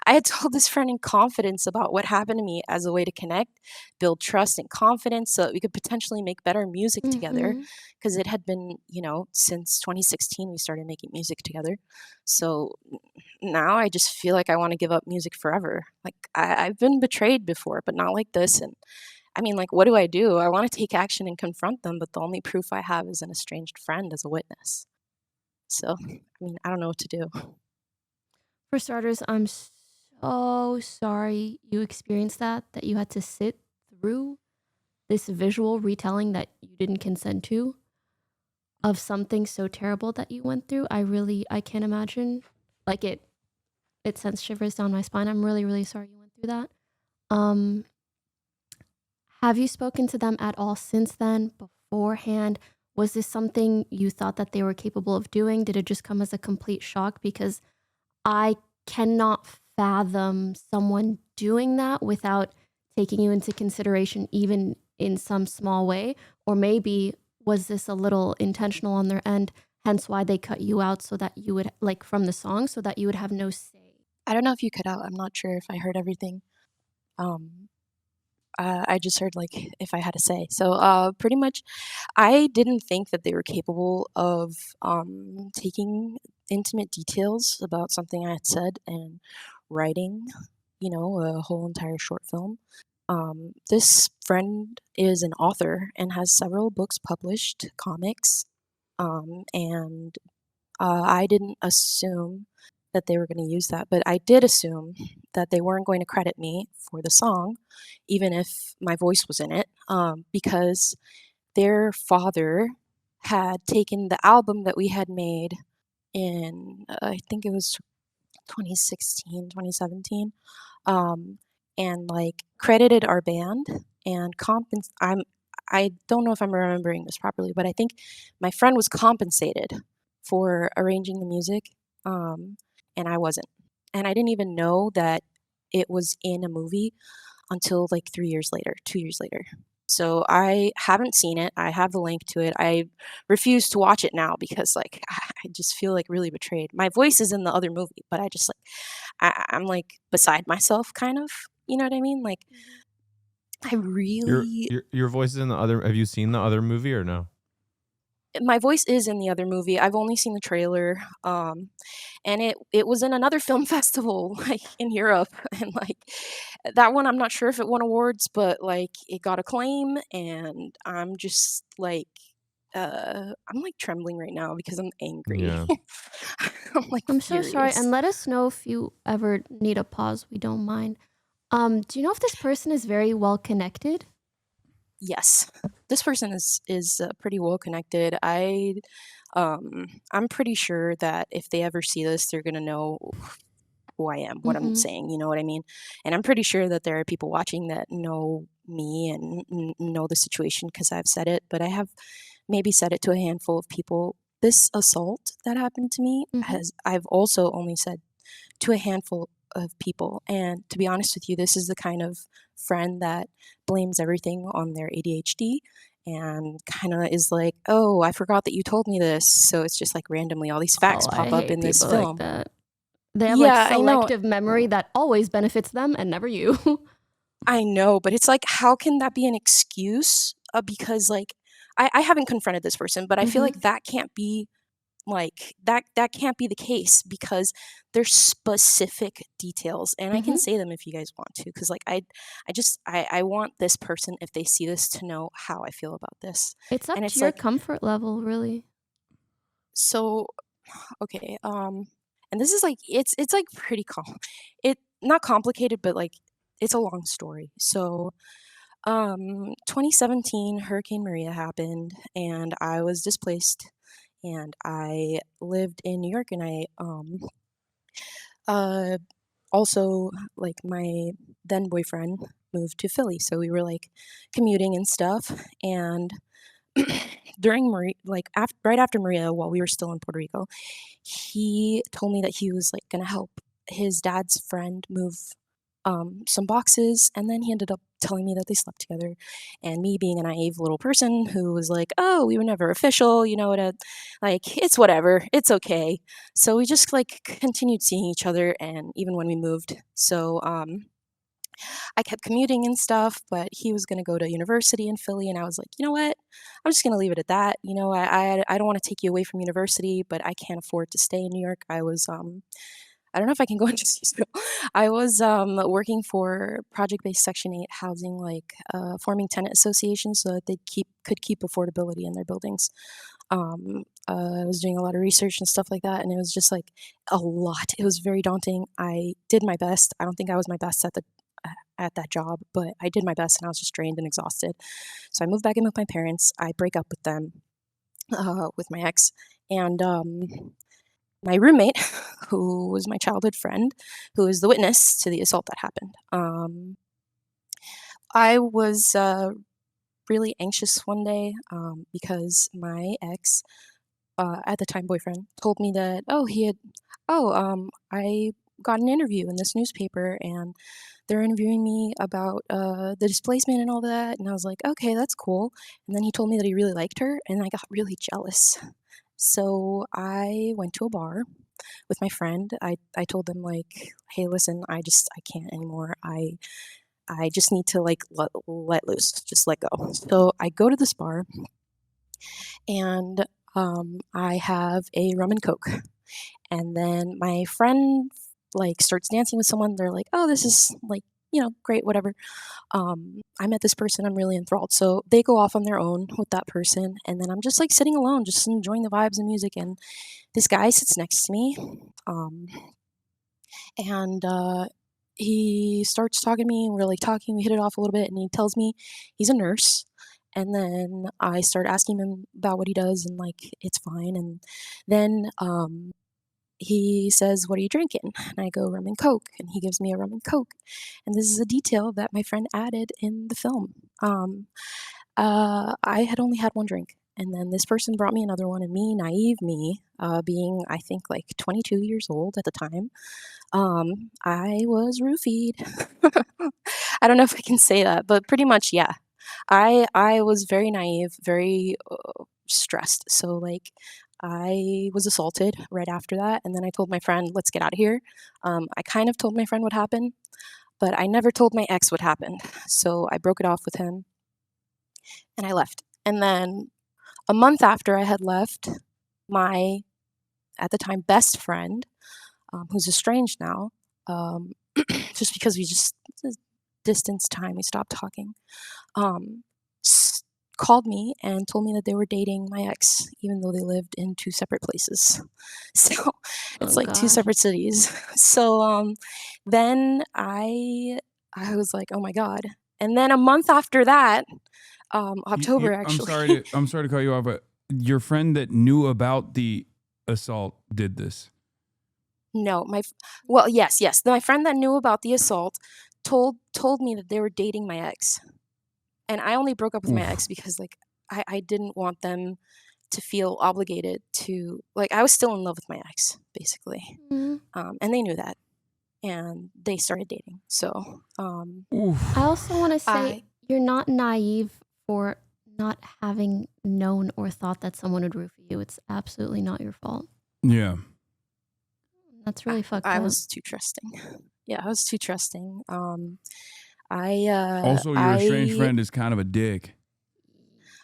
S11: I had told this friend in confidence about what happened to me as a way to connect, build trust and confidence so that we could potentially make better music together. Because it had been, since 2016 we started making music together. So now I just feel like I want to give up music forever. Like I've been betrayed before, but not like this. And I mean, like, what do? I want to take action and confront them, but the only proof I have is an estranged friend as a witness. So, I mean, I don't know what to do.
S3: For starters, I'm so sorry you experienced that you had to sit through this visual retelling that you didn't consent to of something so terrible that you went through. I can't imagine. Like it sends shivers down my spine. I'm really, really sorry you went through that. Have you spoken to them at all since then, beforehand? Was this something you thought that they were capable of doing? Did it just come as a complete shock? Because I cannot fathom someone doing that without taking you into consideration, even in some small way. Or maybe was this a little intentional on their end, hence why they cut you out so that you would, like, from the song, so that you would have no say?
S11: I don't know if you cut out. I'm not sure if I heard everything. I just heard like if I had to say. So pretty much, I didn't think that they were capable of taking intimate details about something I had said and writing, a whole entire short film. This friend is an author and has several books published, comics, and I didn't assume that they were going to use that, but I did assume that they weren't going to credit me for the song, even if my voice was in it, because their father had taken the album that we had made in, I think it was 2016, 2017, and like credited our band and I don't know if I'm remembering this properly, but I think my friend was compensated for arranging the music, and I wasn't. And I didn't even know that it was in a movie until like 3 years later, 2 years later. So I haven't seen it. I have the link to it. I refuse to watch it now because like I just feel like really betrayed. My voice is in the other movie, but I just like I'm like beside myself kind of. You know what I mean? Like I really
S4: Your voice is in the other. Have you seen the other movie or no?
S11: my voice is in the other movie. I've only seen the trailer, and it was in another film festival, like, in Europe, and, like, that one, I'm not sure if it won awards, but, like, it got acclaim, and I'm just, like, I'm, like, trembling right now because I'm angry.
S4: Yeah.
S11: I'm, like,
S3: I'm so sorry,
S11: furious.
S3: and let us know if you ever need a pause. We don't mind. Do you know if this person is very well connected?
S11: Yes, this person is pretty well connected. I'm pretty sure that if they ever see this, they're gonna know who I am, what I'm
S3: Mm-hmm.
S11: saying. You know what I mean? And I'm pretty sure that there are people watching that know me and know the situation because I've said it. But I have maybe said it to a handful of people. This assault that happened to me
S3: Mm-hmm.
S11: I've also only said to a handful of people. And to be honest with you, this is the kind of friend that blames everything on their ADHD and kind of is like, "Oh, I forgot that you told me this." So it's just like randomly all these facts
S3: Oh, I
S11: pop up
S3: hate
S11: in this
S3: people like
S11: film.
S3: that. They have like
S11: Yeah, I know.
S3: selective memory that always benefits them and never you.
S11: I know, but it's like, how can that be an excuse? Because like, I haven't confronted this person, but I feel
S3: Mm-hmm.
S11: like that can't be like that can't be the case because there's specific details, and I can
S3: Mm-hmm.
S11: say them if you guys want to, because like I want this person, if they see this, to know how I feel about this.
S3: It's up
S11: And
S3: to
S11: it's
S3: your
S11: like,
S3: comfort level, really.
S11: so okay, and this is like it's like pretty it not complicated, but like it's a long story. So 2017 Hurricane Maria happened, and I was displaced, and I lived in New York, and I uh also, like, my then boyfriend moved to Philly, so we were like commuting and stuff. And during Maria, like right after Maria, while we were still in Puerto Rico, he told me that he was like gonna help his dad's friend move some boxes, and then he ended up telling me that they slept together. And me being a naive little person who was like, "Oh, we were never official, you know what? Like, it's whatever, it's okay." So we just like continued seeing each other, and even when we moved, so I kept commuting and stuff, but he was gonna go to university in Philly, and I was like, you know what? I'm just gonna leave it at that. You know, I don't want to take you away from university, but I can't afford to stay in New York. I don't know if I can go into detail. I was working for project-based Section 8 housing, like forming tenant associations so that they could keep affordability in their buildings. I was doing a lot of research and stuff like that, and it was just like a lot. It was very daunting. I did my best. I don't think I was my best at that job, but I did my best, and I was just drained and exhausted. So I moved back in with my parents. I break up with them, with my ex, and my roommate, who was my childhood friend, who is the witness to the assault that happened. I was really anxious one day because my ex, at the time boyfriend, told me that, I got an interview in this newspaper, and they're interviewing me about the displacement and all that. And I was like, okay, that's cool. And then he told me that he really liked her, and I got really jealous. So I went to a bar with my friend. I told them like, "Hey, listen, I can't anymore. I just need to like let loose, just let go." So I go to this bar, and I have a rum and coke, and then my friend like starts dancing with someone. They're like, "Oh, this is like, great, whatever." I met this person, I'm really enthralled. So they go off on their own with that person, and then I'm just like sitting alone, just enjoying the vibes and music. And this guy sits next to me. Um, and he starts talking to me, and we're like talking, we hit it off a little bit, and he tells me he's a nurse. And then I start asking him about what he does, and like it's fine. And then he says, "What are you drinking?" And I go, "Rum and coke." And he gives me a rum and coke. And this is a detail that my friend added in the film. I had only had one drink, and then this person brought me another one, and me, naive me, being I think like 22 years old at the time, I was roofied. I don't know if I can say that, but pretty much, yeah. I was very naive, very stressed. So like, I was assaulted right after that, and then I told my friend, "Let's get out of here." I kind of told my friend what happened. but I never told my ex what happened. So I broke it off with him and I left. And then a month after I had left, my, at the time, best friend, who's estranged now, just because we just distance time, we stopped talking, called me and told me that they were dating my ex, even though they lived in 2 separate places. So it's like 2 separate cities. So then I was like, oh my God. And then a month after that, October actually.
S2: I'm sorry to cut you off, but your friend that knew about the assault did this.
S11: No, well, yes. My friend that knew about the assault told me that they were dating my ex. And I only broke up with my ex because like I didn't want them to feel obligated to, like, I was still in love with my ex, basically. And they knew that. And they started dating. So
S3: I also want to say you're not naive for not having known or thought that someone would root for you. It's absolutely not your fault.
S2: Yeah.
S3: That's really fucked up.
S11: I was too trusting. Yeah, I was too trusting.
S2: Also, your estranged friend is kind of a dick.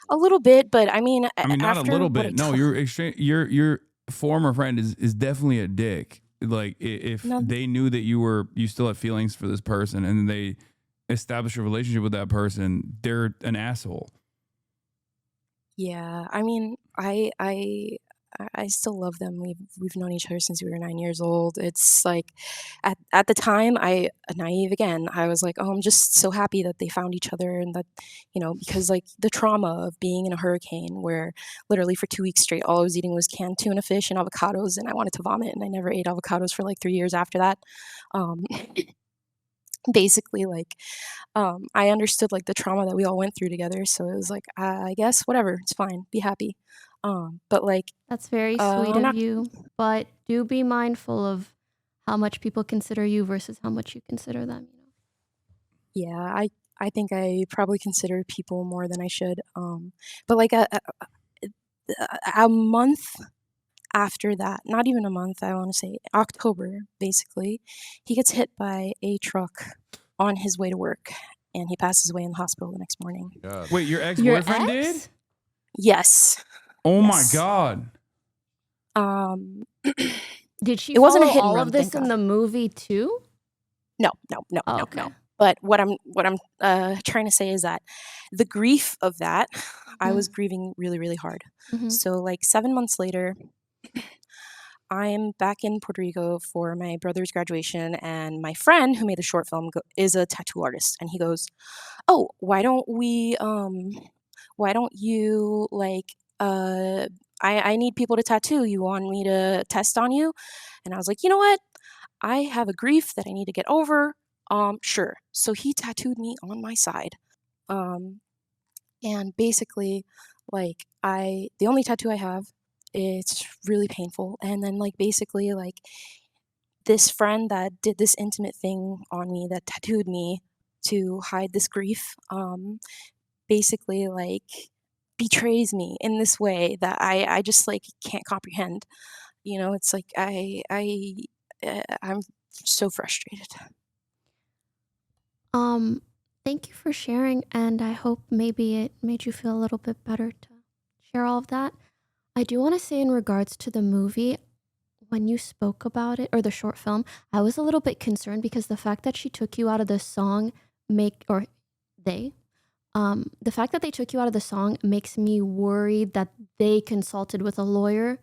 S11: A little bit, but I mean,
S2: not a little bit. No, your former friend is definitely a dick. Like if they knew that you still have feelings for this person and they establish a relationship with that person, they're an asshole.
S11: Yeah, I mean, I still love them. We've known each other since we were 9 years old. It's like at the time, naive again. I was like, oh, I'm just so happy that they found each other and that, because like the trauma of being in a hurricane where literally for 2 weeks straight, all I was eating was canned tuna fish and avocados, and I wanted to vomit, and I never ate avocados for like 3 years after that. Basically, like, I understood like the trauma that we all went through together. So it was like, I guess whatever, it's fine, be happy. But like,
S3: that's very sweet of you, but do be mindful of how much people consider you versus how much you consider them.
S11: Yeah, I think I probably consider people more than I should. But like a month after that, not even a month, I want to say October, basically, he gets hit by a truck on his way to work, and he passes away in the hospital the next morning.
S4: God.
S2: Wait, your ex-boyfriend did?
S11: Yes.
S2: Oh my God.
S3: Did she
S11: it wasn't a
S3: follow
S11: hit and
S3: all
S11: run,
S3: of this
S11: thank
S3: in
S11: God.
S3: the movie too?
S11: No.
S3: Okay.
S11: But what I'm trying to say is that the grief of that, I was grieving really, really hard. So like 7 months later, I'm back in Puerto Rico for my brother's graduation, and my friend who made the short film is a tattoo artist, and he goes, "Oh, why don't you like I need people to tattoo. You want me to test on you?" And I was like, "You know what? I have a grief that I need to get over. Sure." So he tattooed me on my side. And basically, like, the only tattoo I have, it's really painful. And then like basically like this friend that did this intimate thing on me, that tattooed me to hide this grief, basically like betrays me in this way that I just like can't comprehend. It's like I'm so frustrated.
S3: Thank you for sharing, and I hope maybe it made you feel a little bit better to share all of that. I do want to say in regards to the movie, when you spoke about it, or the short film, I was a little bit concerned because the fact that she took you out of the song the fact that they took you out of the song makes me worried that they consulted with a lawyer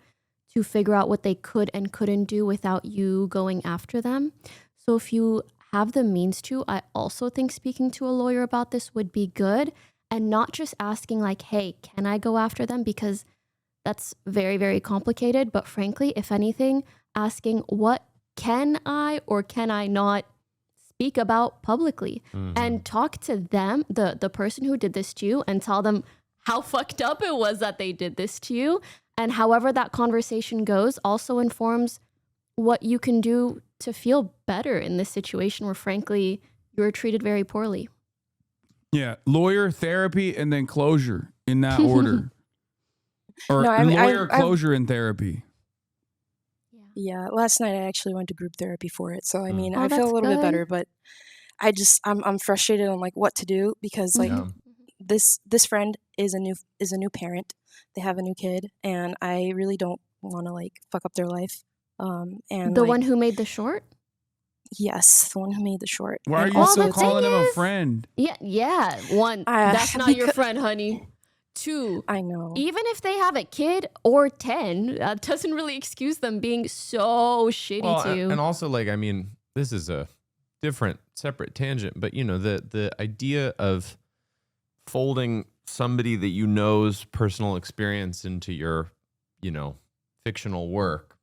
S3: to figure out what they could and couldn't do without you going after them. So if you have the means to, I also think speaking to a lawyer about this would be good, and not just asking like, hey, can I go after them? Because that's very, very complicated. But frankly, if anything, asking what can I or can I not speak about publicly, and talk to them, the person who did this to you, and tell them how fucked up it was that they did this to you. And however that conversation goes also informs what you can do to feel better in this situation where, frankly, you were treated very poorly.
S2: Yeah, lawyer, therapy, and then closure in that order. Or lawyer, closure, and therapy.
S11: Yeah, last night I actually went to group therapy for it. So, I mean,
S3: Oh,
S11: I feel a little bit
S3: good.
S11: better, but I'm frustrated on like what to do because like this friend is a new parent. They have a new kid, and I really don't want to like fuck up their life. And
S3: the
S11: like,
S3: one who made the short.
S11: Yes, the one who made the short.
S2: Why are
S11: And
S2: you
S11: also
S2: still
S11: it's
S2: calling
S11: like-
S2: him a friend?
S3: Yeah. One, that's not your friend, honey. Two,
S11: I know.
S3: Even if they have a kid or 10, that doesn't really excuse them being so shitty to you.
S4: And also, like, I mean, this is a different, separate tangent, but you know, the idea of folding somebody that you know's personal experience into your, you know, fictional work,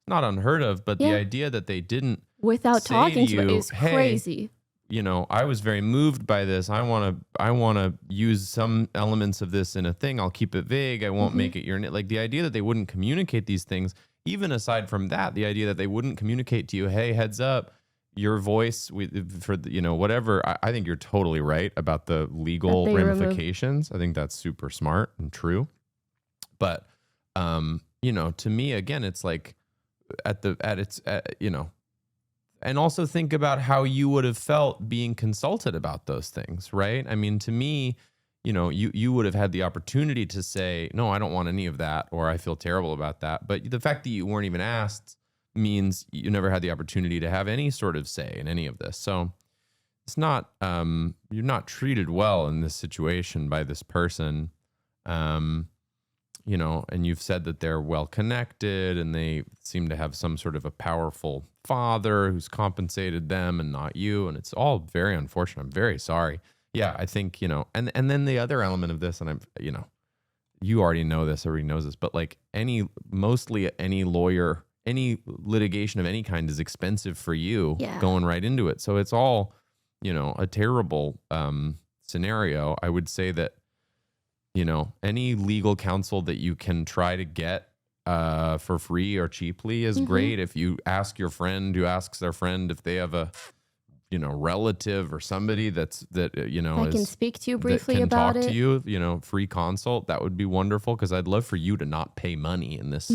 S4: not unheard of, but the idea that they didn't
S3: without
S4: say
S3: talking to
S4: you,
S3: it is
S4: "Hey,
S3: crazy.
S4: You know, I was very moved by this. I want to use some elements of this in a thing. I'll keep it vague. I won't make it your like the idea that they wouldn't communicate these things. Even aside from that, the idea that they wouldn't communicate to you, hey, heads up, your voice for you know whatever. I think you're totally right about the legal ramifications. I think that's super smart and true. But you know, to me, again, it's like you know. And also think about how you would have felt being consulted about those things, right? I mean, to me, you know, you would have had the opportunity to say, no, I don't want any of that, or I feel terrible about that. But the fact that you weren't even asked means you never had the opportunity to have any sort of say in any of this. So it's not, you're not treated well in this situation by this person. You know, and you've said that they're well connected and they seem to have some sort of a powerful father who's compensated them and not you. And it's all very unfortunate. I'm very sorry. Yeah, I think, you know, and then the other element of this, and I'm, you know, you already know this, everybody knows this, but like mostly any lawyer, any litigation of any kind is expensive for you going right into it. So it's all, you know, a terrible scenario. I would say that, you know, any legal counsel that you can try to get for free or cheaply is great. If you ask your friend who asks their friend if they have a, you know, relative or somebody that you know
S3: I can speak to you briefly
S4: can
S3: about
S4: talk
S3: it.
S4: to you, you know, free consult, that would be wonderful because I'd love for you to not pay money in this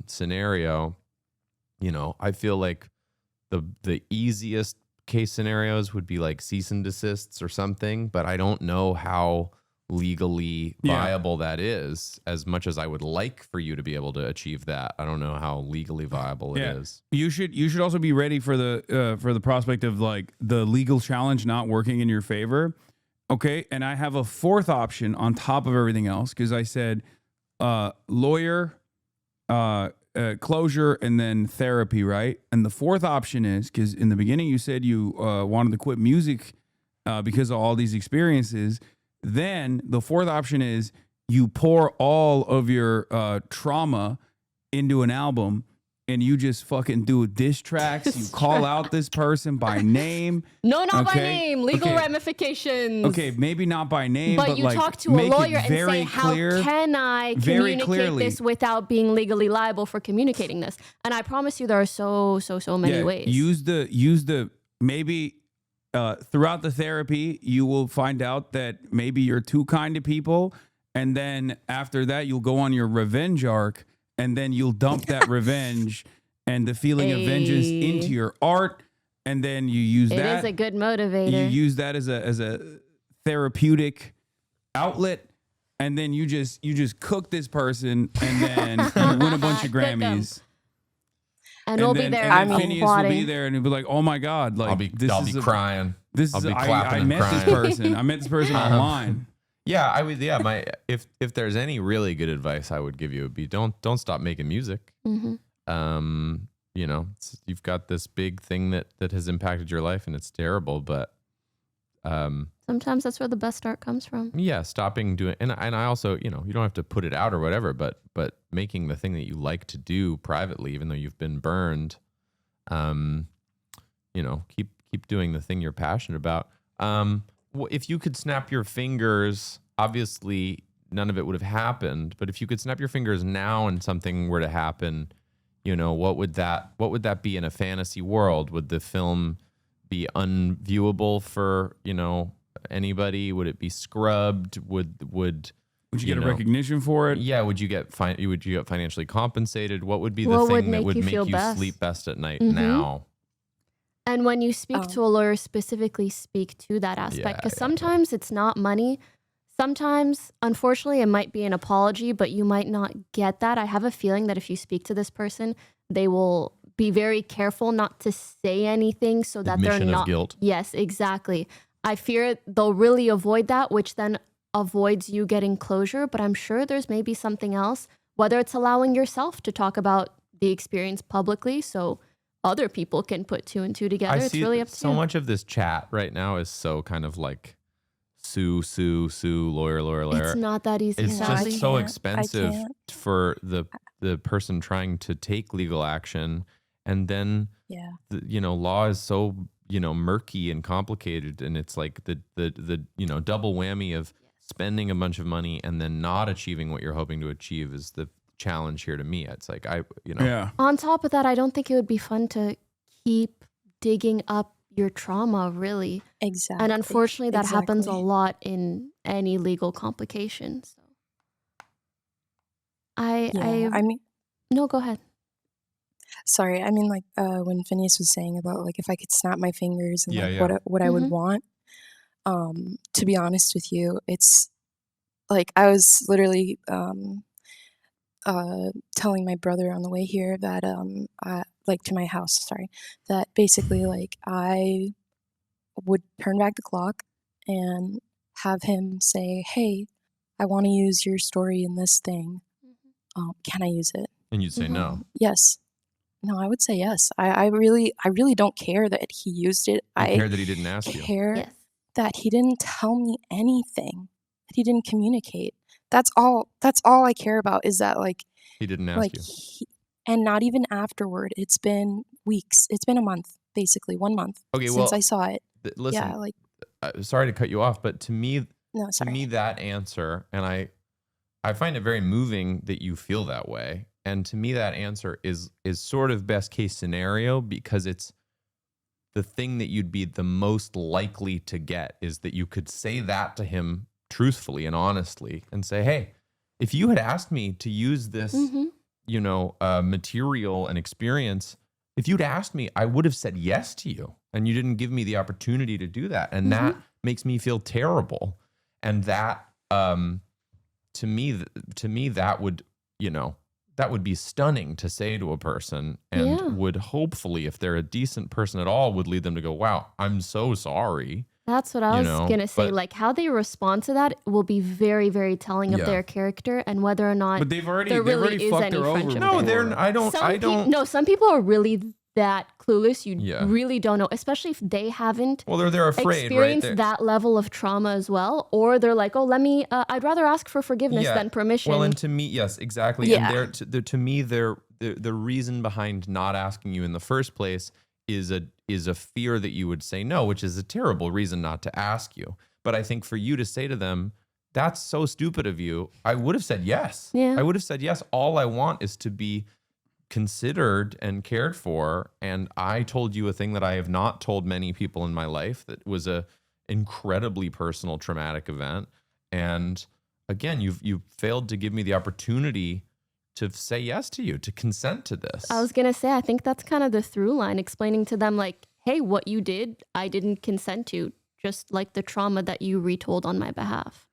S4: scenario. You know, I feel like the easiest case scenarios would be like cease and desists or something, but I don't know how legally viable that is, as much as I would like for you to be able to achieve that. I don't know how legally viable it is.
S2: You should also be ready for the prospect of like the legal challenge not working in your favor. Okay. And I have a fourth option on top of everything else, because I said lawyer, closure, and then therapy, right? And the fourth option is, because in the beginning you said you wanted to quit music because of all these experiences. Then the fourth option is you pour all of your trauma into an album and you just fucking do diss tracks. You call out this person by name.
S3: No, not by name. Legal ramifications.
S2: Okay, maybe not by name, but
S3: you
S2: like,
S3: talk to a lawyer and say, how
S2: clear,
S3: can I communicate this without being legally liable for communicating this? And I promise you there are so many ways.
S2: Use the maybe throughout the therapy, you will find out that maybe you're too kind to people. And then after that, you'll go on your revenge arc, and then you'll dump that revenge and the feeling of vengeance into your art. And then you use that.
S3: It is a good motivator.
S2: You use that as a therapeutic outlet. And then you just cook this person, and then you win a bunch of Grammys.
S3: And we'll be there.
S2: And Finneas will be there, and he'll be like, "Oh my God!" Like
S4: I'll be crying.
S2: This is I met this person. I met this person online.
S4: Yeah, I would. Yeah, if there's any really good advice I would give you, it would be don't stop making music. You know, you've got this big thing that has impacted your life, and it's terrible. But
S3: sometimes that's where the best art comes from.
S4: Yeah, stopping doing, and I also, you know, you don't have to put it out or whatever, but making the thing that you like to do privately, even though you've been burned, you know, keep doing the thing you're passionate about. If you could snap your fingers, obviously none of it would have happened, but if you could snap your fingers now and something were to happen, you know, what would that be in a fantasy world? Would the film be unviewable for, you know, anybody? Would it be scrubbed? Would
S2: you get a recognition for it?
S4: Yeah. Would you get financially compensated? What would be the thing that would make you sleep best at night now?
S3: And when you speak to a lawyer, specifically speak to that aspect, because sometimes it's not money. Sometimes, unfortunately, it might be an apology, but you might not get that. I have a feeling that if you speak to this person, they will be very careful not to say anything so that
S4: Admission
S3: they're not.
S4: Of guilt.
S3: Yes, exactly. I fear they'll really avoid that, which then avoids you getting closure. But I'm sure there's maybe something else, whether it's allowing yourself to talk about the experience publicly so other people can put 2 and 2 together. It's really up to
S4: so
S3: you.
S4: much of this chat right now is so kind of like sue, lawyer.
S3: It's not that easy.
S4: It's
S3: sadly.
S4: just so expensive for the person trying to take legal action, and then law is so murky and complicated, and it's like the double whammy of spending a bunch of money and then not achieving what you're hoping to achieve is the challenge here to me. It's like
S3: On top of that, I don't think it would be fun to keep digging up your trauma, really.
S11: Exactly.
S3: And unfortunately, that happens a lot in any legal complications. I mean, no, go ahead.
S11: Sorry, I mean, like when Finneas was saying about like if I could snap my fingers and what I would want. To be honest with you, it's like I was literally telling my brother on the way here that like to my house, sorry, that basically like I would turn back the clock and have him say, "Hey, I want to use your story in this thing. Can I use it?"
S4: And you'd say no.
S11: Yes. No, I would say yes. I really don't care that he used it.
S4: I care that he didn't ask you.
S11: Care that he didn't tell me anything. That he didn't communicate. That's all I care about is that like
S4: he didn't ask you.
S11: And not even afterward. It's been weeks. It's been a month, basically 1 month since I saw it.
S4: Listen,
S11: yeah, like
S4: sorry to cut you off, but to me
S11: sorry.
S4: To me that answer, and I find it very moving that you feel that way. And to me that answer is sort of best case scenario, because it's the thing that you'd be the most likely to get is that you could say that to him truthfully and honestly and say, "Hey, if you had asked me to use this, material and experience, if you'd asked me, I would have said yes to you, and you didn't give me the opportunity to do that. And that makes me feel terrible." And that, to me, that would, that would be stunning to say to a person, and would hopefully, if they're a decent person at all, would lead them to go, "Wow, I'm so sorry."
S3: That's what I was going to say. Like how they respond to that will be very, very telling of their character and whether or not
S2: But they've already
S3: is
S2: fucked
S3: any
S2: her over.
S3: friendship
S4: No,
S3: there.
S4: I don't.
S3: No, some people are really that clueless. You really don't know, especially if they haven't
S4: they're afraid,
S3: experienced
S4: right?
S3: that level of trauma as well. Or they're like, "Oh, I'd rather ask for forgiveness than permission."
S4: Well, and to me, yes, exactly.
S11: Yeah.
S4: And to me, the reason behind not asking you in the first place is a fear that you would say no, which is a terrible reason not to ask you. But I think for you to say to them, "That's so stupid of you," I would have said yes.
S3: Yeah.
S4: I would have said yes. All I want is to be considered and cared for. And I told you a thing that I have not told many people in my life that was a incredibly personal, traumatic event. And again, you've failed to give me the opportunity to say yes to you, to consent to this.
S3: I was going to say, I think that's kind of the through line, explaining to them like, "Hey, what you did, I didn't consent to, just like the trauma that you retold on my behalf."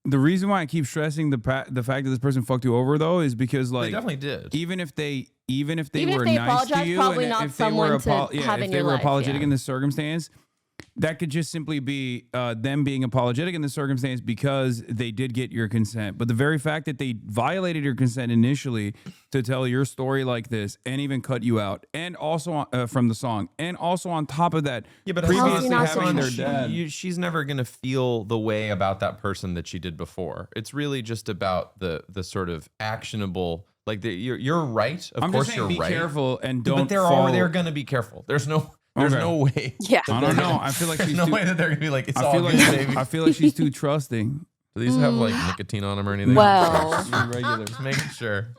S2: The reason why I keep stressing the fact that this person fucked you over, though, is because like
S4: they definitely did.
S2: Even if they were
S3: they
S2: nice
S3: apologize,
S2: to you,
S3: probably
S2: and
S3: not
S2: if they were
S3: someone to have in
S2: if they
S3: your
S2: were
S3: life,
S2: apologetic
S3: yeah.
S2: in this circumstance, that could just simply be them being apologetic in the circumstance because they did get your consent. But the very fact that they violated your consent initially to tell your story like this and even cut you out, and also from the song, and also on top of that, previously having their dad.
S4: She's never going to feel the way about that person that she did before. It's really just about the sort of actionable. Like you're right. Of course,
S2: just saying,
S4: you're right.
S2: Be careful and don't.
S4: But they're going to be careful. There's no way.
S11: Yeah.
S2: I don't know. I feel like she's
S4: no way that they're gonna be like, "It's all good, baby."
S2: I feel like she's too trusting.
S4: Do these have like nicotine on them or anything?
S11: Well,
S4: regular. Just making sure.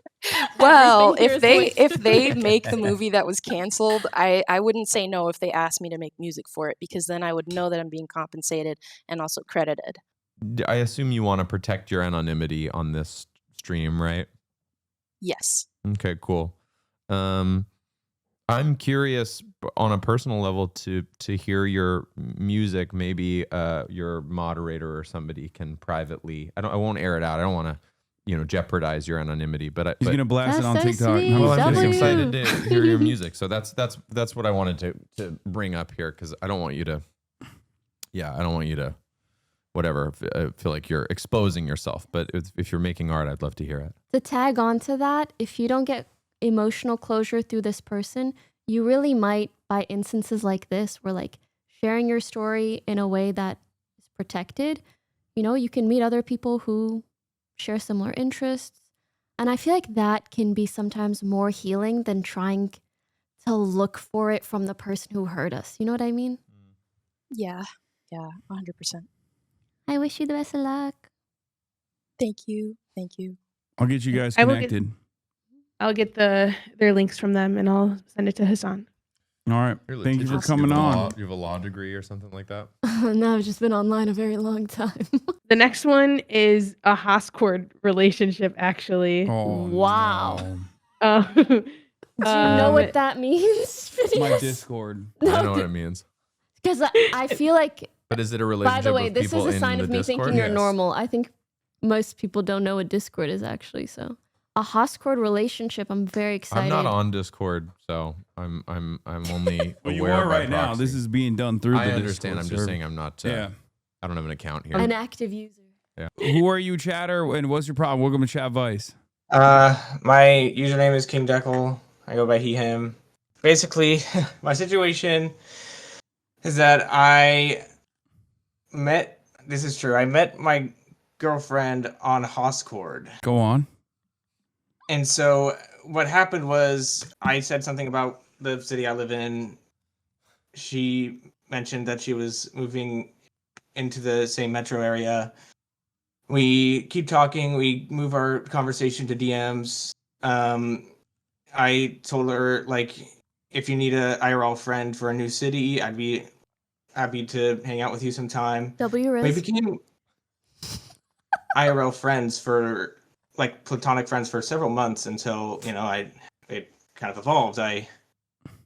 S11: Well, if they make the movie that was canceled, I wouldn't say no if they asked me to make music for it, because then I would know that I'm being compensated and also credited.
S4: I assume you want to protect your anonymity on this stream, right?
S11: Yes.
S4: Okay, cool. I'm curious on a personal level to hear your music. Maybe your moderator or somebody can privately. I won't air it out. I don't want to, jeopardize your anonymity. But
S2: He's gonna blast it on
S3: That's so
S2: TikTok.
S3: sweet.
S4: well, I'm just
S3: W.
S4: excited to hear your music. So that's what I wanted to bring up here, because I don't want you to. Yeah, I don't want you to. Whatever. I feel like you're exposing yourself. But if you're making art, I'd love to hear it.
S3: To tag on to that, if you don't get emotional closure through this person, you really might, by instances like this, where like sharing your story in a way that is protected, you can meet other people who share similar interests. And I feel like that can be sometimes more healing than trying to look for it from the person who hurt us. You know what I mean?
S11: Yeah, 100%.
S3: I wish you the best of luck.
S11: Thank you.
S2: I'll get you guys
S5: I will get-
S2: connected.
S5: I'll get their links from them and I'll send it to Hasan.
S2: All right.
S4: You're
S2: Thank you for
S4: litigious.
S2: coming
S4: You have a
S2: on.
S4: law- you have a law degree or something like that?
S3: No, I've just been online a very long time.
S5: The next one is a Hascord relationship, actually.
S2: Oh,
S3: Wow.
S2: no.
S3: Do you know what that means?
S2: It's my Discord.
S4: I don't know what it means.
S3: Because I feel like,
S4: But is it a relationship
S3: by the way,
S4: with
S3: this is
S4: people
S3: a sign
S4: in
S3: of
S4: the
S3: me
S4: Discord?
S3: thinking you're
S2: Yes.
S3: normal. I think most people don't know what Discord is actually. So a Hascord relationship, I'm very excited.
S4: I'm not on Discord, so I'm only
S2: Well,
S4: aware
S2: you are
S4: by
S2: right now.
S4: proxy.
S2: This is being done through
S4: I
S2: the
S4: understand.
S2: Discord
S4: I'm just
S2: server.
S4: saying I'm not.
S2: Yeah.
S4: I don't have an account here.
S3: An active user.
S2: Who are you, Chatter? And what's your problem? Welcome to Chadvice.
S12: My username is King Deckle. I go by he, him. Basically, my situation is that this is true, I met my girlfriend on Hascord.
S2: Go on.
S12: And so what happened was I said something about the city I live in. She mentioned that she was moving into the same metro area. We keep talking. We move our conversation to DMs. I told her, like, if you need a IRL friend for a new city, I'd be happy to hang out with you sometime.
S3: W
S12: We
S3: risk.
S12: became IRL friends for, like, platonic friends for several months until, it kind of evolved. I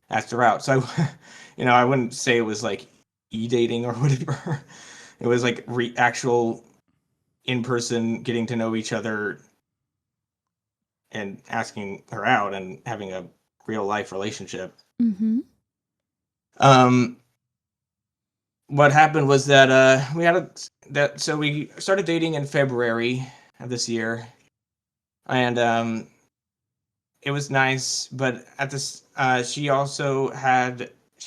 S12: asked her out. So, I wouldn't say it was, like, e-dating or whatever. It was, like, actual in-person getting to know each other and asking her out and having a real-life relationship.
S3: Mm-hmm.
S12: What happened was that so we started dating in February of this year, and it was nice. But at this, she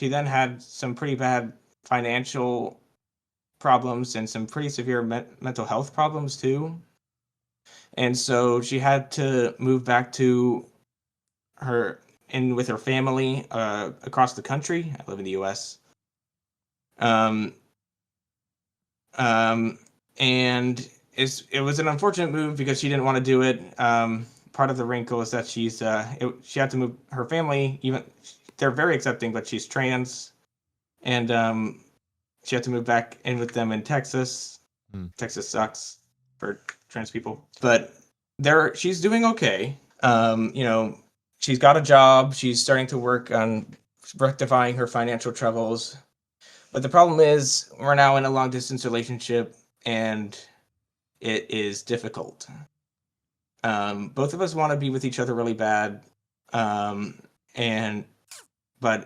S12: then had some pretty bad financial problems and some pretty severe mental health problems too. And so she had to move back to with her family across the country. I live in the U.S. And it was an unfortunate move because she didn't want to do it. Part of the wrinkle is that she had to move her family. Even they're very accepting, but she's trans, and she had to move back in with them in Texas. Texas sucks for trans people, but she's doing okay. She's got a job. She's starting to work on rectifying her financial troubles. But the problem is we're now in a long distance relationship and it is difficult. Both of us want to be with each other really bad. But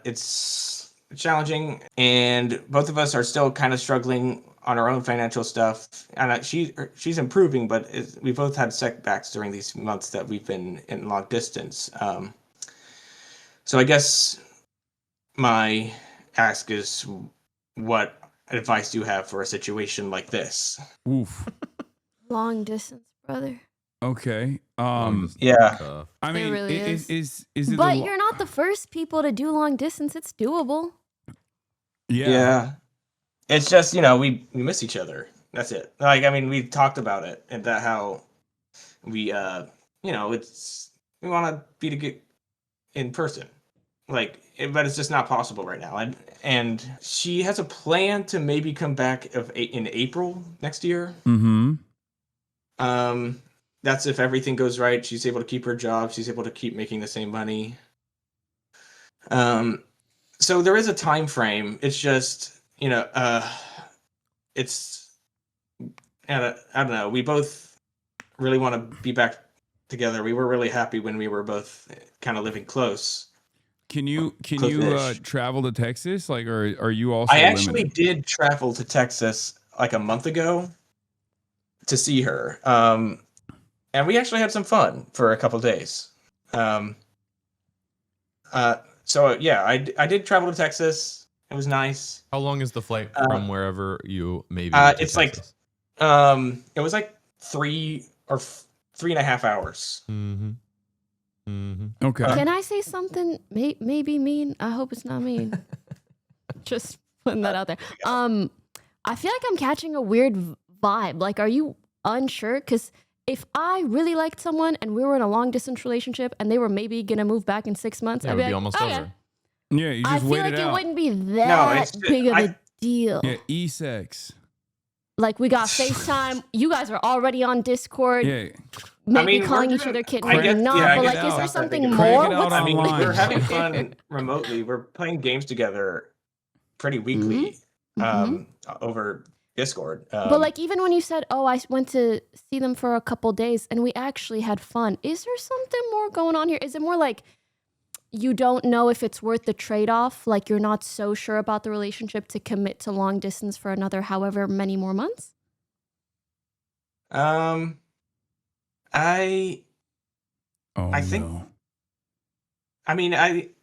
S12: it's challenging, and both of us are still kind of struggling on our own financial stuff. And she's improving, but we both had setbacks during these months that we've been in long distance. So I guess my ask is, what advice do you have for a situation like this?
S2: Oof.
S3: Long distance, brother.
S2: Okay.
S12: Yeah.
S2: I mean,
S3: It really
S2: is it?
S3: But you're not the first people to do long distance. It's doable.
S2: Yeah.
S12: It's just, we miss each other. That's it. Like, I mean, we talked about it and that how we, we want to be to get in person. Like, but it's just not possible right now. And she has a plan to maybe come back in April next year.
S2: Mm-hmm.
S12: That's if everything goes right. She's able to keep her job. She's able to keep making the same money. So there is a time frame. It's just, it's I don't know. We both really want to be back together. We were really happy when we were both kind of living close.
S2: Can you
S12: Close-ish.
S2: travel to Texas? Like, or are you also
S12: I actually
S2: limited?
S12: did travel to Texas like a month ago to see her. And we actually had some fun for a couple days. So yeah, I did travel to Texas. It was nice.
S4: How long is the flight from wherever you maybe?
S12: It's
S4: Texas?
S12: it was like 3.5 hours.
S2: Okay.
S3: Can I say something? Maybe mean. I hope it's not mean. Just putting that out there. I feel like I'm catching a weird vibe. Like, are you unsure? Because if I really liked someone and we were in a long distance relationship and they were maybe gonna move back in 6 months,
S4: Yeah, it
S3: I'd
S4: would
S3: be
S4: be
S3: like,
S4: almost
S3: okay.
S4: over.
S2: Yeah, you
S3: I
S2: just
S3: feel
S2: wait
S3: like
S2: it
S3: it
S2: out.
S3: wouldn't be that big of a deal.
S2: Yeah, e-sex.
S3: Like, we got FaceTime. You guys are already on Discord.
S2: Yeah.
S3: Maybe
S12: we're
S3: calling each
S12: doing-
S3: other kid,
S12: I
S3: maybe
S12: guess-
S3: not.
S12: yeah, I
S3: but
S12: guess
S3: like, is
S12: it's
S3: there
S12: not that
S3: something
S12: big of a
S2: Crank
S3: more?
S2: it out
S3: What's
S2: online.
S12: We're having fun remotely. We're playing games together pretty weekly over Discord.
S3: But like, even when you said, "Oh, I went to see them for a couple days and we actually had fun," is there something more going on here? Is it more like you don't know if it's worth the trade-off? Like, you're not so sure about the relationship to commit to long distance for another however many more months?
S12: I think.
S2: No.
S12: I mean,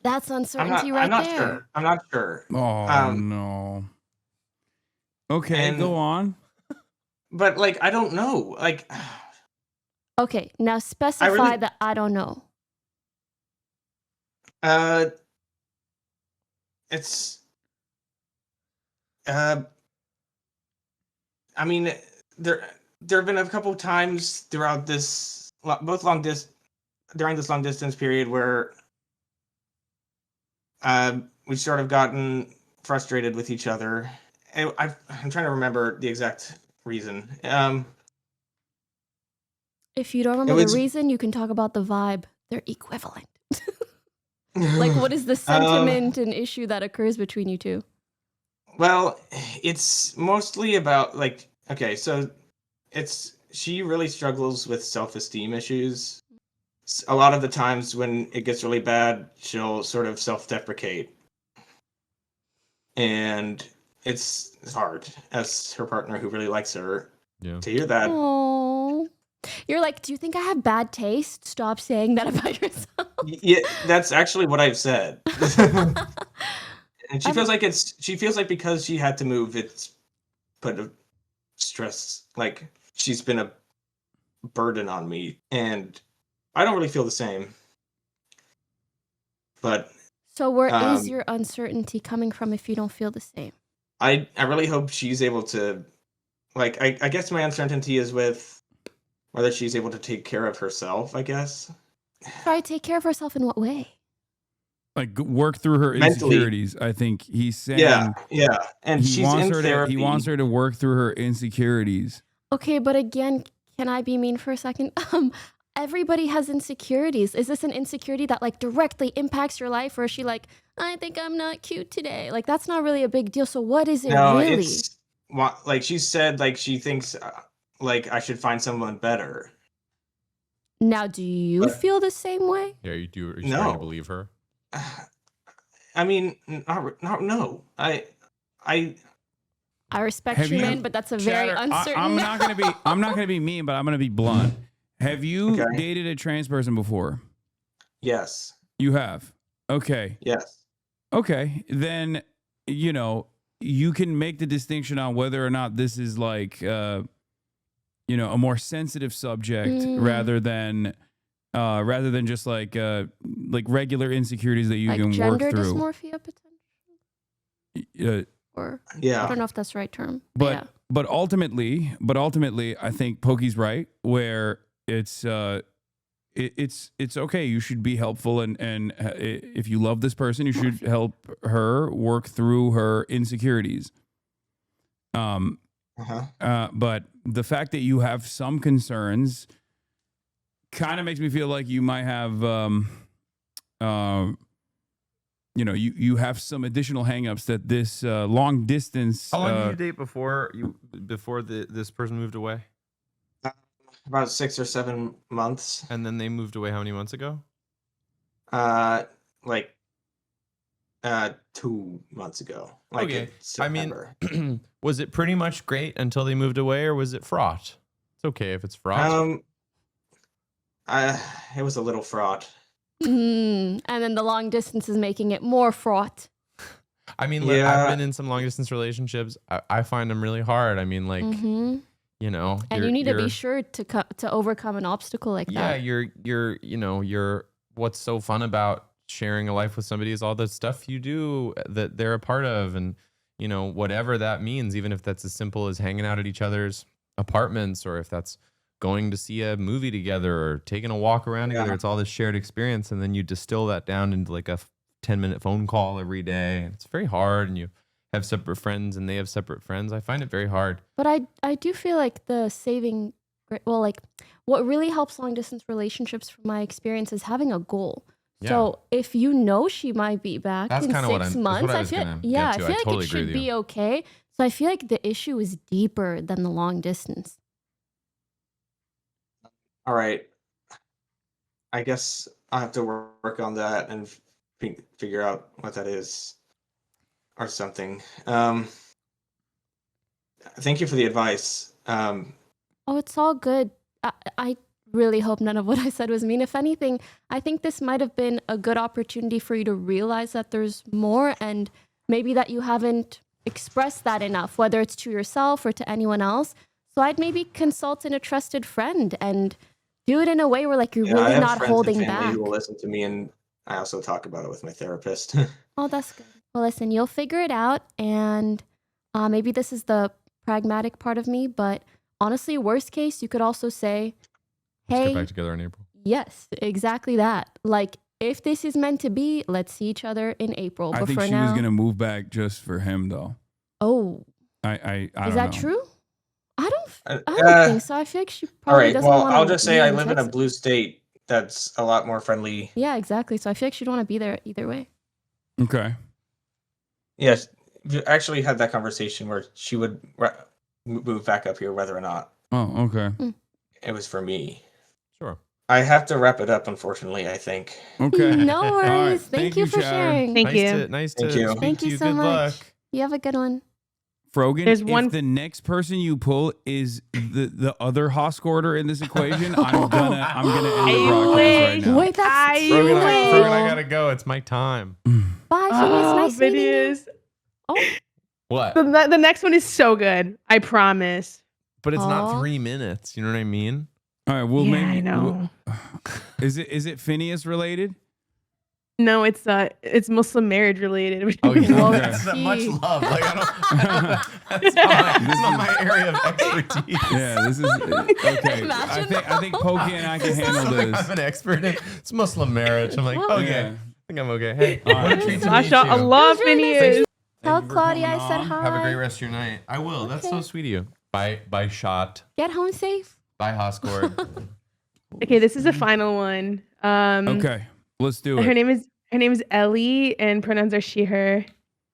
S3: That's uncertainty
S12: I'm
S3: right
S12: not
S3: there.
S12: sure. I'm not sure.
S2: Oh no. Okay,
S12: and-
S2: go on.
S12: But like, I don't know. Like,
S3: Okay, now specify that I don't know.
S12: it's. I mean, there have been a couple times throughout this during this long distance period where we've sort of gotten frustrated with each other. I'm trying to remember the exact reason.
S3: If you don't remember the reason, you can talk about the vibe. They're equivalent. Like, what is the sentiment and issue that occurs between you two?
S12: Well, it's mostly about like, okay, so she really struggles with self-esteem issues. A lot of the times when it gets really bad, she'll sort of self-deprecate. And it's hard as her partner who really likes her to hear that.
S3: Oh, you're like, do you think I have bad taste? Stop saying that about yourself.
S12: Yeah, that's actually what I've said. And she feels like because she had to move, it's put a stress, like she's been a burden on me, and I don't really feel the same. But
S3: so where is your uncertainty coming from if you don't feel the same?
S12: I really hope she's able to, like, I guess my uncertainty is with whether she's able to take care of herself, I guess.
S3: Try to take care of herself in what way?
S2: Like, work through her
S12: Mentally.
S2: insecurities. I think he's saying.
S12: Yeah, and she's in therapy.
S2: He wants her to work through her insecurities.
S3: Okay, but again, can I be mean for a second? Everybody has insecurities. Is this an insecurity that like directly impacts your life, or is she like, I think I'm not cute today? Like, that's not really a big deal. So what is it really?
S12: It's like she said, like she thinks like I should find someone better.
S3: Now, do you feel the same way?
S4: Yeah, you do. Are you starting to believe her?
S12: I mean, no. I
S3: respect you, man, but that's a very uncertain.
S2: I'm not gonna be mean, but I'm gonna be blunt. Have you dated a trans person before?
S12: Yes.
S2: You have. Okay.
S12: Yes.
S2: Okay. Then you can make the distinction on whether or not this is like a more sensitive subject rather than just like regular insecurities that you
S3: like
S2: can work
S3: gender
S2: through.
S3: Dysmorphia potential? Or I don't know if that's the right term.
S2: But ultimately, I think Pokey's right where it's okay. You should be helpful and if you love this person, you should help her work through her insecurities. But the fact that you have some concerns kind of makes me feel like you might have you have some additional hangups that this long distance.
S4: How long did you date before this person moved away?
S12: About 6 or 7 months.
S4: And then they moved away how many months ago?
S12: Like 2 months ago. Like
S4: Okay.
S12: in September.
S4: I mean, was it pretty much great until they moved away, or was it fraught? It's okay if it's fraught.
S12: It was a little fraught.
S3: And then the long distance is making it more fraught.
S4: I mean, I've been in some long distance relationships. I find them really hard. I mean, like, you know,
S3: and you need to be sure to overcome an obstacle like that.
S4: Yeah, you're what's so fun about sharing a life with somebody is all the stuff you do that they're a part of, and you know, whatever that means, even if that's as simple as hanging out at each other's apartments, or if that's going to see a movie together or taking a walk around together. It's all this shared experience, and then you distill that down into like a 10-minute phone call every day. It's very hard, and you have separate friends and they have separate friends. I find it very hard.
S3: But I do feel like what really helps long distance relationships from my experience is having a goal.
S4: Yeah.
S3: So if you know she might be back in 6 months, I feel like it should be okay. So I feel like the issue is deeper than the long distance.
S12: All right. I guess I'll have to work on that and figure out what that is or something. Thank you for the advice.
S3: Oh, it's all good. I really hope none of what I said was mean. If anything, I think this might have been a good opportunity for you to realize that there's more, and maybe that you haven't expressed that enough, whether it's to yourself or to anyone else. So I'd maybe consult a trusted friend and do it in a way where like you're really not holding back.
S12: Who will listen to me, and I also talk about it with my therapist.
S3: Oh, that's good. Well, listen, you'll figure it out, and maybe this is the pragmatic part of me, but honestly, worst case, you could also say, hey,
S4: let's get back together in April.
S3: Yes, exactly that. Like, if this is meant to be, let's see each other in April.
S2: I
S3: But
S2: think
S3: for
S2: she
S3: now,
S2: was gonna move back just for him, though.
S3: Oh,
S2: I
S3: is that
S2: know.
S3: true? I don't think so. I feel like she probably doesn't want to.
S12: I'll just say I
S3: be
S12: live in a
S3: Texas.
S12: blue state that's a lot more friendly.
S3: Yeah, exactly. So I feel like she'd want to be there either way.
S2: Okay.
S12: Yes, we actually had that conversation where she would move back up here, whether or not.
S2: Oh, okay.
S12: It was for me.
S4: Sure.
S12: I have to wrap it up, unfortunately, I think.
S2: Okay.
S3: No
S2: All
S3: worries.
S2: right.
S3: Thank you for
S2: Chad.
S3: sharing.
S5: Thank you.
S4: Nice
S12: Thank
S4: to
S12: you.
S4: speak
S3: Thank
S4: to
S3: you
S4: you.
S3: so
S4: Good
S3: much.
S4: luck.
S3: You have a good one.
S2: Frogan,
S5: There's
S2: if
S5: one-
S2: the next person you pull is the other Hascorder in this equation, I'm gonna end the broadcast right now.
S3: Wait, that's
S4: Frogan, I gotta go. It's my time.
S3: Bye, Phineas. Nice meeting you.
S5: Phineas.
S3: Oh,
S4: What?
S5: The next one is so good. I promise.
S4: But it's not
S3: Aw.
S4: 3 minutes. You know what I mean?
S2: All right. Well,
S5: Yeah,
S2: maybe
S5: I know.
S2: Is it Phineas related?
S5: No, it's Muslim marriage related.
S4: Oh, yeah.
S3: Whoa,
S4: That's not much
S3: gee.
S4: love. Like, that's not my area of expertise.
S2: Yeah, this is okay.
S3: Imagine
S2: I think Pokey and I can handle
S4: Something
S2: this.
S4: I'm an expert in. It's Muslim marriage. I'm like, okay.
S2: Yeah.
S4: I think I'm okay. Hey,
S2: All right.
S4: what a treat to meet
S5: Masha
S4: you.
S5: Allah,
S3: It was really
S5: Phineas.
S3: Tell
S2: Thank you for
S3: Claudia I
S2: coming
S3: said
S2: on.
S3: hi.
S4: Have a great rest of your night. I will. That's so
S3: Okay.
S4: sweet of you. Bye, Shot.
S3: Get home safe.
S4: Bye, Hascord.
S5: Okay, this is the final one.
S2: Okay, let's do
S5: Her
S2: it.
S5: name is Ellie, and pronouns are she, her.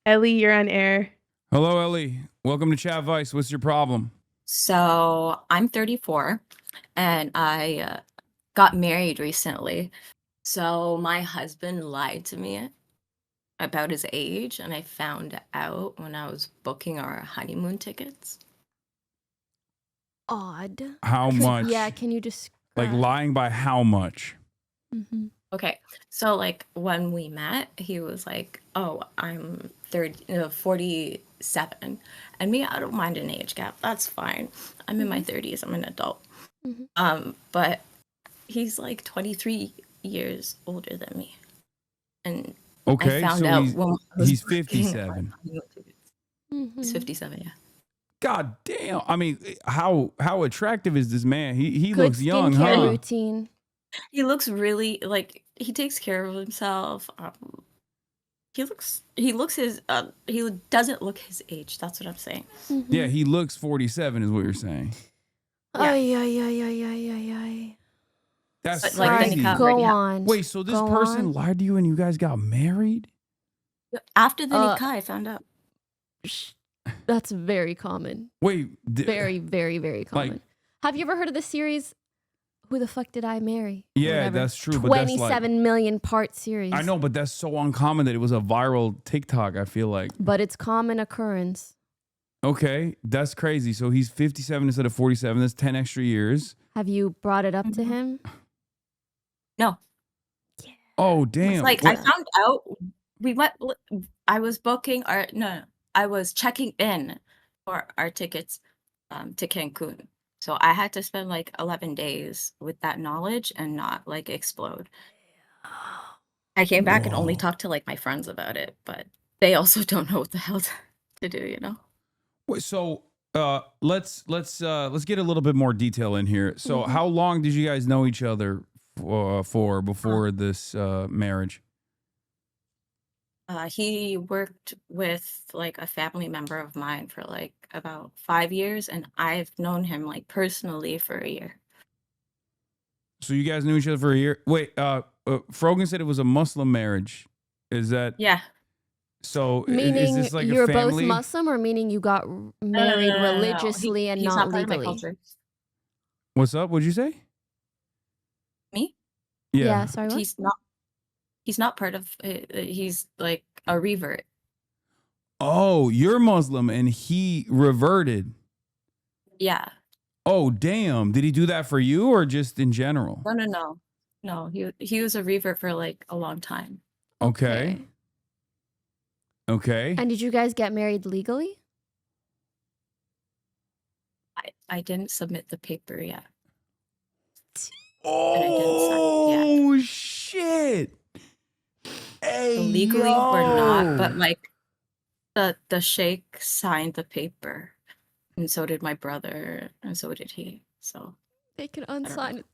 S5: Ellie, you're on air.
S2: Hello, Ellie. Welcome to Chadvice. What's your problem?
S13: So I'm 34 and I got married recently. So my husband lied to me about his age, and I found out when I was booking our honeymoon tickets.
S3: Odd.
S2: How much?
S3: Yeah, can you just
S2: Like lying by how much?
S3: Mm-hmm.
S13: Okay, so like when we met, he was like, "Oh, I'm 47," and me, I don't mind an age gap. That's fine. I'm in my 30s. I'm an adult.
S3: Mhm.
S13: But he's like 23 years older than me, and
S2: Okay,
S13: I found
S2: so
S13: out
S2: he's-
S13: when I was
S2: he's
S13: booking our
S2: 57.
S13: honeymoon tickets.
S3: Mm-hmm.
S13: He's 57, yeah.
S2: God damn! I mean, how attractive is this man? He
S3: Good
S2: looks young,
S3: skincare
S2: huh?
S3: routine.
S13: He looks really like he takes care of himself. He doesn't look his age. That's what I'm saying.
S3: Mm-hmm.
S2: Yeah, he looks 47, is what you're saying.
S13: Yeah.
S3: Ay.
S2: That's
S13: But, like, then
S2: crazy.
S13: he got
S3: Go
S13: already
S3: on.
S2: Wait, so this
S3: Go
S2: person
S3: on.
S2: lied to you and you guys got married?
S13: After the
S3: Uh,
S13: nikah, I found out.
S3: That's very common.
S2: Wait,
S3: Very, very, very common.
S2: like-
S3: Have you ever heard of the series Who the Fuck Did I Marry? Or
S2: Yeah,
S3: whatever?
S2: that's true. But that's like,
S3: 27 million part series.
S2: I know, but that's so uncommon that it was a viral TikTok, I feel like.
S3: But it's common occurrence.
S2: Okay, that's crazy. So he's 57 instead of 47. That's 10 extra years.
S3: Have you brought it up to him?
S13: No.
S2: Oh,
S13: It's
S2: damn.
S13: like I found out we went. I was booking our no. I was checking in for our tickets to Cancun. So I had to spend like 11 days with that knowledge and not like explode. I came back and only
S2: Whoa.
S13: talked to like my friends about it, but they also don't know what the hell to do, you know?
S2: Wait, so let's get a little bit more detail in here. So
S3: Mm-hmm.
S2: how long did you guys know each other for before this marriage?
S13: He worked with like a family member of mine for like about 5 years, and I've known him like personally for a year.
S2: So you guys knew each other for a year. Wait, Frogan said it was a Muslim marriage. Is that
S13: Yeah.
S2: so? Is
S3: Meaning
S2: this like
S3: you're
S2: a family?
S3: both Muslim, or meaning you got married
S13: No.
S3: religiously and
S13: He's
S3: not
S13: part of my
S3: legally?
S13: culture.
S2: What's up? What'd you say?
S13: Me?
S3: Yeah, sorry, what?
S13: He's not part of he's like a revert.
S2: Oh, you're Muslim and he reverted.
S13: Yeah.
S2: Oh, damn. Did he do that for you or just in general?
S13: No, he was a revert for like a long time.
S2: Okay. Okay.
S3: And did you guys get married legally?
S13: I didn't submit the paper yet.
S2: Oh, shit. Hey,
S13: So legally we're not,
S2: yo.
S13: but like the sheikh signed the paper, and so did my brother, and so did he. So
S3: They can unsign it.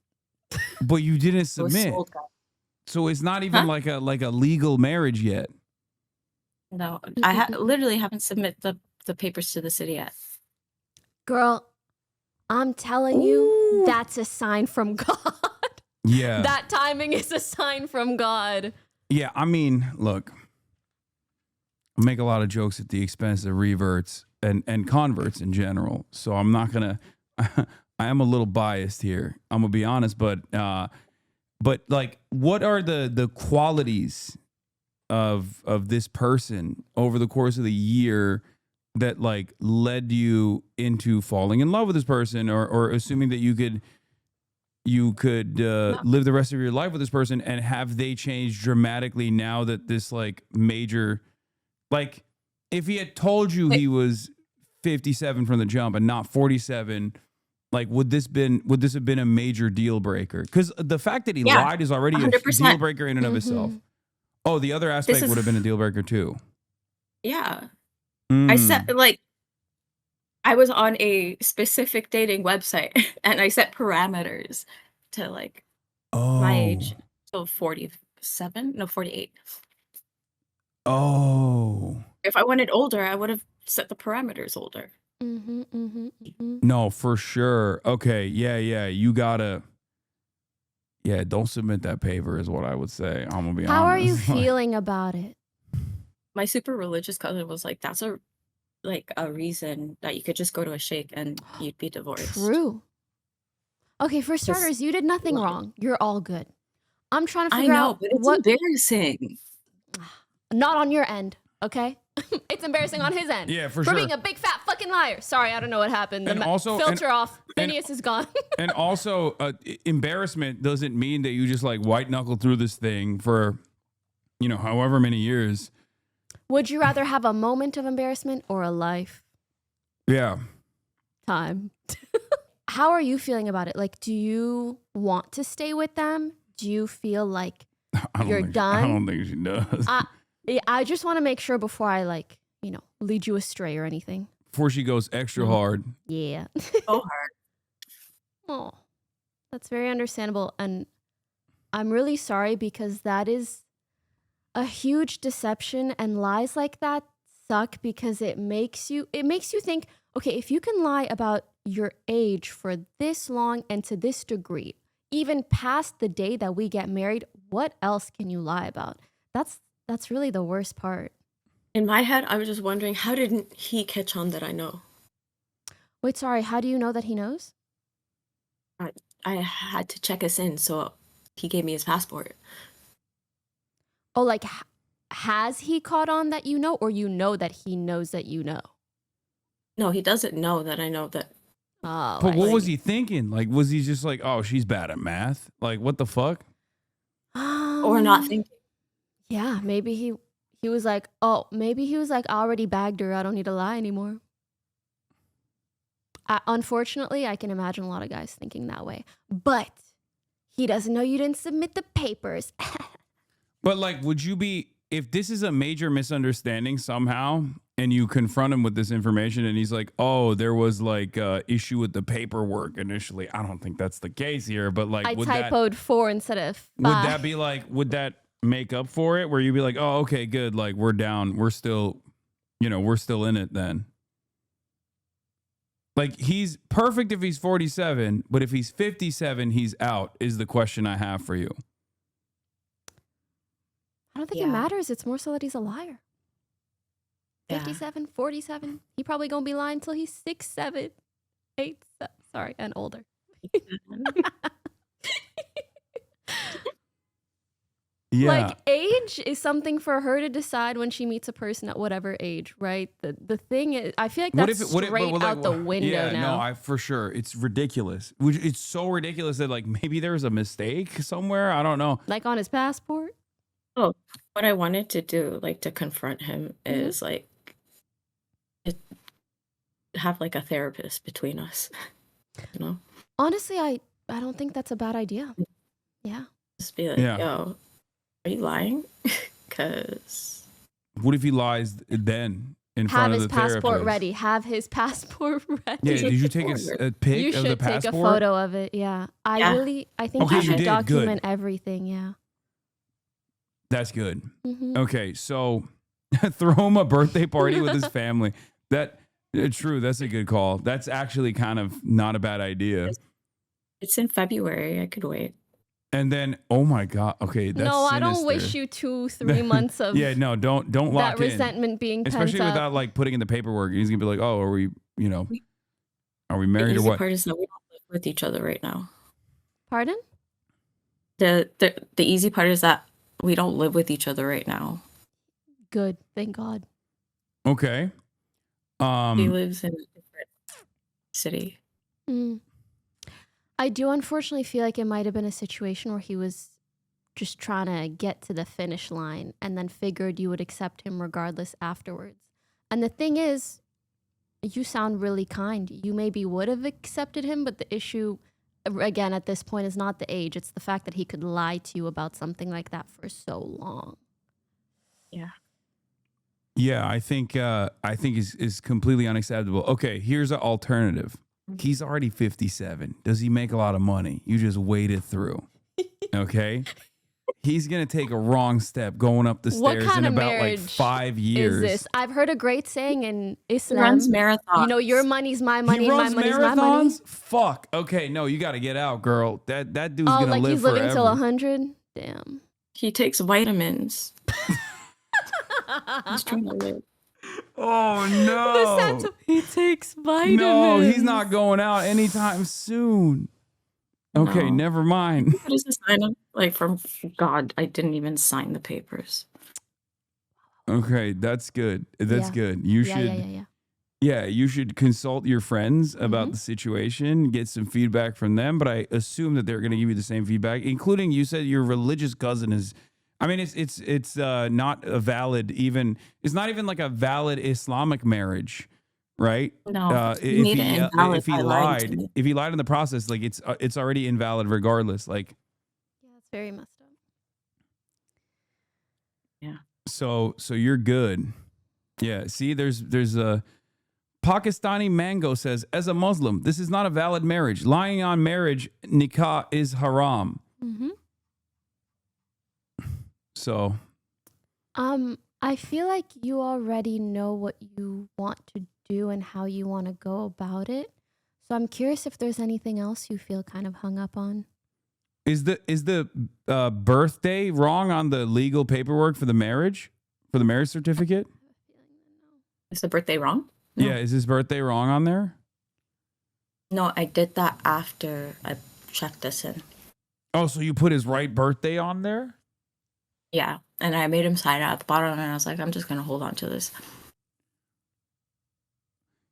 S2: But you didn't
S13: it was
S2: submit.
S13: sold, guys.
S2: So it's not even like a legal marriage yet.
S13: No, I literally haven't submit the papers to the city yet.
S3: Girl, I'm telling you, that's a sign from God.
S2: Yeah.
S3: That timing is a sign from God.
S2: Yeah, I mean, look, I make a lot of jokes at the expense of reverts and converts in general. So I'm not gonna. I am a little biased here. I'm gonna be honest, but like, what are the qualities of this person over the course of the year that like led you into falling in love with this person, or assuming that you could live the rest of your life with this person, and have they changed dramatically now that this like major, like if he had told you he was 57 from the jump and not 47, like would this have been a major deal breaker? Because the fact that he lied is already 100%. A deal breaker in and of itself. Oh, the other aspect would have been a deal breaker too.
S13: Yeah. I set like I was on a specific dating website and I set parameters to like my age. So 47, no 48.
S2: Oh.
S13: If I wanted older, I would have set the parameters older.
S2: No, for sure. Okay. Yeah. You gotta. Yeah, don't submit that paper is what I would say. I'm gonna be honest.
S3: How are you feeling about it?
S13: My super religious cousin was like, that's a reason that you could just go to a sheikh and you'd be divorced.
S3: True. Okay, for starters, you did nothing wrong. You're all good. I'm trying to figure out
S13: but it's
S3: what
S13: embarrassing.
S3: Not on your end, okay? It's embarrassing on his end.
S2: Yeah, for
S3: For
S2: sure.
S3: being a big fat fucking liar. Sorry, I don't know what happened. The
S2: And also-
S3: filter
S2: and-
S3: off. Phineas is gone.
S2: And also, embarrassment doesn't mean that you just like white knuckle through this thing for, however many years.
S3: Would you rather have a moment of embarrassment or a life
S2: Yeah.
S3: time? How are you feeling about it? Like, do you want to stay with them? Do you feel like you're done?
S2: I don't think she does.
S3: I just want to make sure before I lead you astray or anything.
S2: Before she goes extra hard.
S3: Yeah.
S13: So hard.
S3: Oh, that's very understandable. And I'm really sorry because that is a huge deception, and lies like that suck because it makes you think, okay, if you can lie about your age for this long and to this degree, even past the day that we get married, what else can you lie about? That's really the worst part.
S13: In my head, I was just wondering, how didn't he catch on that I know?
S3: Wait, sorry. How do you know that he knows?
S13: I had to check us in, so he gave me his passport.
S3: Oh, like, has he caught on that you know, or you know that he knows that you know?
S13: No, he doesn't know that I know that.
S3: Oh,
S2: But
S3: I
S2: what was
S3: see.
S2: he thinking? Like, was he just like, oh, she's bad at math? Like, what the fuck?
S13: Or not thinking.
S3: Yeah, maybe he was like, oh, maybe he was like, I already bagged her. I don't need to lie anymore. Unfortunately, I can imagine a lot of guys thinking that way. But he doesn't know you didn't submit the papers.
S2: But like, would you be, if this is a major misunderstanding somehow and you confront him with this information and he's like, oh, there was like issue with the paperwork initially. I don't think that's the case here, but like,
S3: I
S2: would
S3: typoed 4 instead of 5.
S2: would that be like, would that make up for it? Where you'd be like, oh, okay, good. Like we're down. We're still, we're still in it then. Like he's perfect if he's 47, but if he's 57, he's out is the question I have for you.
S3: I don't think it matters. It's more so that he's a liar. 57, 47. He probably gonna be lying till he's 6, 7, 8, sorry, and older.
S2: Yeah.
S3: Like age is something for her to decide when she meets a person at whatever age, right? The thing is, I feel like that's straight out the window now.
S2: No, for sure. It's ridiculous. It's so ridiculous that like maybe there's a mistake somewhere. I don't know.
S3: Like on his passport.
S13: Oh, what I wanted to do, like to confront him, is like have like a therapist between us.
S3: Honestly, I don't think that's a bad idea. Yeah.
S13: Just be like, yo, are you lying? Because
S2: what if he lies then in front of the therapist?
S3: Have his passport ready.
S2: Yeah, did you take a pic of the passport?
S3: You should take a photo of it, yeah. I think you should document everything, yeah.
S2: That's good.
S3: Mm-hmm.
S2: Okay, so throw him a birthday party with his family. True, that's a good call. That's actually kind of not a bad idea.
S13: It's in February. I could wait.
S2: And then, oh my God. Okay, that's
S3: I
S2: sinister.
S3: don't wish you 2-3 months of
S2: don't lock
S3: that resentment being pent
S2: especially
S3: up.
S2: without like putting in the paperwork. He's gonna be like, oh, are we married or what?
S13: The easy part is that we don't live with each other right now.
S3: Pardon?
S13: The easy part is that we don't live with each other right now.
S3: Good, thank God.
S2: Okay.
S13: He lives in a different city.
S3: I do unfortunately feel like it might have been a situation where he was just trying to get to the finish line and then figured you would accept him regardless afterwards. And the thing is, you sound really kind. You maybe would have accepted him, but the issue, again, at this point is not the age. It's the fact that he could lie to you about something like that for so long.
S13: Yeah.
S2: Yeah, I think is completely unacceptable. Okay, here's an alternative. He's already 57. Does he make a lot of money? You just wait it through. Okay? He's going to take a wrong step going up the stairs in about like 5 years.
S3: Is this? I've heard a great saying in Islam.
S13: He runs marathons.
S3: Your money's my money,
S2: He runs
S3: my money's
S2: marathons?
S3: my money.
S2: Fuck. Okay, no, you got to get out, girl. That dude's going to
S3: like
S2: live
S3: he's
S2: forever.
S3: living till 100? Damn.
S13: He takes vitamins. He's trying to live.
S2: Oh no!
S3: He takes vitamins.
S2: No, he's not going out anytime soon. Okay,
S13: No.
S2: never mind.
S13: What is the sign of? Like from God, I didn't even sign the papers.
S2: Okay, that's good. That's good. You should. Yeah, you should consult your friends about the situation, get some feedback from them. But I assume that they're going to give you the same feedback, including you said your religious cousin is. I mean, it's not a valid even. It's not even like a valid Islamic marriage, right?
S13: No,
S2: if he lied in the process, like it's already invalid regardless. Like,
S3: yeah, it's very messed up.
S13: Yeah.
S2: So you're good. Yeah. See, there's a Pakistani Mango says, as a Muslim, this is not a valid marriage. Lying on marriage nikah is haram.
S3: Mm-hmm.
S2: So,
S3: I feel like you already know what you want to do and how you want to go about it. So I'm curious if there's anything else you feel kind of hung up on.
S2: is the birthday wrong on the legal paperwork for the marriage certificate?
S13: Is the birthday wrong?
S2: No. Yeah, is his birthday wrong on there?
S13: No, I did that after I checked this in.
S2: Oh, so you put his right birthday on there?
S13: Yeah, and I made him sign it at the bottom, and I was like, I'm just gonna hold on to this.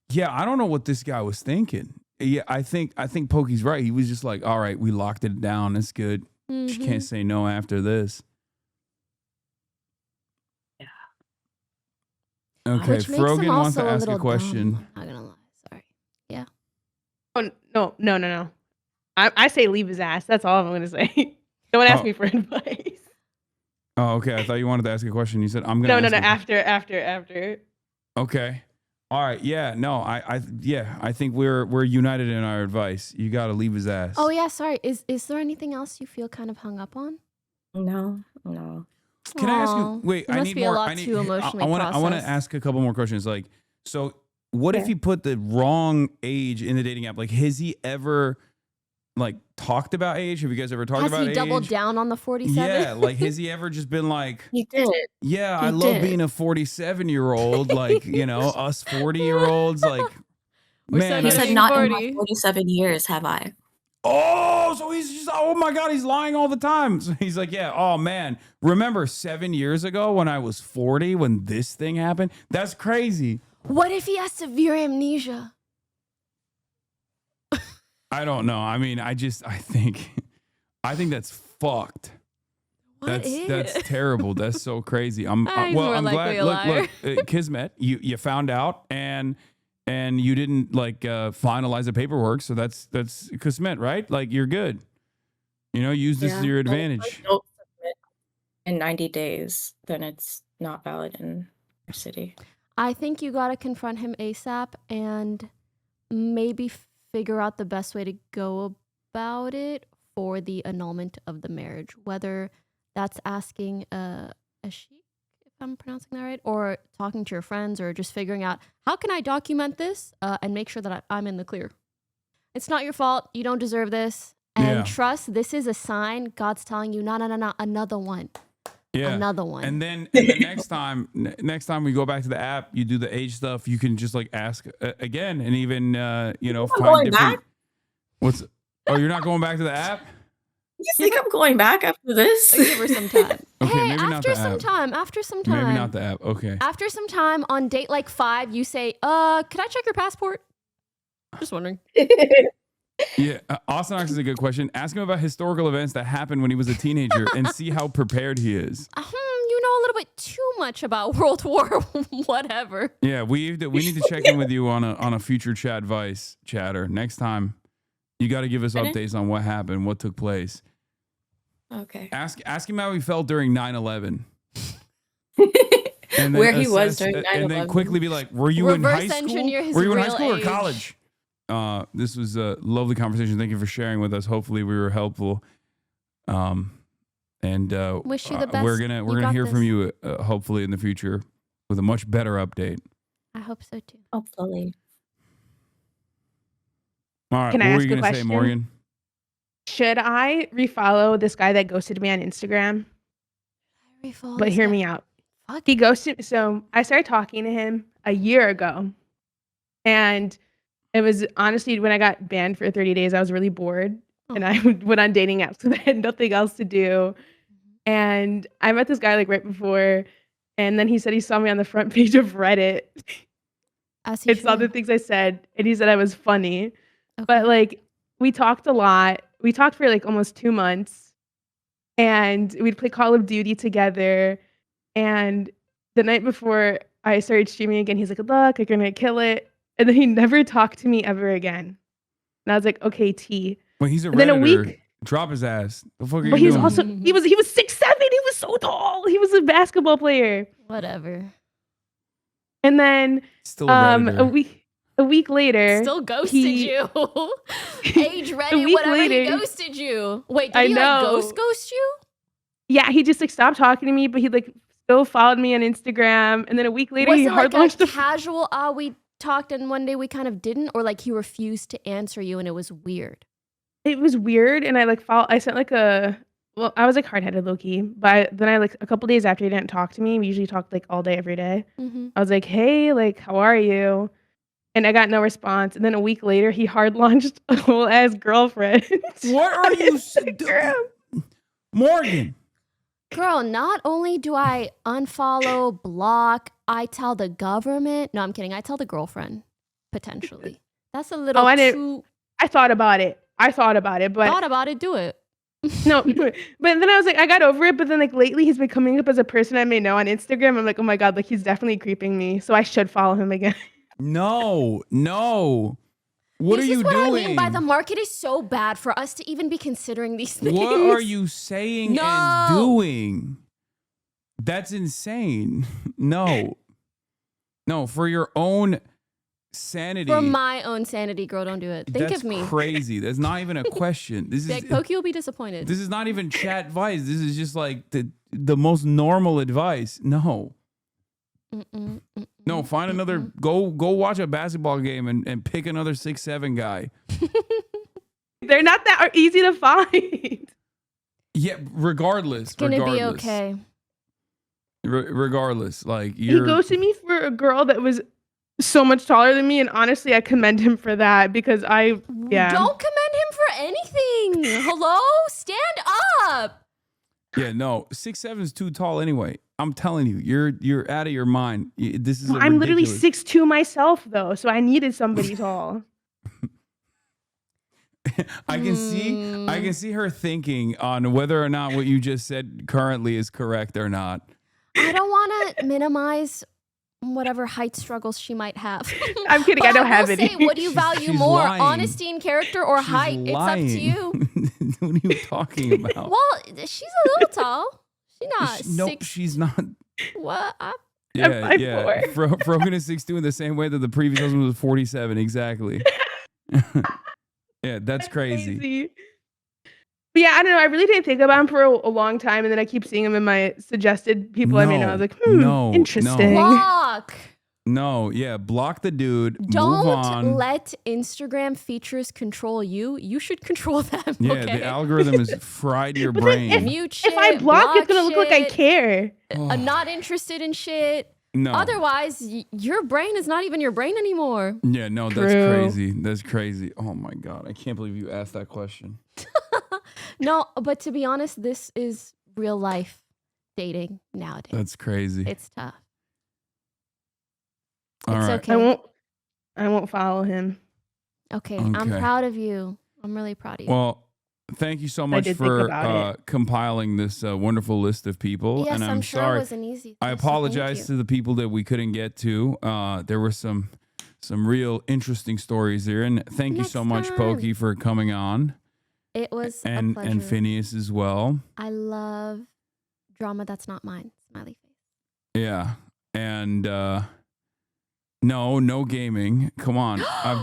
S2: Yeah, I don't know what this guy was thinking. Yeah, I think Pokey's right. He was just like, all right, we locked it down. It's good. She can't say no after this.
S13: Yeah.
S2: Okay, Frogan wants to ask a question.
S3: Dumb. I'm not gonna lie. Sorry. Yeah.
S5: Oh no. I say leave his ass. That's all I'm gonna say. Don't ask me for advice.
S2: Oh, okay. I thought you wanted to ask a question. You said I'm gonna.
S5: No. After.
S2: Okay. All right. Yeah. No. I think we're united in our advice. You got to leave his ass.
S3: Oh yeah. Sorry. Is there anything else you feel kind of hung up on?
S13: No.
S2: Can I ask you? Wait.
S3: You
S2: I
S3: must
S2: need
S3: be
S2: more.
S3: a lot too emotionally
S2: I want to ask a couple more questions. Like, so what if he put the wrong age in the dating app? Like, has he ever like talked about age? Have you guys ever talked about age?
S3: Has he doubled down on the 47?
S2: Yeah, like has he ever just been like,
S13: he did.
S2: Yeah, I love being a 47-year-old, like, you know, us 40-year-olds, like, man.
S13: He said not in my 47 years have I.
S2: Oh, so he's just, oh my God, he's lying all the time. So he's like, yeah, oh man, remember 7 years ago when I was 40, when this thing happened? That's crazy.
S3: What if he has severe amnesia?
S2: I don't know. I mean, I think that's fucked. That's terrible. That's so crazy. I'm glad. Look, Kismet, you found out and you didn't like finalize the paperwork, so that's Kismet, right? Like you're good. You know, use this to your advantage.
S13: If I don't submit in 90 days, then it's not valid in our city.
S3: I think you got to confront him ASAP and maybe figure out the best way to go about it for the annulment of the marriage, whether that's asking a sheik, if I'm pronouncing that right, or talking to your friends, or just figuring out how can I document this and make sure that I'm in the clear. It's not your fault. You don't deserve this. And trust, this is a sign God's telling you, no, another one. Yeah. Another one.
S2: And then next time we go back to the app, you do the age stuff, you can just like ask again and even, find different. Oh, you're not going back to the app?
S13: You think I'm going back after this?
S3: Give her some time.
S2: Okay,
S3: hey,
S2: maybe not the app.
S3: After some time.
S2: Maybe not the app. Okay.
S3: After some time on date like 5, you say, could I check your passport? Just wondering.
S2: Yeah, Austin asks is a good question. Ask him about historical events that happened when he was a teenager and see how prepared he is.
S3: You know a little bit too much about World War whatever.
S2: Yeah, we need to check in with you on a future Chadvice chatter. Next time, you got to give us updates on what happened, what took place.
S13: Okay.
S2: Ask him how he felt during 9/11.
S13: Where he was during 9/11.
S2: And then quickly be like, were you in high school? Were you in high school or
S3: age.
S2: college? This was a lovely conversation. Thank you for sharing with us. Hopefully we were helpful. And
S3: wish you the best.
S2: We're gonna hear from you hopefully in the future with a much better update.
S3: I hope so too.
S13: Hopefully.
S2: All right.
S5: Can
S2: what
S5: I
S2: were
S5: ask
S2: you
S5: a
S2: gonna
S5: question?
S2: say, Morgan?
S5: Should I refollow this guy that ghosted me on Instagram? But hear me out.
S3: Fuck.
S5: He ghosted. So I started talking to him a year ago, and it was honestly when I got banned for 30 days. I was really bored, and I went on dating apps because I had nothing else to do. And I met this guy like right before, and then he said he saw me on the front page of Reddit. It saw the things I said, and he said I was funny. Okay. But like we talked a lot. We talked for like almost 2 months, and we'd play Call of Duty together. And the night before I started streaming again, he's like, "Good luck, you're gonna kill it." And then he never talked to me ever again. And I was like, "Okay, T."
S2: Well, he's a Redditor.
S5: Then a week.
S2: Drop his ass. The fuck are
S5: But
S2: you
S5: he was
S2: doing?
S5: also he was 6'7". He was so tall. He was a basketball player.
S3: Whatever.
S5: And then
S2: Still a Redditor.
S5: a week later,
S3: still ghosted you. Age ready,
S5: week
S3: whatever.
S5: later-
S3: He ghosted you. Wait, did
S5: I
S3: he
S5: know.
S3: like ghost you?
S5: Yeah, he just like stopped talking to me, but he like still followed me on Instagram. And then a week later,
S3: Was
S5: he
S3: it
S5: hard
S3: like
S5: launched
S3: a casual? We talked, and one day we kind of didn't, or like he refused to answer you, and it was weird.
S5: It was weird, and I like I sent like a Well, I was like hard-headed low key, but then I like a couple days after he didn't talk to me. We usually talk like all day, every day. I was like, "Hey, like, how are you?" And I got no response. And then a week later, he hard launched a whole ass girlfriend.
S2: What are you Morgan?
S3: Girl, not only do I unfollow, block, I tell the government. No, I'm kidding. I tell the girlfriend, potentially. That's a little too...
S5: I thought about it. But...
S3: Thought about it, do it.
S5: No, but then I was like, I got over it. But then like lately he's been coming up as a person I may know on Instagram. I'm like, oh my God, like he's definitely creeping me. So I should follow him again.
S2: No. What are you doing? This is what I mean
S3: by the market is so bad for us to even be considering these things.
S2: What are you saying and doing? That's insane. No, for your own sanity.
S3: For my own sanity, girl, don't do it. Think of me.
S2: That's crazy. That's not even a question. This is
S3: Poki will be disappointed.
S2: This is not even Chadvice. This is just like the most normal advice. No. No, find another. Go watch a basketball game and pick another 6'7" guy.
S5: They're not that easy to find.
S2: Yeah, regardless.
S3: It's gonna be okay.
S2: Regardless, like
S5: he ghosted me for a girl that was so much taller than me, and honestly, I commend him for that because
S3: Don't commend him for anything. Hello, stand up.
S2: Yeah, no, 6'7" is too tall anyway. I'm telling you, you're out of your mind. This is.
S5: I'm literally 6'2" myself, though, so I needed somebody tall.
S2: I can see her thinking on whether or not what you just said currently is correct or not.
S3: I don't want to minimize whatever height struggles she might have.
S5: I'm kidding. I don't have any.
S3: Say, what do you value
S2: She's
S3: more,
S2: lying.
S3: Honesty in character or height?
S2: Lying.
S3: It's up to you.
S2: What are you talking about?
S3: Well, she's a little tall. She's not.
S2: Nope, she's not.
S3: What?
S2: Yeah. Frogan is 6'2" in the same way that the previous husband was 47. Exactly. Yeah, that's crazy.
S5: But yeah, I don't know. I really didn't think about him for a long time, and then I keep seeing him in my suggested people I may know. I was like, interesting.
S3: Block.
S2: No, yeah, block the dude.
S3: Don't
S2: move on.
S3: let Instagram features control you. You should control them.
S2: Yeah,
S3: okay?
S2: the algorithm is fried your brain.
S5: If I block, it's gonna look like I care.
S3: I'm not interested in shit.
S2: No.
S3: Otherwise, your brain is not even your brain anymore.
S2: Yeah, no, that's crazy. That's crazy. Oh my God, I can't believe you asked that question.
S3: No, but to be honest, this is real life dating nowadays.
S2: That's crazy.
S3: It's tough.
S2: All
S3: it's
S2: right.
S3: okay.
S5: I won't follow him.
S3: Okay, I'm proud of you. I'm really proud of you.
S2: Well, thank you so much for compiling this wonderful list of people.
S3: Yes,
S2: and I'm
S3: sure
S2: sorry.
S3: it wasn't easy.
S2: I apologize to the people that we couldn't get to. There were some real interesting stories there, and thank you so much, Poki, for coming on.
S3: It was a pleasure.
S2: And Finneas as well.
S3: I love drama that's not mine. Smiley face.
S2: Yeah, and no gaming. Come on.